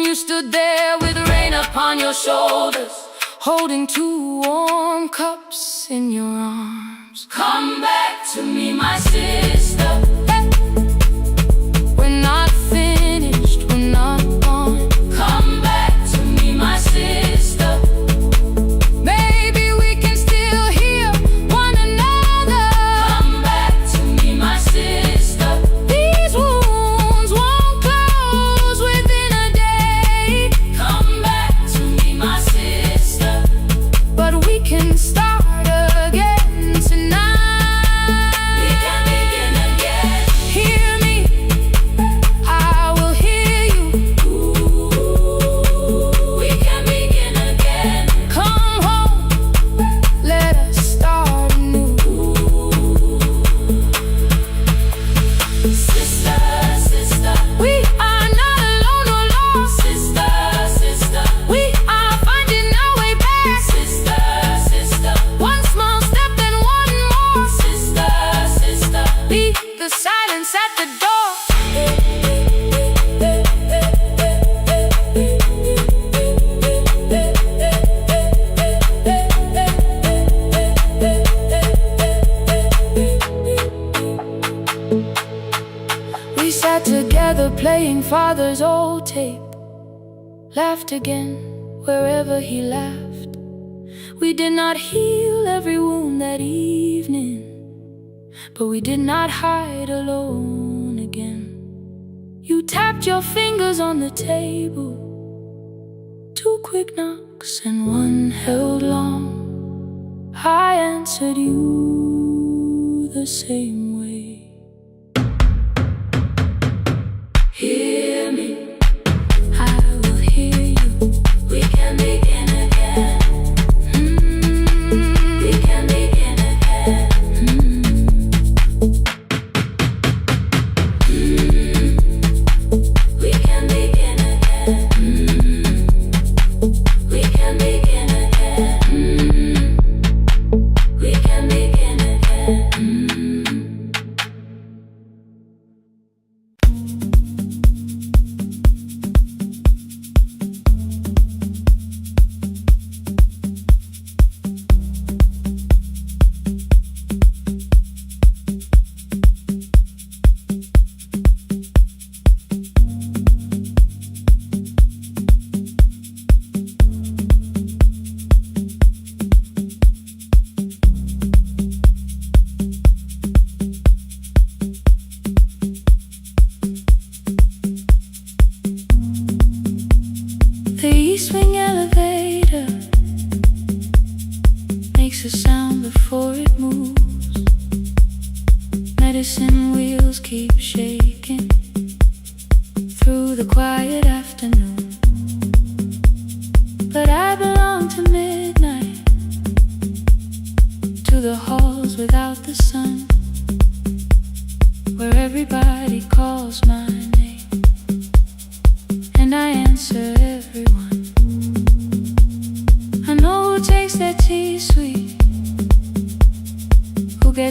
You stood there with rain upon your shoulders, holding 2 warm cups in your arms. Come back to me, my sister. Hey. We're not finished, we're not gone. Come back to me, my sister. Maybe we can still hear one another. Come back to me, my sister. These wounds won't close within a day. Come back to me, my sister. But we can start again tonight. We can begin again. Hear me, I will hear you. Ooh, we can begin again. Come home, let us start anew. Sister, sister, we are not alone or lost. Sister, sister, we are finding our way back. Sister, sister, 1 small step and 1 more. Sister, sister, leave the silence at the door. We sat together playing Father's old tape. Laughed again wherever he laughed. We did not heal every wound that evening, but we did not hide alone again. You tapped your fingers on the table. 2 quick knocks and 1 held long. I answered you the same way. Hear me, I will hear you.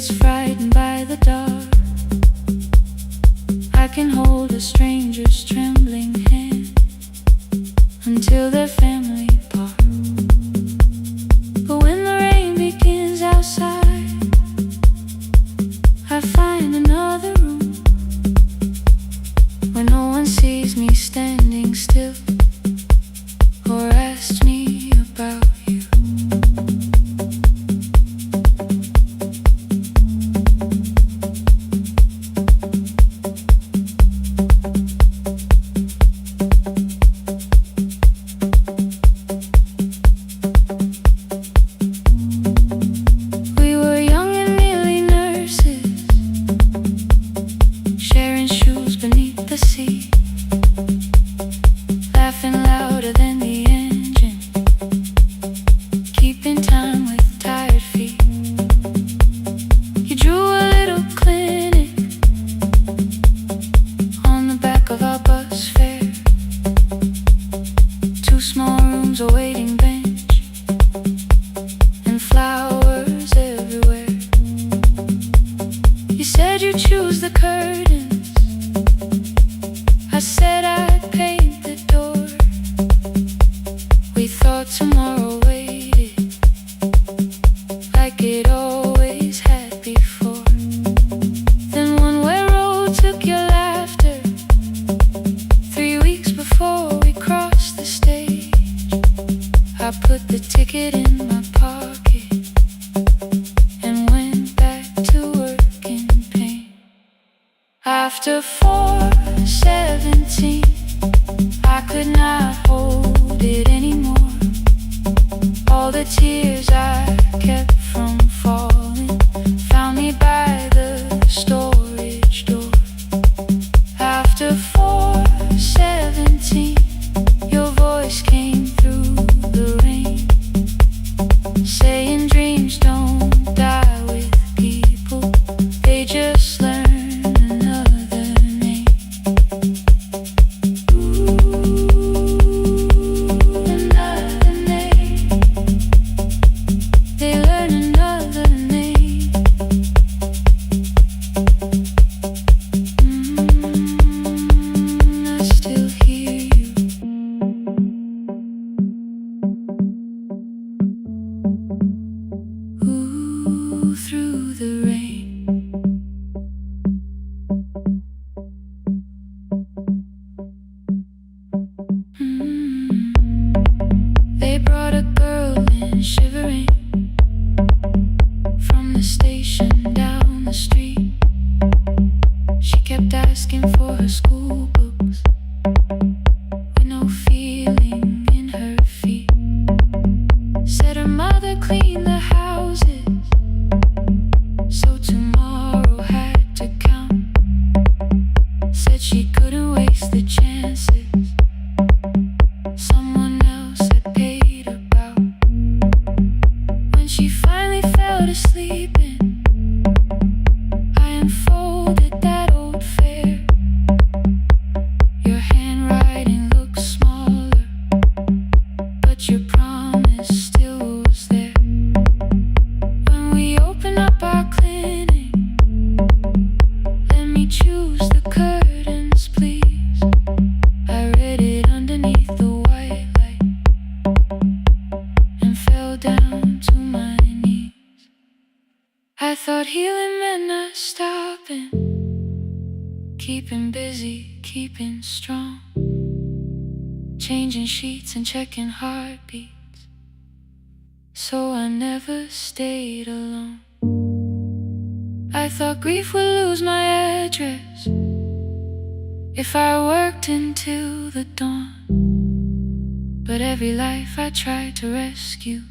gets frightened by the dark. I can hold a stranger's trembling hand until their family part. But when the rain begins outside, I find another room where no one sees me standing still or asks me about you. We were young and nearly nurses, sharing shoes beneath the sea, laughing louder than the engine, keeping time with tired feet. You drew a little clinic on the back of our bus fare, 2 small rooms, a waiting bench, and flowers everywhere. You said you'd choose the curtains, I said I'd paint the door. We thought tomorrow waited like it always had before. Then one way road took your laughter, 3 weeks before we crossed the stage. I put the ticket in my pocket and went back to work in pain. After 4:17, I could not hold it anymore. All the tears I kept from falling found me by the storage door. After 4:17, your voice came through the rain, saying dreams don't die with people, they just learn another name. Another name. They learn another name. I still hear you. Ooh, through the rain. They brought a girl in shivering from the station down the street. She kept asking for her school books with no feeling in her feet. Said her mother cleaned the houses, so tomorrow had to count. Said she couldn't waste the chances someone else had paid about. When she finally fell to sleeping, I unfolded that old fare. Your handwriting looks smaller, but your promise still was there. When we open up our clinic, let me choose the curtains, please. I read it underneath the white light and fell down to my knees. I thought healing meant not stopping, keeping busy, keeping strong, changing sheets and checking heartbeats, so I never stayed alone. I thought grief would lose my address if I worked until the dawn. But every life I tried to rescue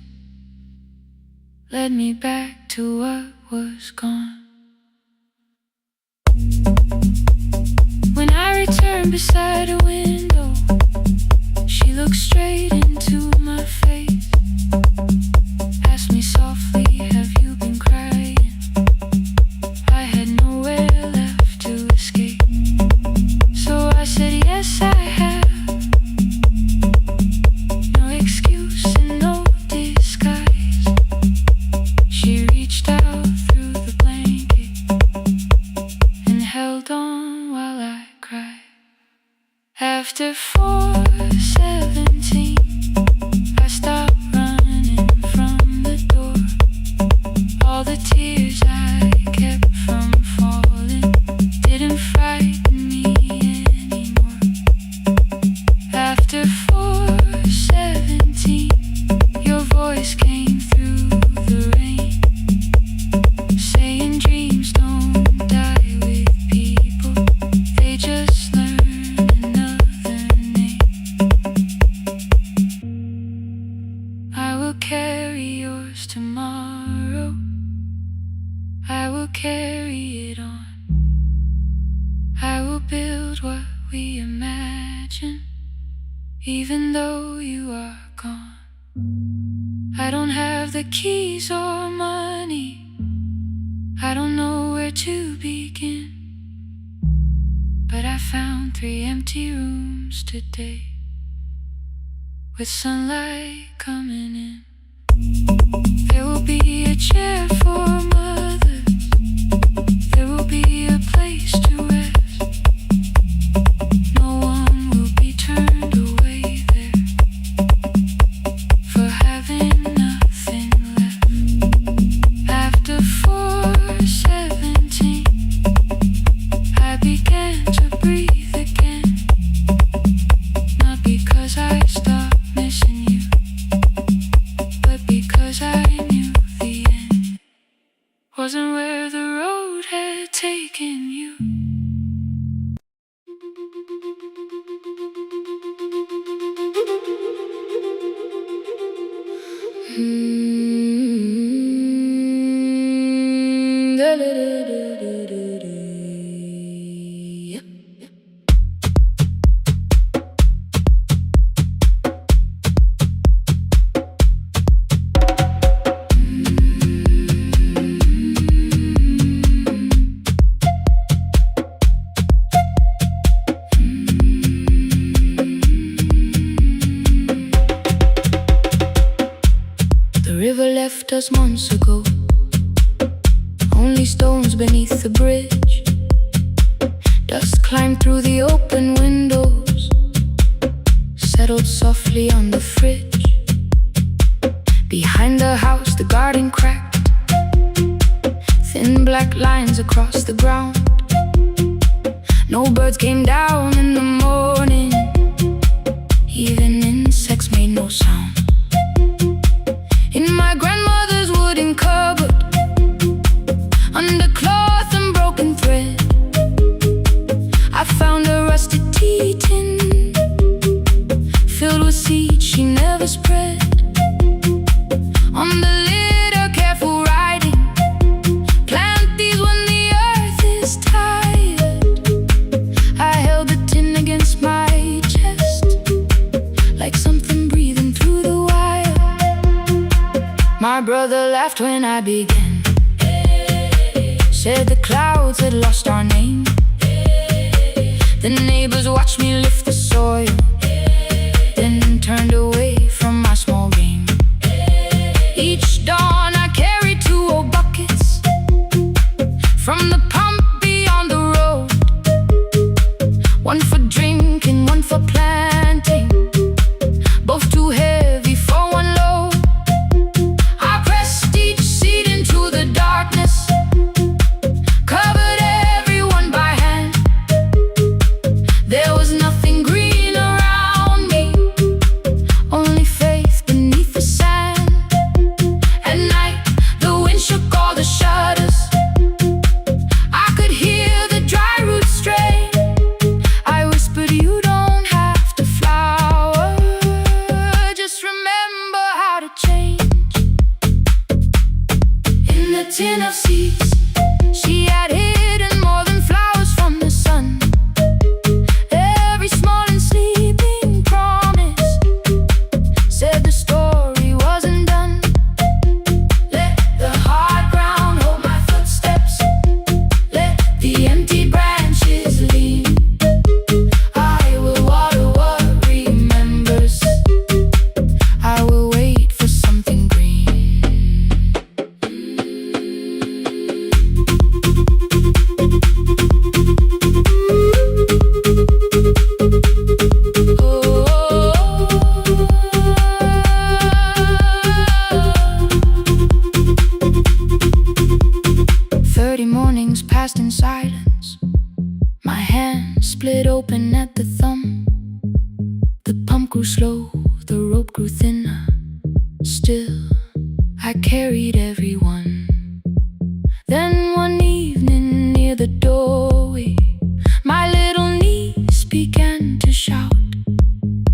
led me back to what was gone. When I returned beside a window, she looked straight into my face, asked me softly, have you been crying? I had nowhere left to escape, so I said yes I have. No excuse and no disguise. She reached out through the blanket even though you are gone. I don't have the keys or money, I don't know where to begin, but I found 3 empty rooms today, with sunlight coming in. There will be a chair for mothers, there will be a place to rest. No one will be turned away there for having nothing left. After 4:17, I began to breathe again, not because I stopped missing you, but because I knew the end wasn't where the road had taken you. The river left us months ago, only stones beneath the bridge. Dust climbed through the open windows, settled softly on the fridge. Behind the house the garden cracked, thin black lines across the ground. No birds came down in the morning, even insects made no sound. In my grandmother's wooden cupboard, under cloth and broken thread, I found a rusted tea tin filled with seeds she never spread. On the lid a careful writing, plant these when the earth is tired. I held the tin against my chest, like something breathing through the wire. My brother laughed when I began, said the clouds had lost our name. The neighbors watched me lift the soil, then turned away from my small game. Each dawn I carried 2 old buckets from the pump beyond the road, one for drinking, one for planting, both too heavy for one load. I pressed each seed into the darkness, covered everyone by hand. There was nothing green around me, only faith beneath the sand. At night the wind shook all the shutters, I could hear the dry roots stray. I whispered, you don't have to flower, just remember how to change. In the tin of seeds she had hidden more than flowers from the sun. Every small and sleeping promise said the story wasn't done. Let the hard ground hold my footsteps, let the empty branches lean. I will water what remembers, I will wait for something green. Oh. 30 mornings passed in silence, my hand split open at the thumb. The pump grew slow, the rope grew thinner, still I carried everyone. Then one evening near the doorway, my little niece began to shout.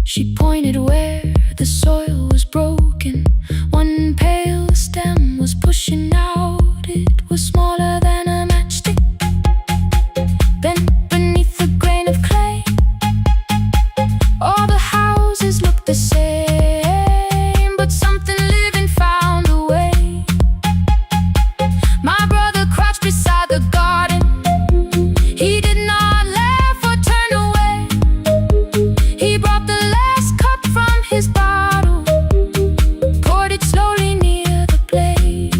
She pointed where the soil was broken, one pale stem was pushing out. It was smaller than a matchstick, bent beneath a grain of clay. All the houses the same, but something living found a way. My brother crouched beside the garden. He did not laugh or turn away. He brought the last cup from his bottle, poured it slowly near the blade.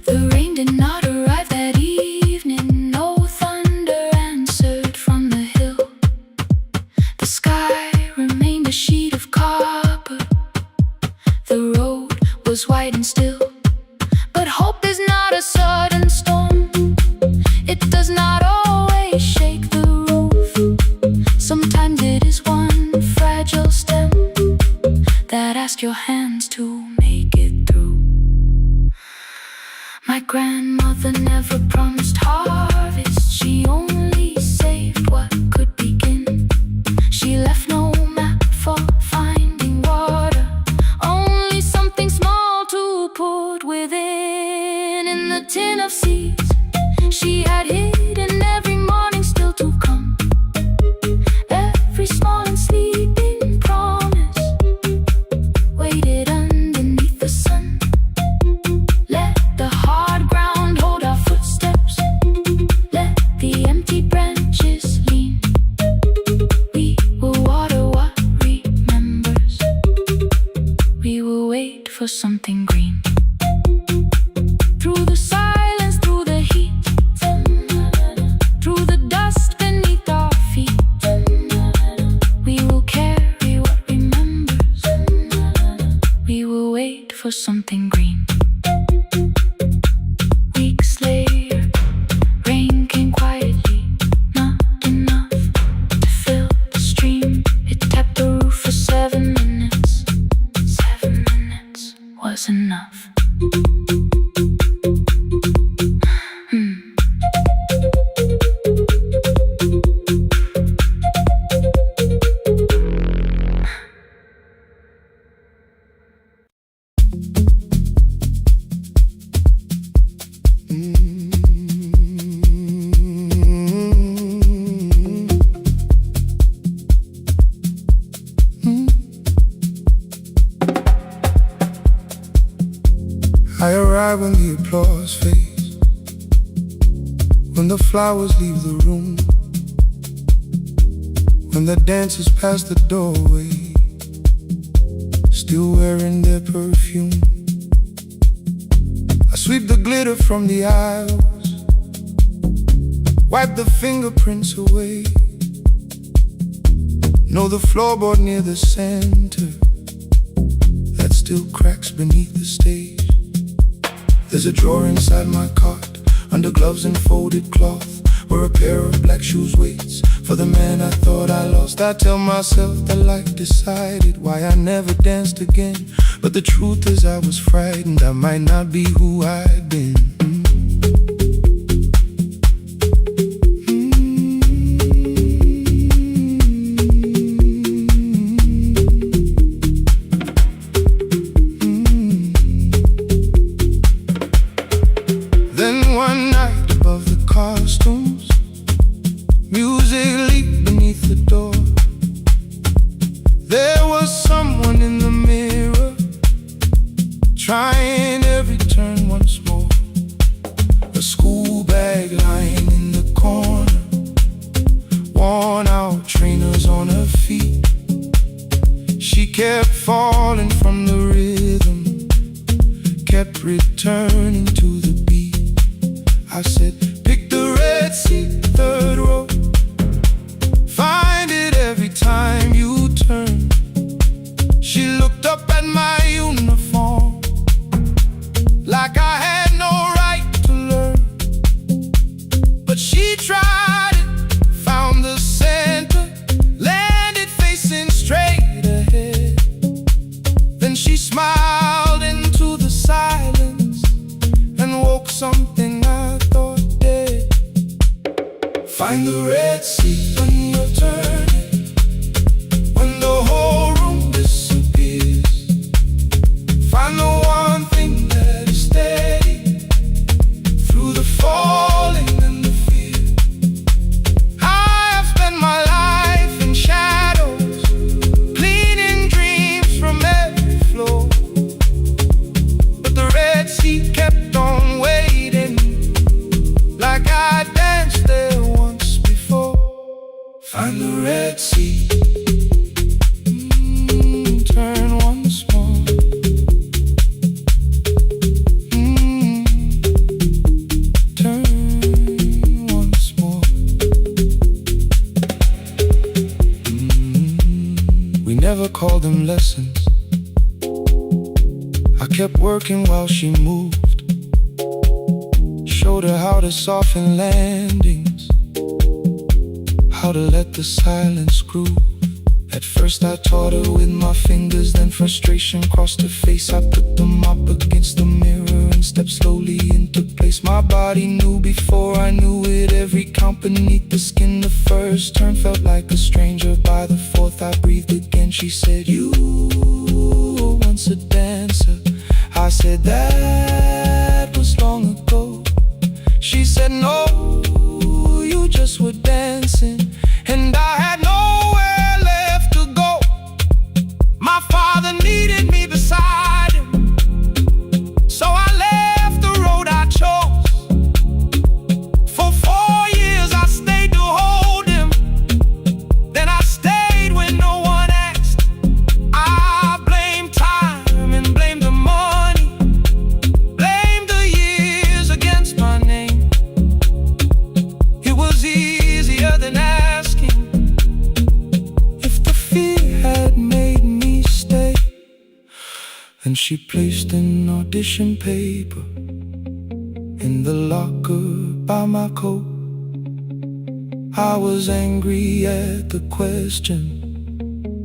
The rain did not arrive that evening. No thunder answered from the hill. The sky remained a sheet of copper. The road was white and still. But hope is not a sudden storm. It does not always shake the roof. Sometimes it is one fragile stem that asks your hands to make it through. My grandmother never promised harvest. She only saved what could begin. She left no map for finding water, only something small to put within. In the tin of seeds she had hidden every morning still to come. Every small and sleeping promise waited underneath the sun. Let the hard ground hold our footsteps. Let the empty branches lean. We will water what remembers. We will wait for something green. Through the silence, through the heat, through the dust beneath our feet, we will carry what remembers. We will wait for something green. Weeks later, rain came quietly, not enough to fill the stream. It tapped the roof for 7 minutes. 7 minutes was enough. I arrive when the applause fades, when the flowers leave the room, when the dancers pass the doorway, still wearing their perfume. I sweep the glitter from the aisles, wipe the fingerprints away. Know the floorboard near the center that still cracks beneath the stage. There's a drawer inside my cart, under gloves and folded cloth, where a pair of black shoes waits for the man I thought I lost. I tell myself that life decided why I never danced again, but the truth is I was frightened I might not be who I'd been. Then one night above the costumes, music leaked beneath the door. There was someone in the mirror, trying every turn once more. A school bag lying in the corner, worn out trainers on her feet. She kept falling from the rhythm, kept returning to the beat. I said, pick the red seat, third row. Find it every time you turn. She looked up at my uniform like I had no right to learn. But she tried it, found the center, landed facing straight ahead. Then she smiled into the silence and woke something I thought dead. We never called them lessons. I kept working while she moved. Showed her how to soften landings, how to let the silence groove. At first I taught her with my fingers, then frustration crossed her face. I put them up against the mirror and stepped slowly into place. My body knew before I knew it, every count beneath the skin. The first turn felt like a stranger, by the fourth I breathed again. She said, "You were once a dancer." I said, "That was long ago." She said, "No, you just were dancing." And I had nowhere left to go. My father needed me beside him, so I left the road I chose. For 4 years I stayed to hold him, then I stayed when no one asked. I blamed time and blamed the money, blamed the years against my name. It was easier than asking if the fear had made me stay. And she placed an audition paper in the locker by my coat. I was angry at the question,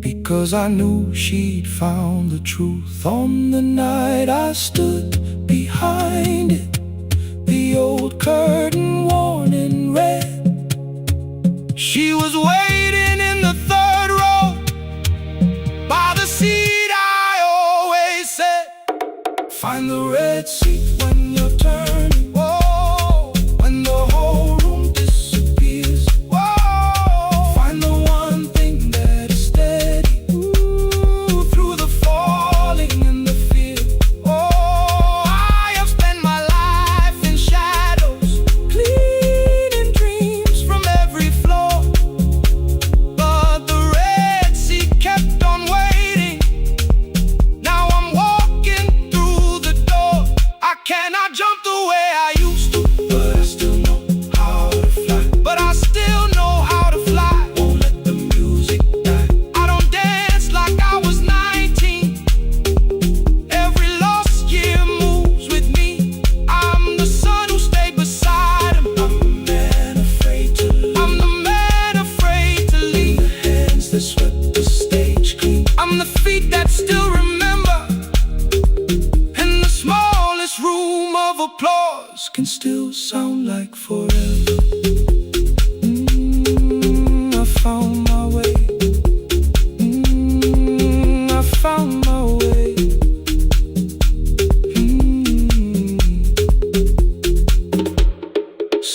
because I knew she'd found the truth. On the night I stood behind it, the old curtain worn in red. She was waiting in the third row, by the seat I always said, "Find the red seat when you're turning." Whoa, when the whole room disappears. Whoa, find the one thing that is steady. Ooh, through the falling and the fear. Oh, I have spent my life in shadows, cleaning dreams from every floor. But the red sea kept on waiting. Now I'm walking through the door. I cannot jump the way I used to, but I still know how to fly. But I still know how to fly. Won't let the music die. I don't dance like I was 19. Every lost year moves with me. I'm the son who stayed beside him. I'm the man afraid to leave. I'm the man afraid to leave. The hands that swept the stage clean. I'm the feet that still remember. And the smallest room of applause can still sound like forever. I found my way. I found my way.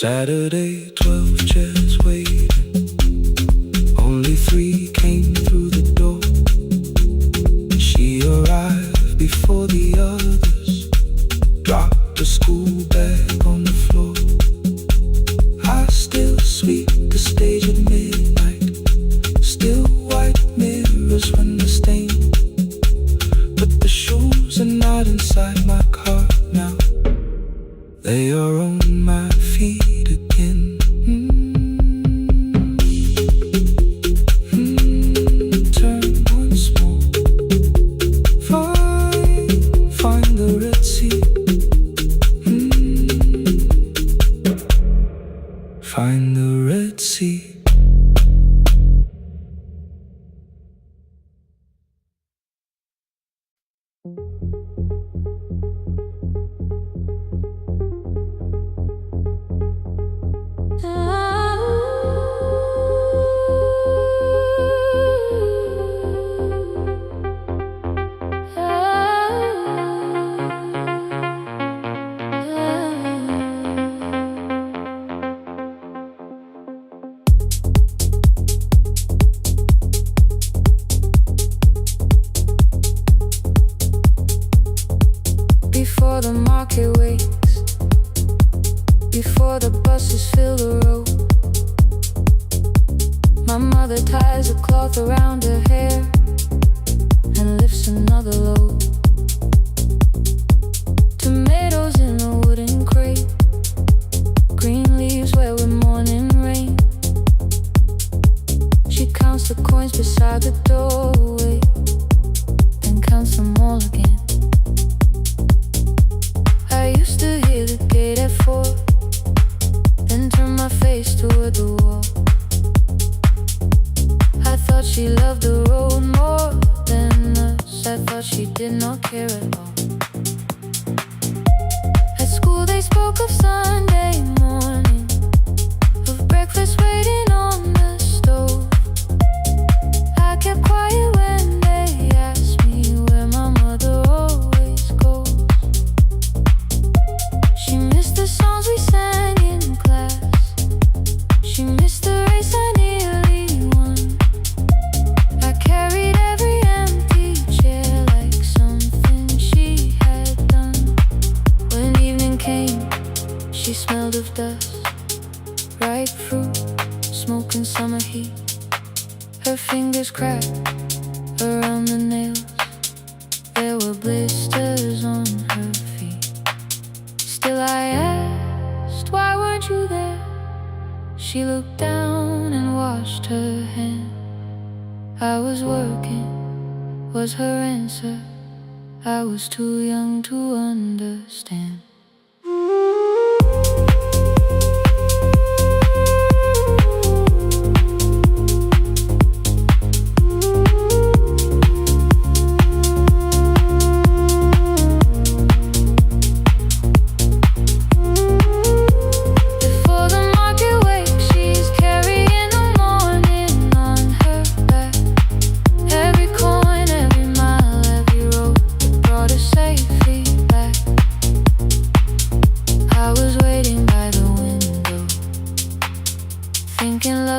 Saturday, 12 chairs waiting. Only 3 came through the door. She arrived before the others, dropped a school bag on the floor. I still sweep the stage at midnight, still white mirrors when the stain. But the shoes are not inside my car now. They are on my feet again. Turn once more. Find the red sea. Find the red sea. Before the market wakes, before the buses fill the road, my mother ties a cloth around her hair and lifts another load. Tomatoes in a wooden crate, green leaves where we're morning rain. She counts the coins beside the doorway. care at all. At school they spoke of Sunday morning, of breakfast waiting on the stove. I kept quiet when they asked me where my mother always goes. She missed the songs we sang in class. She missed the race I nearly won. I carried every empty chair like something she had done. When evening came, she smelled of dust, ripe fruit, smoke and summer heat. Her fingers cracked around the nails. There were blisters on her feet. Still I asked, why weren't you there? She looked down and washed her hand. I was working, was her answer. I was too young to understand.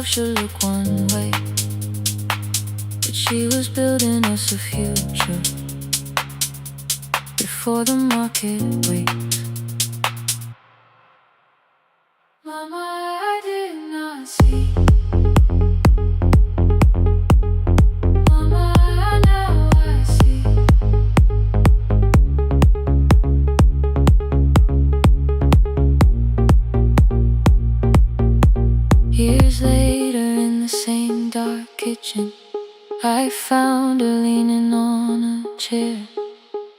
Should look one way, but she was building us a future before the market waits. Mama, I did not see. Mama, now I see. Years later, in the same dark kitchen, I found her leaning on a chair.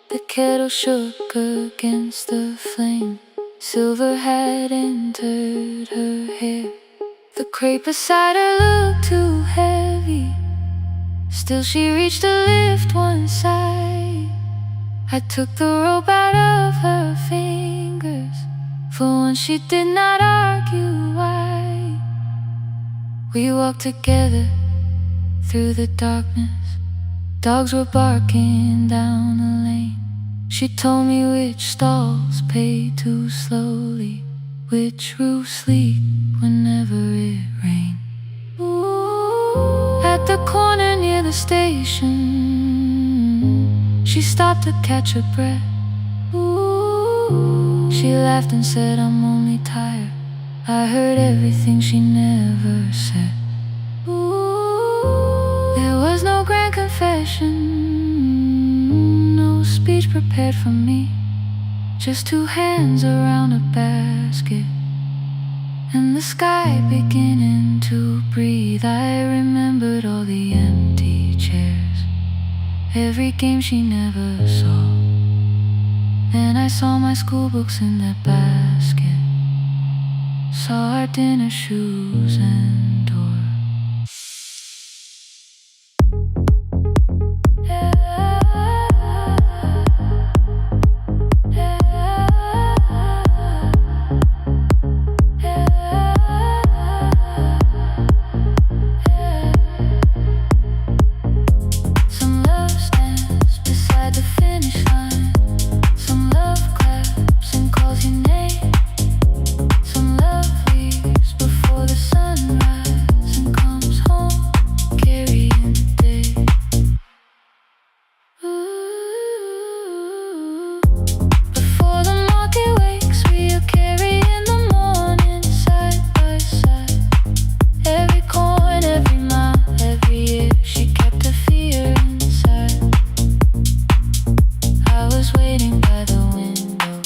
The kettle shook against the flame. Silver had entered her hair. The crepe beside her looked too heavy. Still she reached to lift one side. I took the rope out of her fingers. For once she did not argue why. We walked together through the darkness. Dogs were barking down the lane. She told me which stalls paid too slowly, which roofs leak whenever it rained. Ooh. At the corner near the station, she stopped to catch her breath. Ooh. She laughed and said, I'm only tired. I heard everything she never said. Ooh. There was no grand confession, no speech prepared for me. Just two hands around a basket, and the sky beginning to breathe. I remembered all the empty chairs, every game she never saw. Then I saw my school books in that basket, saw our dinner shoes and door. Some love stands beside the finish line. Some love claps and calls your name. Some love leaves before the sunrise and comes home carrying the day. Ooh. Before the market wakes, we are carrying the morning side by side. Every coin, every mile, every year, she kept her fear inside. I was waiting by the window,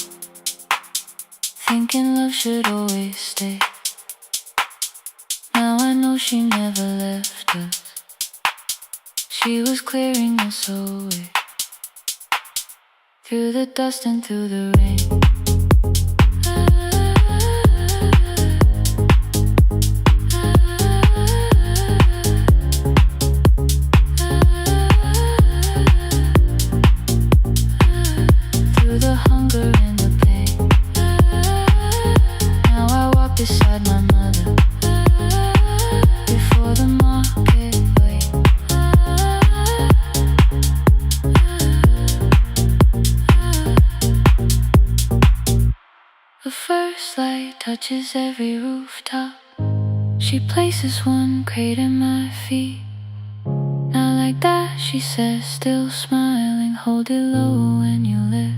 thinking love should always stay. Now I know she never left us. She was clearing us away, through the dust and through the rain. touches every rooftop. She places one crate at my feet. Not like that, she says, still smiling. Hold it low when you lift.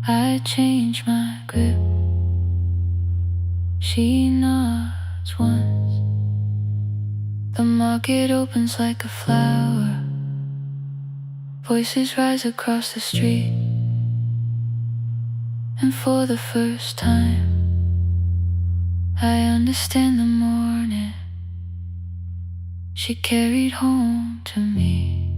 I change my grip. She nods once. The market opens like a flower. Voices rise across the street. And for the first time, I understand the morning she carried home to me.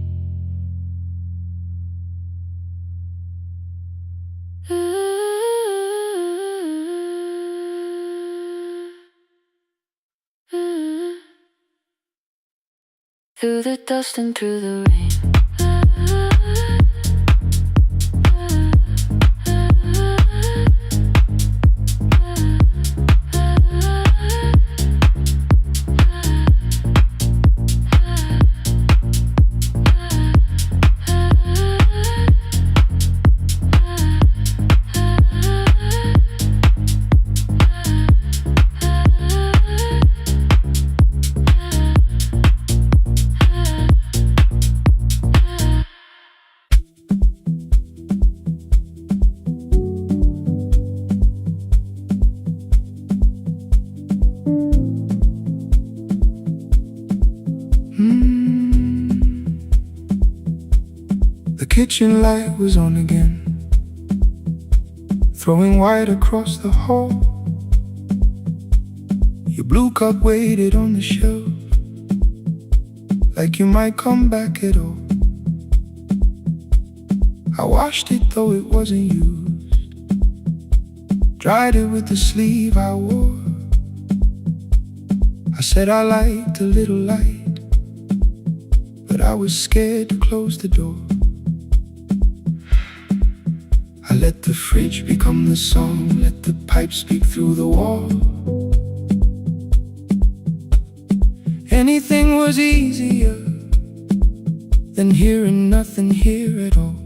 Through the dust and through the rain. The kitchen light was on again, throwing white across the hall. Your blue cup waited on the shelf, like you might come back at all. I washed it though it wasn't used, dried it with the sleeve I wore. I said I liked a little light, but I was scared to close the door. I let the fridge become the song, let the pipe speak through the wall. Anything was easier than hearing nothing here at all.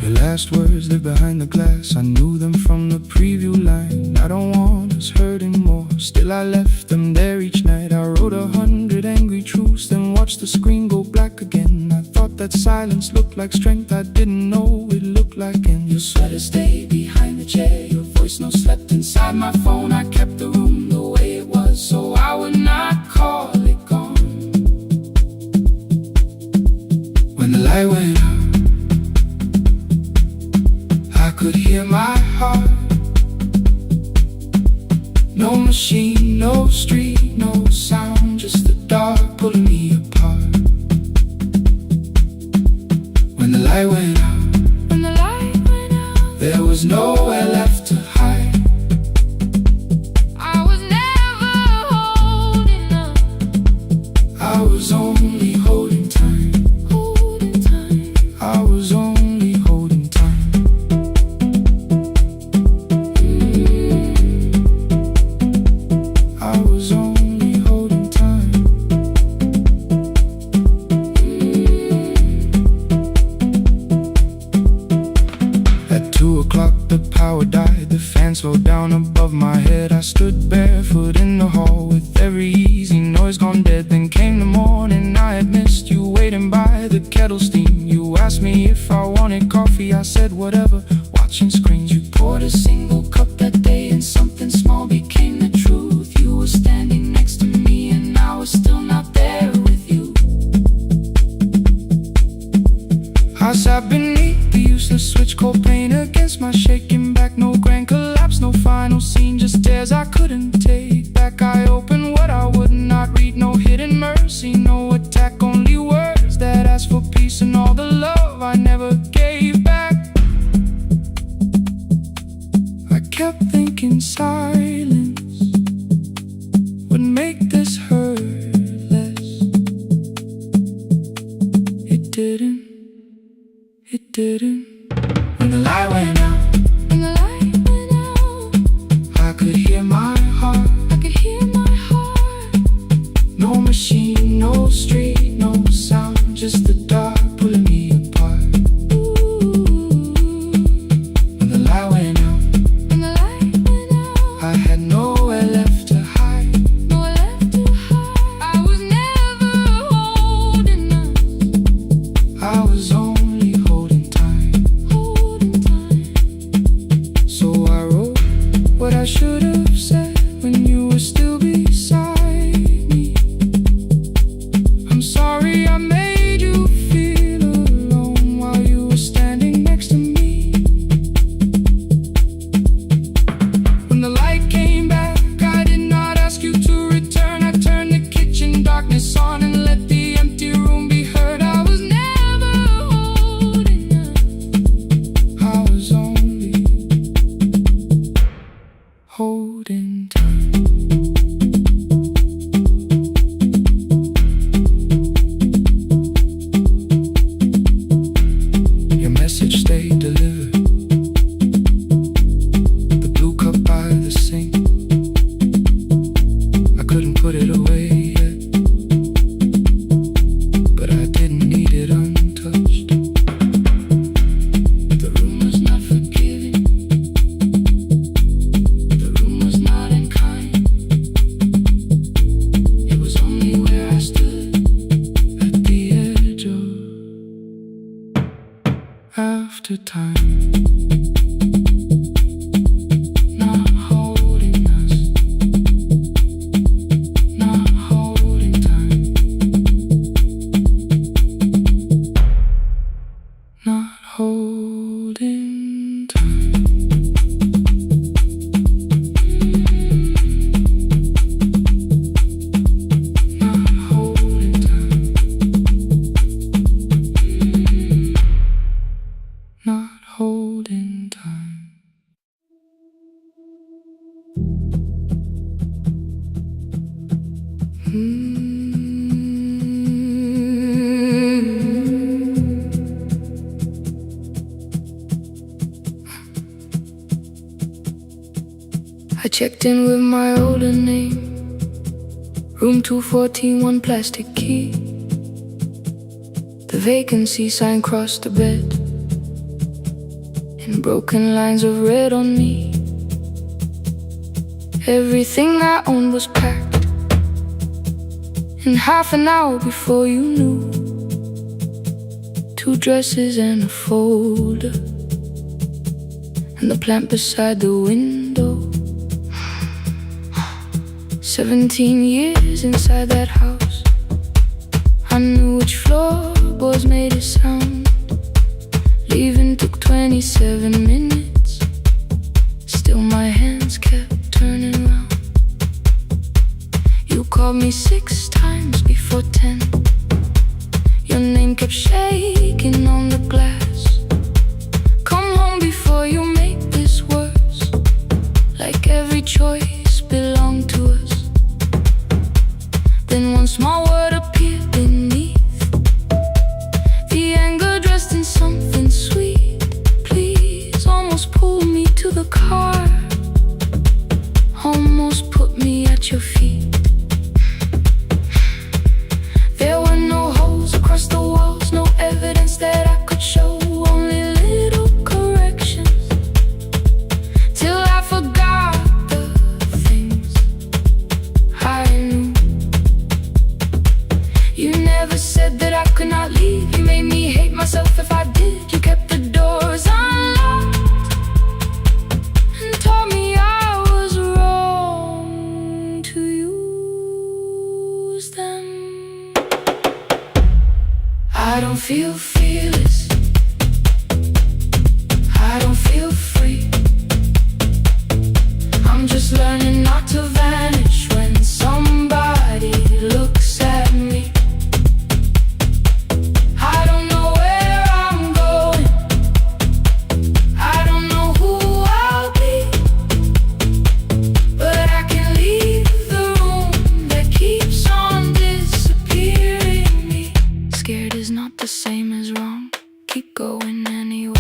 Your last words live behind the glass, I knew them from the preview line. I don't want us hurting more, still I left them there each night. I wrote 100 angry truths, then watched the screen go black again. I thought that silence looked like strength, I didn't know it looked like end. Your sweater stayed behind the chair, your voice no slept inside my phone. I kept the room the way it was, so I would not call it gone. When the light went out, I could hear my heart. No machine, no street, no sound, just the dark pulling me apart. When the light went out, there was nowhere left to hide. I was never holding up. I was only holding time. I was only holding time. I was only holding time. At 2 o'clock the power died, the fan slowed down above my head. I stood barefoot in the hall with every easy noise gone dead. Then came the morning, I had missed you waiting by the kettle steam. You asked me if I wanted coffee, I said whatever, watching screens. You poured a single cup that day and something small became the truth. You were standing next to me and I was still not there with you. I sat beneath the useless switch, cold pain against my shaking back. No grand collapse, no final scene, just tears I couldn't take back. I opened what I would not read, no hidden mercy, no attack, only words that asked for peace and all the love I never gave back. I kept thinking silence would make this hurt less. It didn't. It didn't. When the light went out, I could hear my heart. No machine, no street, no sound, just the dark pulling me apart. When the light went out, darkness on and let the empty room be heard. I was never holding on, I was only holding time. Your message stayed delivered, the blue cup by the sink. I couldn't put it away yet, but I didn't need it untouched. The room was not forgiving, the room was not unkind. It was only where I stood at the edge of after time. Not holding us, not holding time, not holding time. Not holding time, not holding time. I checked in with my older name, room 214, one plastic key. The vacancy sign crossed the bed, and broken lines of red on me. Everything I owned was packed in half an hour before you knew. 2 dresses and a folder, and the plant beside the window. 17 years inside that house, I knew which floorboards made a sound. Leaving took 27 minutes, still my hands kept turning round. You called me 6 times before 10. Your name kept shaking on the glass. Come home before you make this worse, like every choice belonged to us. Then one small word appeared beneath, the anger dressed in something sweet. Please, almost pulled me to the car, almost put me at your feet. There were no holes across the walls, no evidence that I could show, only little corrections, till I forgot the things I knew. You never said that I could not leave, you made me hate myself if I did. You kept the doors unlocked and told me I was wrong to use them. I don't feel fearless, I don't feel free. I'm just learning not to vanish when somebody looks at me. I don't know where I'm going, I don't know who I'll be, but I can leave the room that keeps on disappearing me. Scared is not the same as wrong, keep going anyway.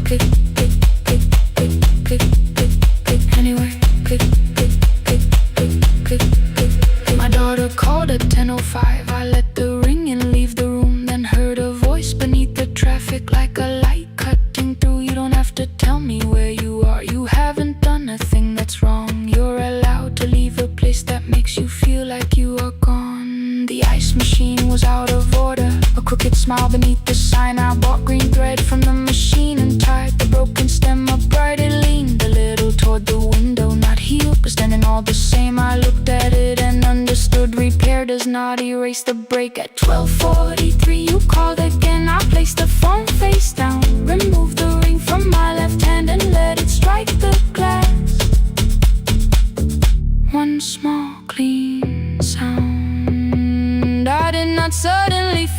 Click, click, click, click, click, click, click, anyway. Click, click, click, click, click, click, click. My daughter called at 10:05. I let the ring and leave the room, then heard a voice beneath the traffic like a light cutting through. You don't have to tell me where you are, you haven't done a thing that's wrong. You're allowed to leave a place that makes you feel like you are gone. The ice machine was out of order, a crooked smile beneath the sign. I bought green thread from the machine and tied the broken stem upright. It leaned a little toward the window, not healed but standing all the same. I looked at it and understood repair does not erase the break. At 12:43 you called again, I placed the phone face down, removed the ring from my left hand and let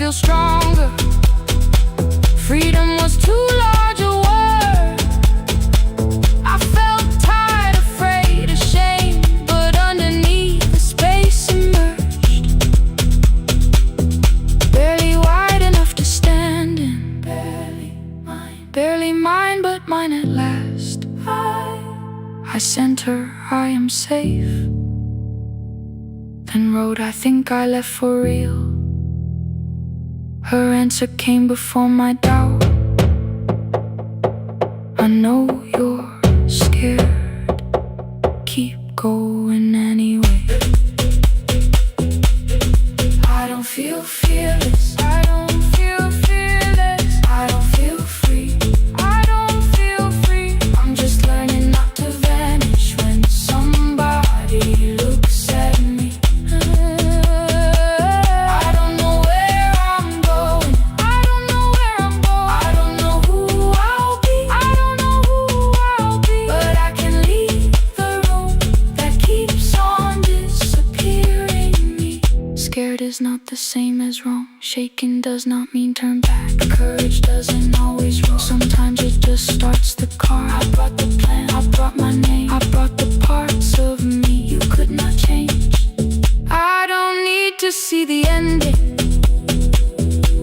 feel stronger. Freedom was too large a word. I felt tired, afraid, ashamed, but underneath the space emerged. Barely wide enough to stand in. Barely mine, but mine at last. I sent her, I am safe. Then wrote, I think I left for real. Her answer came before my doubt. I know you're scared. Keep going anyway. I don't feel fearless. I don't feel fearless. I don't feel free. I don't feel free. I'm just learning not to vanish when somebody looks at me. I don't know where I'm going. I don't know where I'm going. I don't know who I'll be. I don't know who I'll be. But I can leave the room that keeps on disappearing me. Scared is not the same as wrong. Shaken does not mean turn back. Courage doesn't always rule. Sometimes it just starts the car. I brought the plan, I brought my name, I brought the parts of me you could not change. I don't need to see the ending.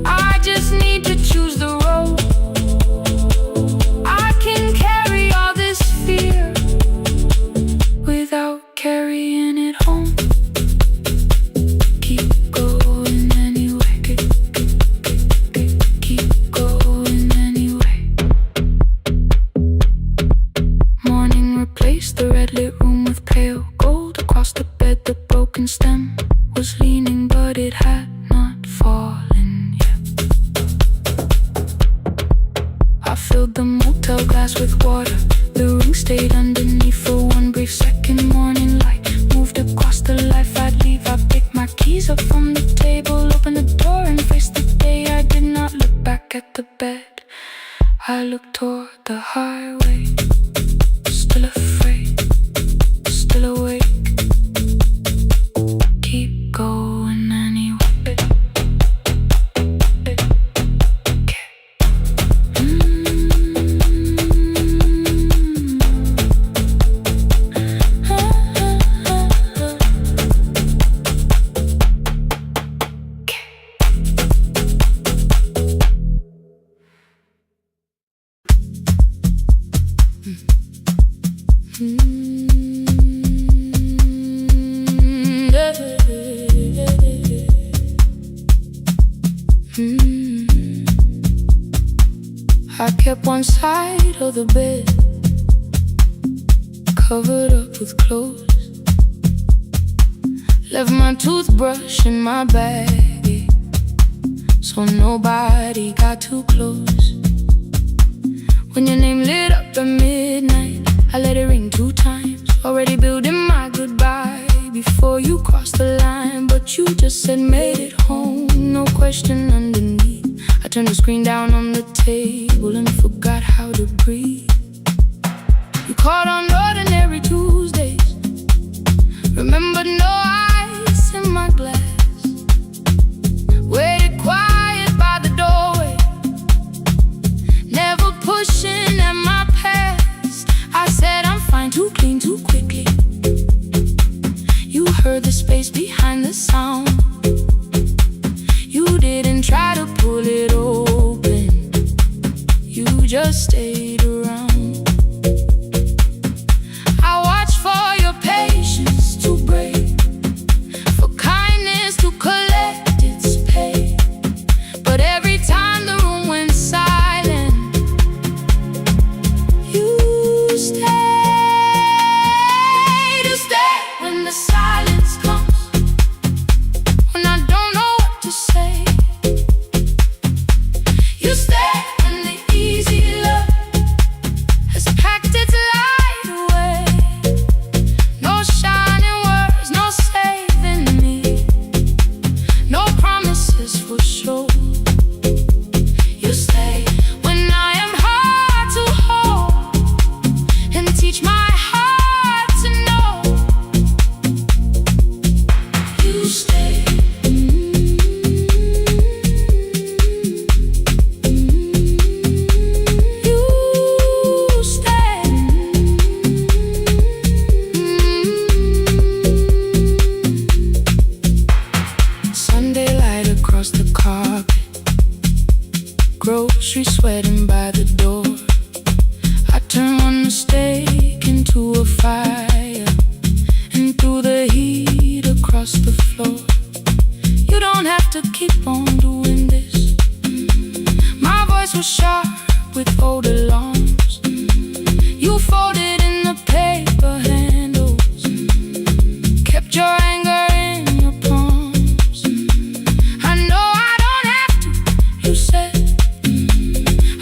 I just need to choose the road. I can carry all this fear without carrying it home. Keep going anyway. Keep going anyway. Morning replaced the red lit room with pale gold. Across the bed the broken stem was leaning, but it had not fallen yet. I filled the motel glass with water. The ring stayed underneath for one brief second. Morning light moved across the life I'd leave. I picked my keys up from the table, opened the door and faced the day. I did not look back at the bed. I looked toward the highway. Still afraid, still awake. Keep going anyway. I kept one side of the bed covered up with clothes. Left my toothbrush in my bag, so nobody got too close. When your name lit up at midnight, I let it ring 2 times. Already building my goodbye before you crossed the line. But you just said made it home, no question underneath. I turned the screen down on the table and forgot how to breathe. You called on ordinary Tuesdays. Remembered no ice in my glass. Waited quiet by the doorway, never pushing at my past. I said I'm fine, too clean, too quickly. You heard the space behind the sound. You didn't try to pull it open, you just stayed around. mistake into a fire, and through the heat across the floor. You don't have to keep on doing this. My voice was sharp with old alarms. You folded in the paper handles, kept your anger in your palms. I know I don't have to, you said.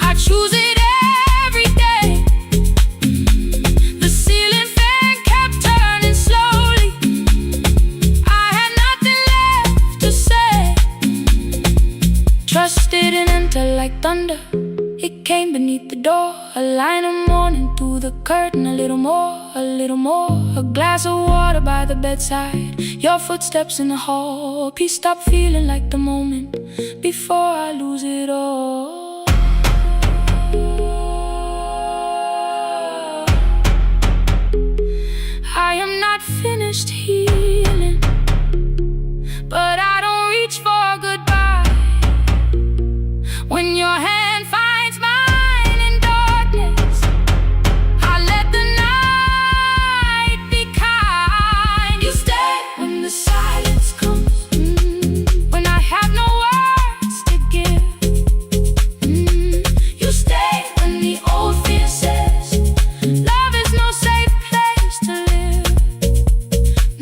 I choose it every day. The ceiling fan kept turning slowly. I had nothing left to say. Trust didn't enter like thunder. It came beneath the door, a line of mourning through the curtain. A little more, a little more. A glass of water by the bedside, your footsteps in the hall. Peace stopped feeling like the moment before I lose it all. I am not finished healing, but I don't reach for goodbye. When your hand finds mine in darkness, I let the night be kind. You stay when the silence comes, when I have no words to give. You stay when the old fear says love is no safe place to live.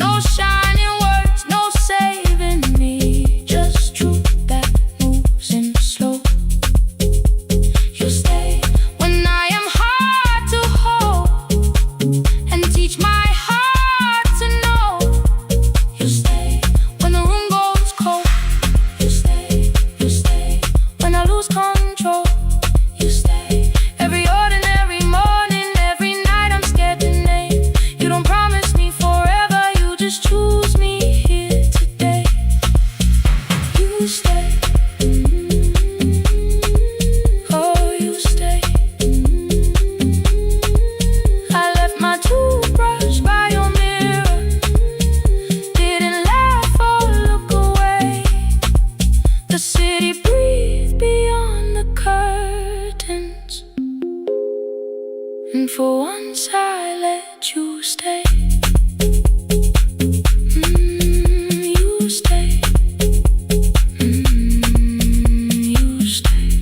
No shining words, no saving me, just truth that moves in slow. You stay when I am hard to hold, and teach my heart to know. You stay when the room goes cold. You stay when I lose control. You stay every ordinary morning, every night I'm scared to name. You don't promise me forever, you just choose me here today. You stay. Oh, you stay. I left my toothbrush by your mirror, didn't laugh or look away. The city breathed beyond the curtains, and for once I let you stay. You stay. You stay.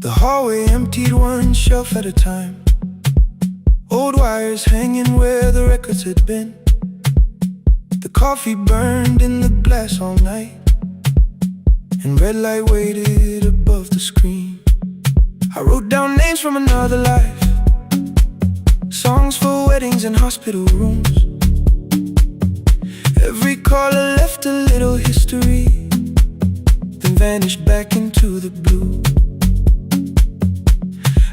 The hallway emptied one shelf at a time. Old wires hanging where the records had been. The coffee burned in the glass all night, and red light waited above the screen. I wrote down names from another life, songs for weddings and hospital rooms. Every caller left a little history, then vanished back into the blue.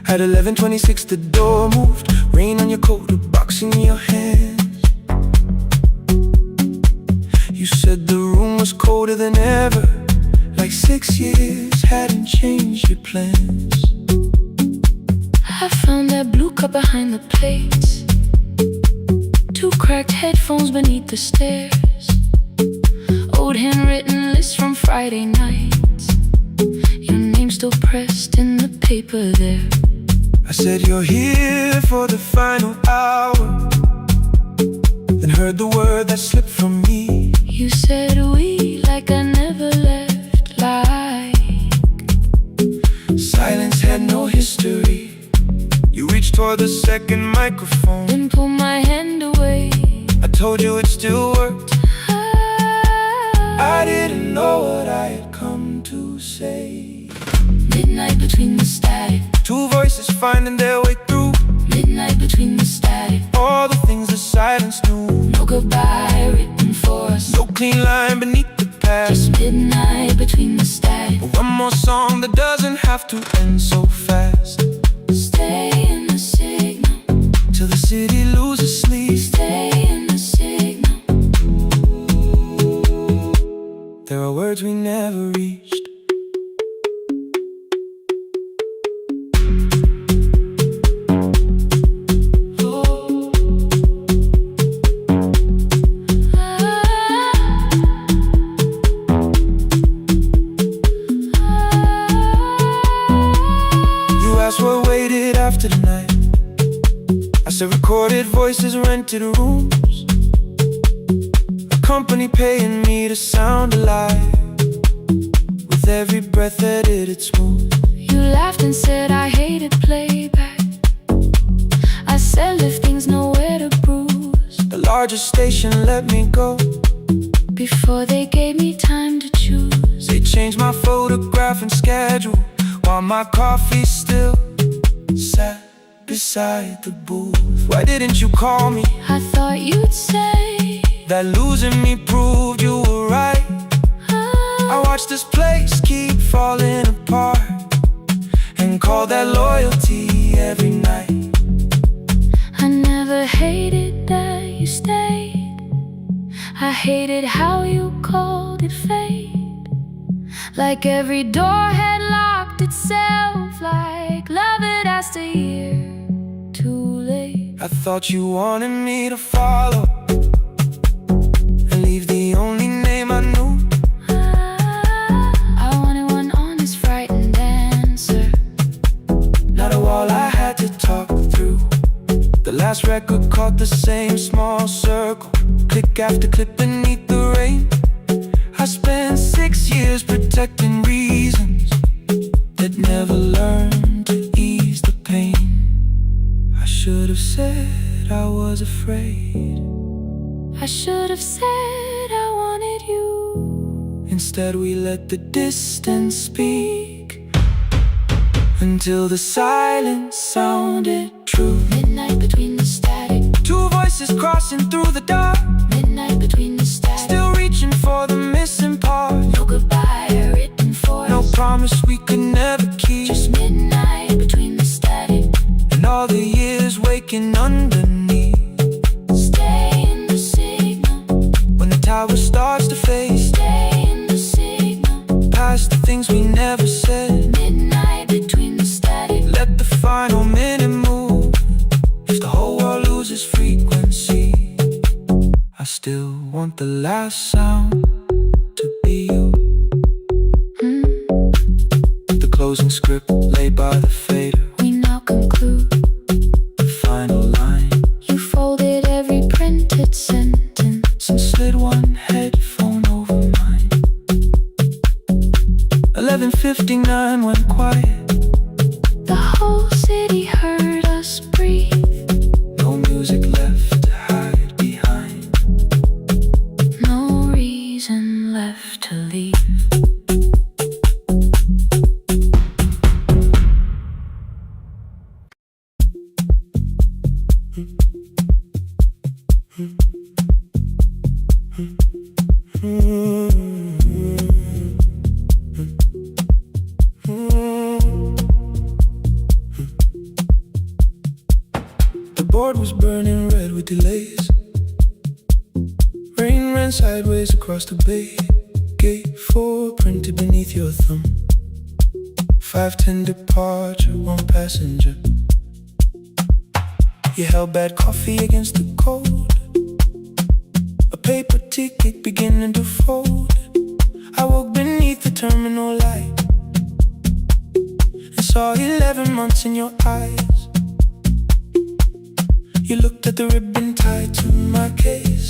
At 11:26 the door moved, rain on your coat, a box in your hands. You said the room was colder than ever, like 6 years hadn't changed your plans. I found that blue cup behind the plates, 2 cracked headphones beneath the stairs, old handwritten lists from Friday nights, your name still pressed in the paper there. I said you're here for the final hour, then heard the word that slipped from me. You said we like I never left, like silence had no history. You reached toward the second microphone, then pulled my hand away. I told you it still worked. I didn't know what I had come to say. Midnight between the static, 2 voices finding their way through. midnight between the static, All the things the silence knew. no goodbye written for us, No clean line beneath the past. just midnight between the static. One more song that doesn't have to end so fast. Stay in the signal, Till the city loses sleep. stay in the signal. There are words we never reached. You asked what waited after the night. I said recorded voices, rented rooms, a company paying me to sound alive, with every breath edited smooth. You laughed and said I hated playback. I said lifting's nowhere to bruise. The largest station let me go before they gave me time to choose. They changed my photograph and schedule, while my coffee still sat beside the booth. Why didn't you call me? I thought you'd say that losing me proved you were right. I watched this place keep falling apart, and call that loyalty every night. I never hated that you stayed. I hated how you called it fate. Like every door had locked itself, like love had asked a year too late. I thought you wanted me to follow and leave the only name I knew. I wanted one honest, frightened answer, not a wall I had to talk through. The last record caught the same small circle, click after click beneath the rain. I spent 6 years protecting reasons that never learned to ease the pain. I should have said I was afraid. I should have said I wanted you. Instead we let the distance speak, until the silence sounded true. Midnight between the static, two voices crossing through the dark. Midnight between the static, still reaching for the missing part. no goodbye written for no us, promise we could never keep. just midnight between the static, and all the years waking underneath. stay in the signal, when the tower starts to fade, stay in the signal, past the things we never said. midnight between the static, let the final minute move. If the whole world loses frequency, I still want the last sound to be you. The closing script laid by the fader, we now conclude the final line. You folded every printed sentence and slid one headphone over mine. 11:59 went quiet. The whole city heard us breathe. No music left to hide behind. No reason left to leave. The board was burning red with delays. Rain ran sideways across the bay. Gate 4 printed beneath your thumb. 5:10 departure, 1 passenger. You held bad coffee against the cold, a paper ticket beginning to fold. I woke beneath the terminal light and saw 11 months in your eyes. You looked at the ribbon tied to my case.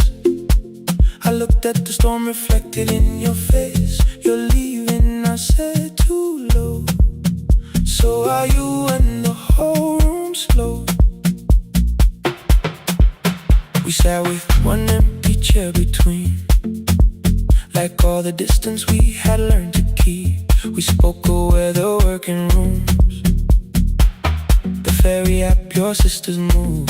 I looked at the storm reflected in your face. You're leaving, I said, too low. So are you, and the whole room slowed. We sat with one empty chair between, like all the distance we had learned to keep. We spoke of weather, working rooms, the ferry app your sisters move.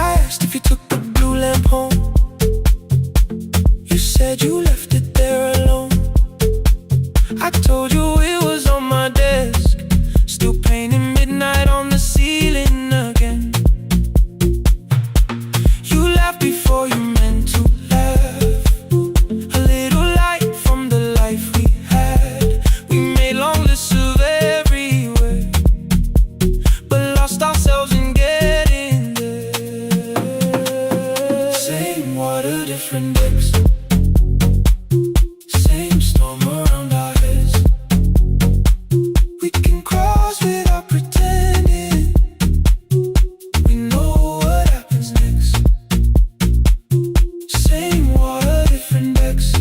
I asked if you took the blue lamp home. You said you left it there alone. I told you it was on my desk, still painting midnight on the ceiling again. You laughed before you meant to laugh. decks. Same storm around our heads. We can cross without pretending. We know what happens next. Same water, different decks.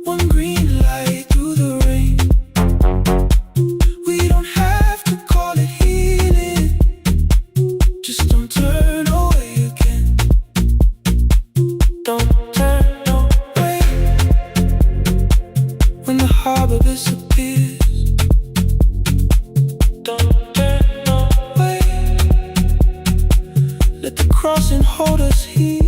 One green light through the rain. We don't have to call it healing. Just don't turn away again. Don't turn away. When the harbor disappears, don't turn away. Let the crossing hold us here.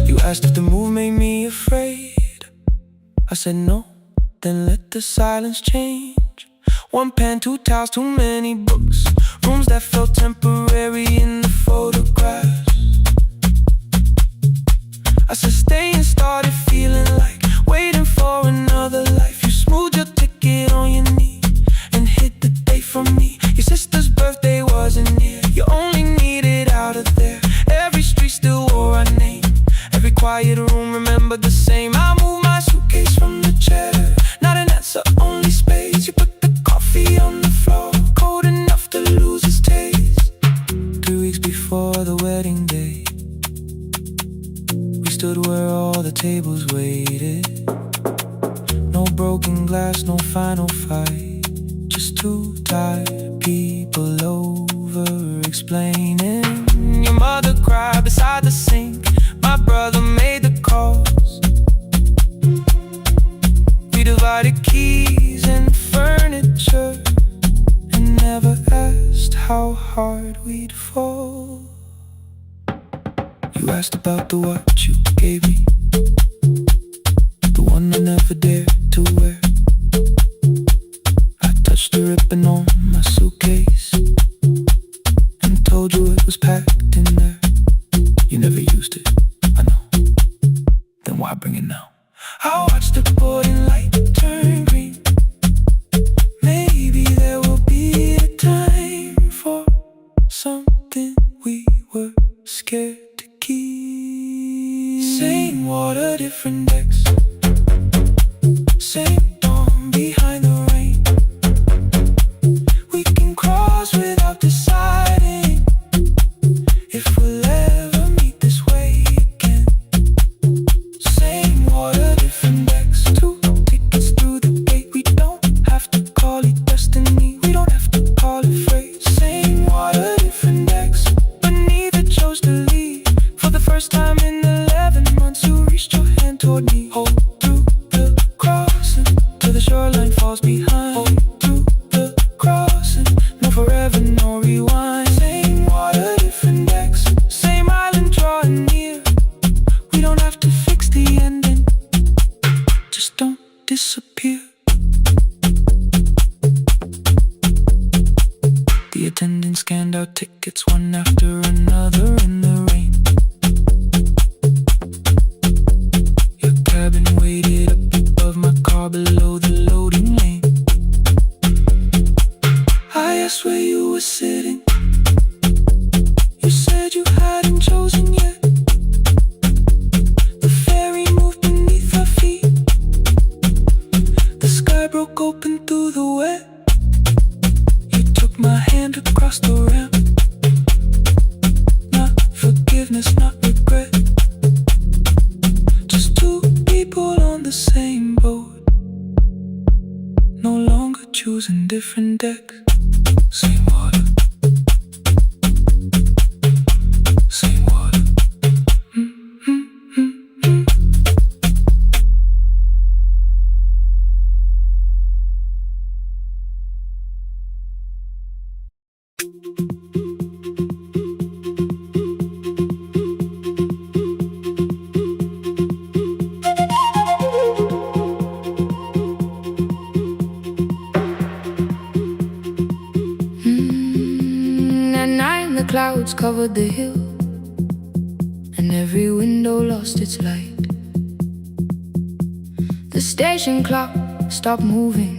You asked if the move made me afraid. I said no, then let the silence change. One pen, two towels, too many books. Rooms that felt temporary in the photographs. I said stay and started feeling like waiting for another life. You smoothed your ticket on your knee and hit the date for me. Your sister's birthday wasn't near. You only needed out of there. Every street still wore our name. Every quiet room remembered the same. I moved my suitcase from the chair. Not an answer, only space. You put the coffee on the floor, cold enough to lose its taste. 3 weeks before the wedding day, we stood where all the tables waited. No broken glass, no final fight. Just two tired people over-explaining. Your mother cried beside the sink. My brother made the calls. We divided keys and furniture and never asked how hard we'd fall. You asked about the watch you gave me, the one I never dared to wear. I touched the ribbon on my suitcase and told you it was packed in there. You never used it, I know. Then why bring it now? I watched the boarding light turn green. Maybe there will be a time for something we were scared to keep. Same water, different decks. Same dawn behind the rain. We can cross without deciding if we'll ever meet this way again. Same water, different decks. Two tickets through the gate. We don't have to call it destiny. We don't have to call it fate. Same water, different decks. But neither chose to leave. For the first time in 11 months, you reached your hand toward me. Hold through the crossing till the shoreline falls behind. Hold through the crossing. No forever, no rewind. Same water, different decks. Same island drawing near. We don't have to fix the ending. Just don't disappear. The attendant scanned our tickets one after another in the rain. Your cabin waited up above my car below the loading lane. I asked where you were sitting. You said you hadn't chosen yet. The ferry moved beneath our feet. The sky broke open through the wet. You took my hand across the ramp. clouds covered the hill, and every window lost its light. The station clock stopped moving,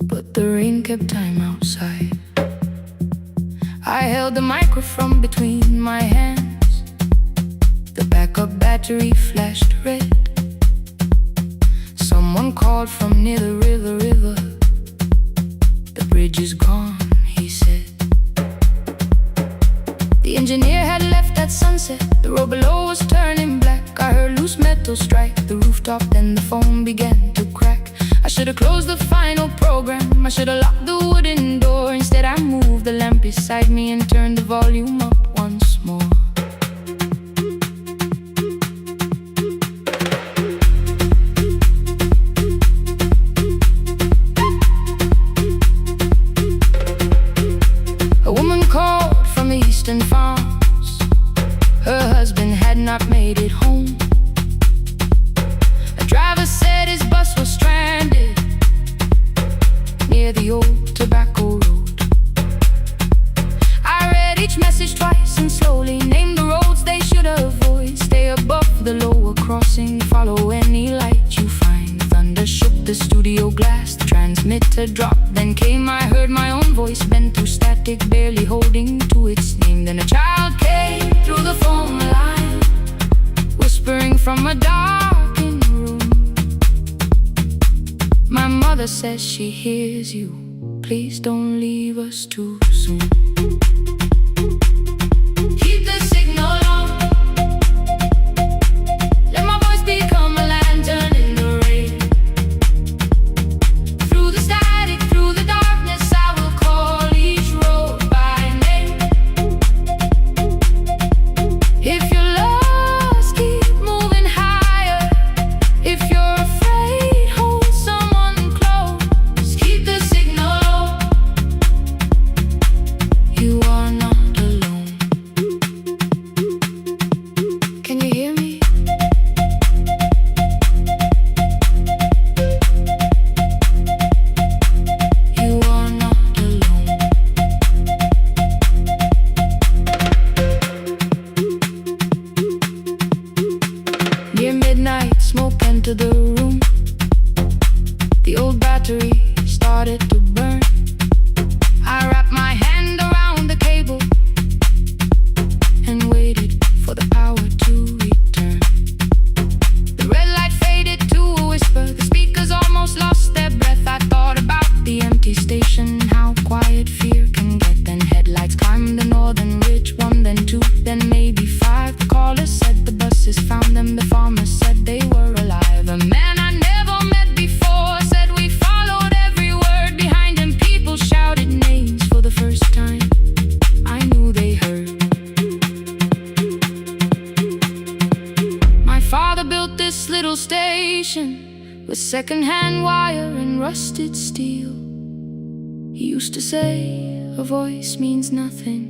but the rain kept time outside. I held the microphone between my hands. The backup battery flashed red. Someone called from near the river. The bridge is gone, he said. The engineer had left at sunset. The road below was turning black. I heard loose metal strike the rooftop, then the phone began to crack. I should have closed the final program. I should have locked the wooden door. Instead I moved the lamp beside me and turned the volume up once more. A woman called from the eastern farms. Her husband had not made it home. A driver said his bus was stranded near the old tobacco road. I read each message twice and slowly named the roads they should avoid. Stay above the lower crossing, follow any light you find. Thunder shook the studio glass, the transmitter dropped. Then came, I heard my own voice bent through static, barely holding to its name. Then a child came through the phone line, whispering from a darkened room. My mother says she hears you. Please don't leave us too soon. Keep the signal on. Let my voice become a lantern in the rain. Through the static, through the darkness, I will call each road by name. If you're lost, keep moving higher. If you're afraid, hold someone close. Keep the signal on. You are not alone. Can you hear me? You are not alone. Near midnight, smoke entered the room. The old battery started to burn. I wrapped my hand around the cable and waited for the power to return. The red light faded to a whisper. The speakers almost lost their breath. I thought about the empty station, how quiet fear can get. Then headlights climbed the northern ridge. One, then two, then maybe five. The caller said the buses found them. The farmer said they were alive. A man I never met before said we followed every word. Behind him people shouted names for the first time. I knew they heard. My father built this little station with second-hand wire and rusted steel. He used to say a voice means nothing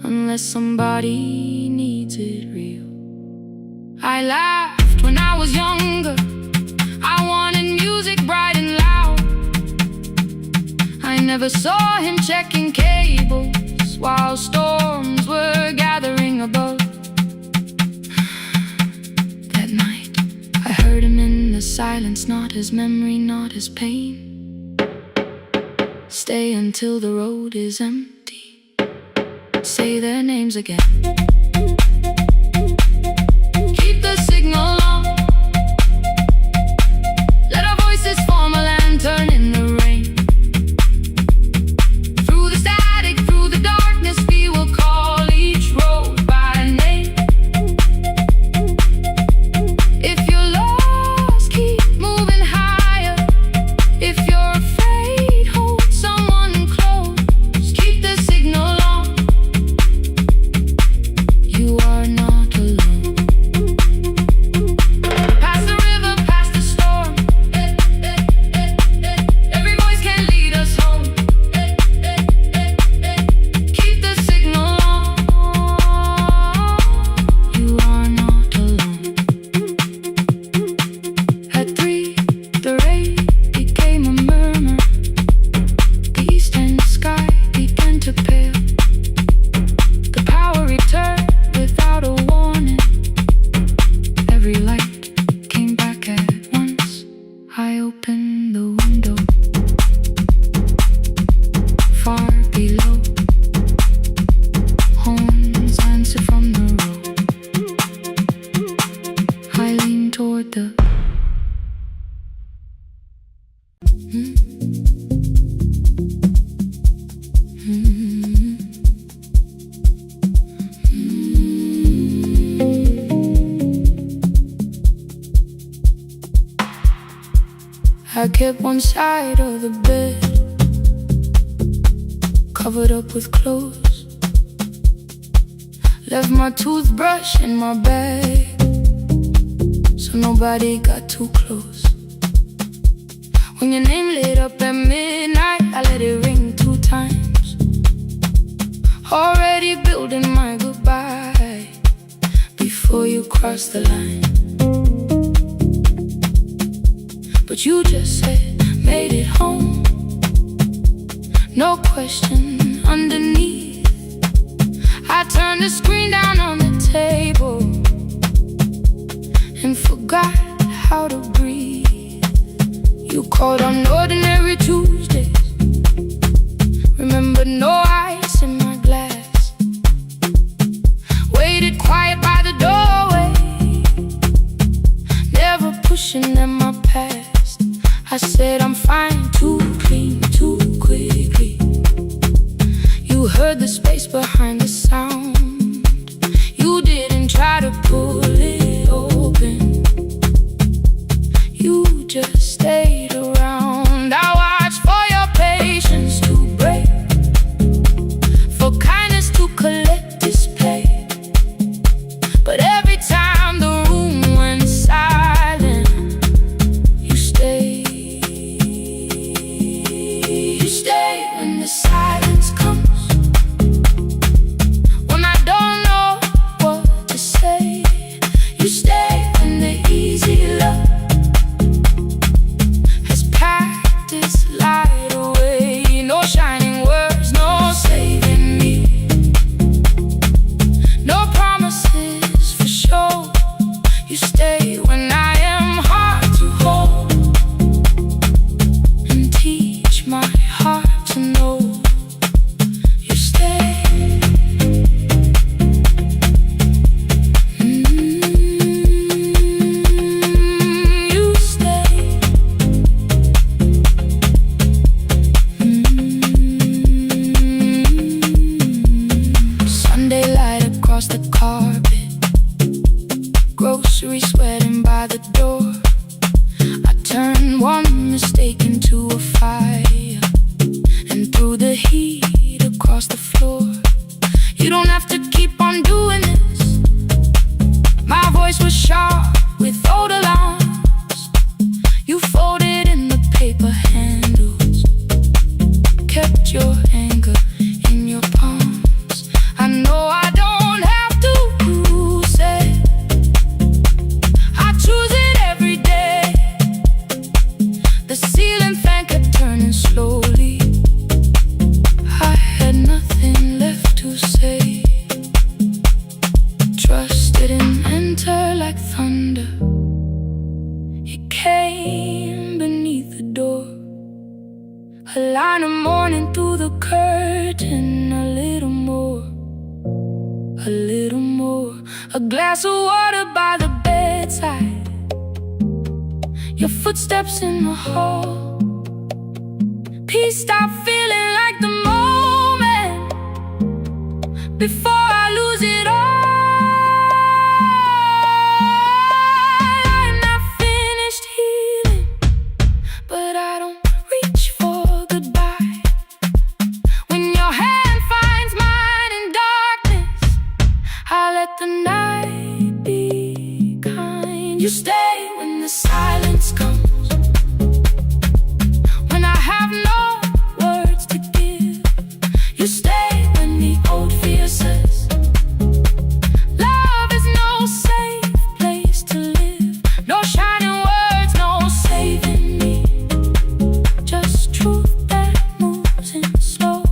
unless somebody needs it real. I laughed when I was younger. I wanted music bright and loud. I never saw him checking cables while storms were gathering above. That night, I heard him in the silence, not his memory, not his pain. Stay until the road is empty. Say their names again. Keep the signal on. Let our voices form a lantern in the rain. Through the static, through the darkness, we will call each road by name. If you're lost, keep moving higher. If you're afraid, hold someone close. Keep the signal on. I kept one side of the bed covered up with clothes. Left my toothbrush in my bag so nobody got too close. When your name lit up at midnight, I let it ring 2 times. Already building my goodbye before you cross the line. But you just said, made it home. No question underneath. I turned the screen down on the table and forgot how to breathe. You called on ordinary Tuesdays. Remember, no ice in my glass. Waited quiet by the doorway, never pushing at my past. I said I'm fine, too clean, too quickly. You heard the space behind the sound. You didn't try to pull it open. You just stayed around. I watched for your patience to break, for kindness to collect display. But every time the room went silent, you stayed. You stay when the silence comes, when I don't know what to say. You stay when the easy love has packed its light away. No shining words, no saving me, no promises for sure. You stay when I am hard to hold, and teach my heart to know. You stay. You stay. Sunday light across the carpet, groceries sweating by the door. I turned one mistake into a fire and threw the heat across the floor. You don't have to keep on doing this. My voice was sharp with old alarms. You folded in the paper handles, kept your anger in your palms. I know I don't have to say, I choose it every day. The ceiling fan kept turning slowly. I had nothing left to say. Trust didn't enter like thunder. It came beneath the door. A line of morning through the curtain. A little more, a little more. A glass of water by the bedside. Your footsteps in the hall. Peace stopped feeling like the moment before I lose it all. I'm not finished healing, but I don't reach for goodbye. When your hand finds mine in darkness, I let the night be kind. You stay when the silence comes, when I have no words to give. You stay when the old fear says love is no safe place to live. No shining words, no saving me, just truth that moves in slow.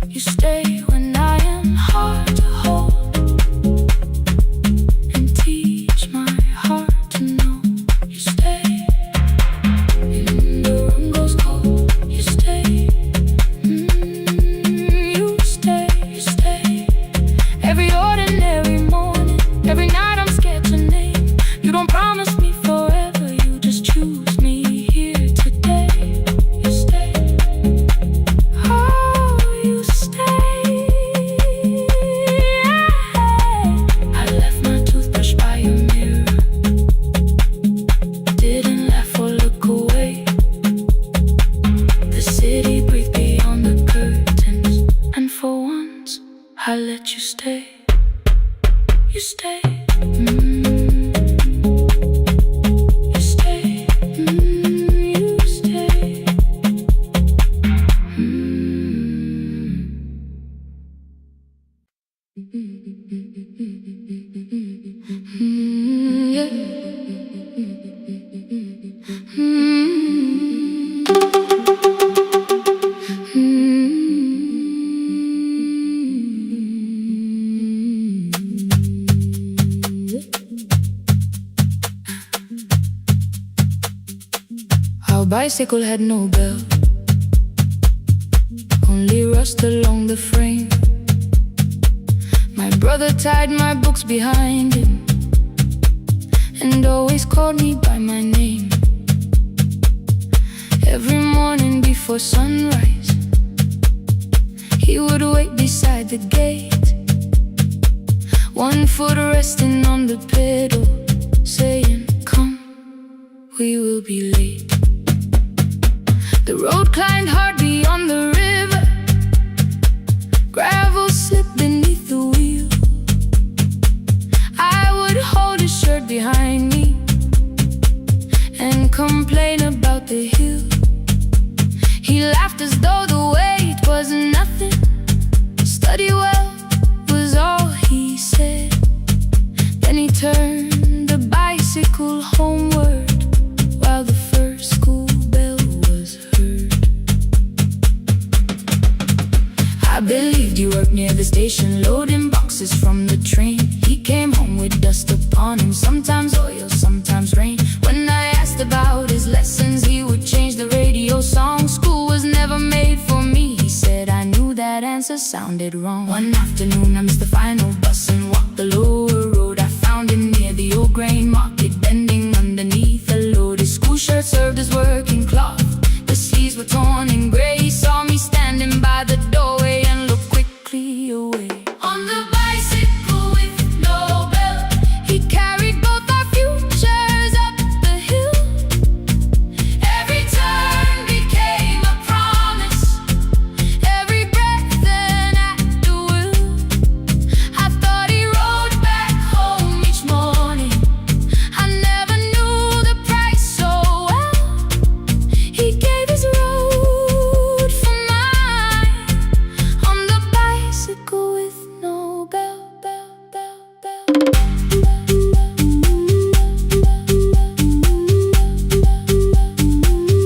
You stay when I am hard to hold, and teach my heart that you stay. You stay. You stay. You stay. Yeah. Our bicycle had no bell, only rust along the frame. My brother tied my books behind him and always called me by my name. Every morning before sunrise, he would wait beside the gate, one foot resting on the pedal, saying, "Come, we will be late." The road climbed hard beyond the river, gravel slipped beneath the wheel. I would hold his shirt behind me and complain about the hill. He laughed as though the weight was nothing. Study well was all he said. Then he turned the bicycle homeward while the first school bell was heard. I believed you worked near the station, loading boxes from the train. He came home with dust upon him, sometimes oil, sometimes rain. When I asked about his lessons, he would change the radio song. School was never made for me, he said. I knew that answer sounded wrong. One afternoon I missed the final bus and walked the lower road. I found him near the old grain market, bending underneath a load. His school shirt served as working cloth, the sleeves were torn and gray. He saw me standing by the doorway and looked quickly away. On the bicycle with no bell, he carried both our futures up the hill. Every turn became a promise, every breath an act of will. I thought he rode back home each morning, I never knew the price so well. He gave his road for mine, on the bicycle with no bell, bell, bell, bell.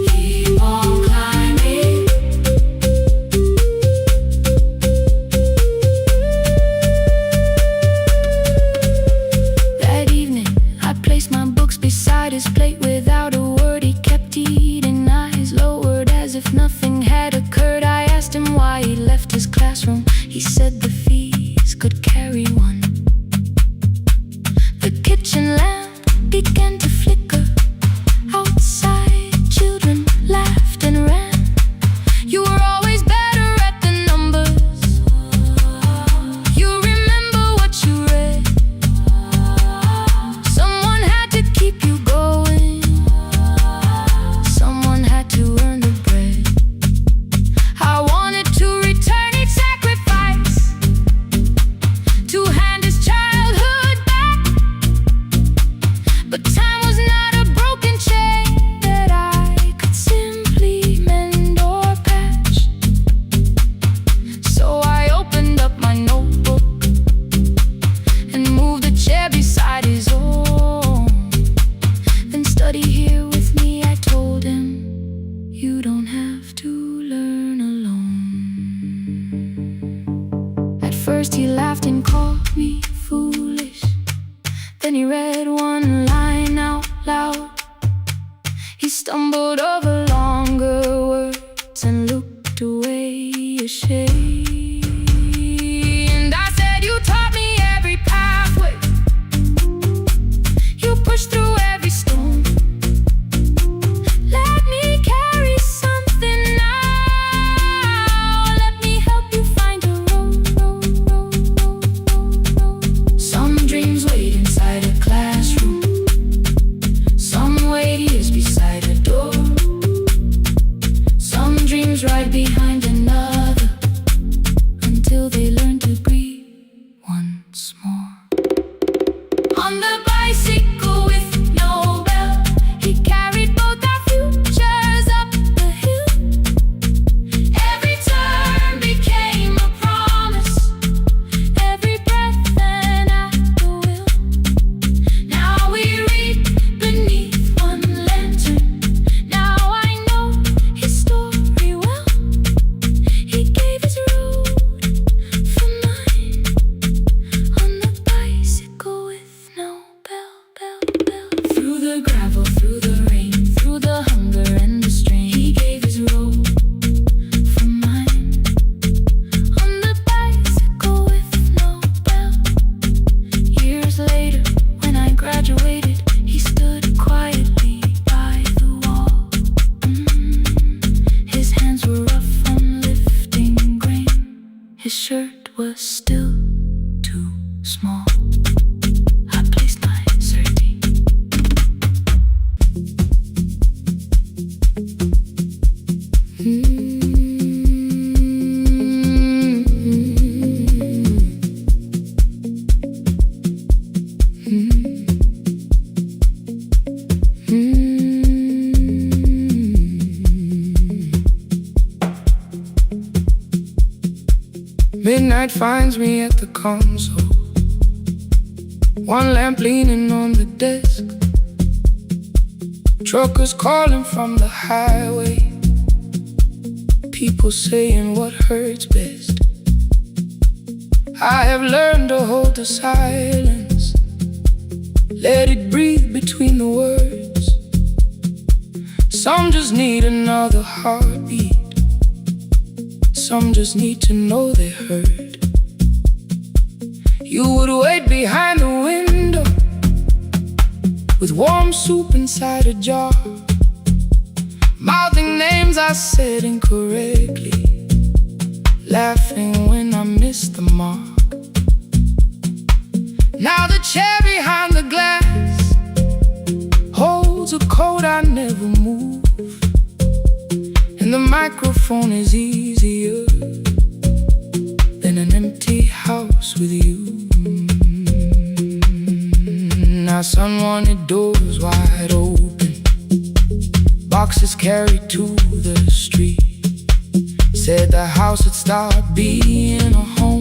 Keep on climbing. That evening, I placed my books beside his plate without a word. He kept eating, eyes lowered as if nothing had occurred. I asked him why he left his classroom. He said the fees could carry one. The kitchen lamp began to flicker. Outside, children laughed and ran. You were always better at the numbers. You remember what you read. Someone had to keep you going, someone had to earn the bread. I wanted to return each sacrifice, to hand his childhood back. But time was not a broken chain that I could simply mend or patch. So I opened up my notebook and moved the chair beside his own. Then study here with me, I told him. You don't have to learn alone. At first he laughed and called me foolish. Then he read one line out loud. He stumbled over longer words and looked away ashamed. And I said, you taught me every pathway, you pushed through every stone. Let me carry something now, let me help you find a road. Some dreams wait inside a classroom, some wait years beside a door. Some dreams right behind another, once more. On the bicycle with no bell, he carried both our futures up the hill. Every turn became a promise, every breath an act of will. Now we read beneath one lantern. Now I know his story well. He gave his road for mine, on the bicycle with no bell, bell, bell. Through the gravel, through the rain, through the hunger and the strain, he gave his road for mine, on the bicycle with no bell. Years later, when I graduated, he stood quietly by the wall. His hands were rough on lifting grain. His shirt was still too small. I placed my sardine. Midnight finds me at the console, one lamp leaning on the desk. Truckers calling from the highway, people saying what hurts best. I have learned to hold the silence, let it breathe between the words. Some just need another heartbeat, some just need to know they heard. You would wait behind the window with warm soup inside a jar, mouthing names I said incorrectly, laughing when I missed the mark. Now the chair behind the glass holds a coat I never move, and the microphone is easier than an empty house with you. Now sun wanted doors wide open, boxes carried to the street, said the house would start being a home.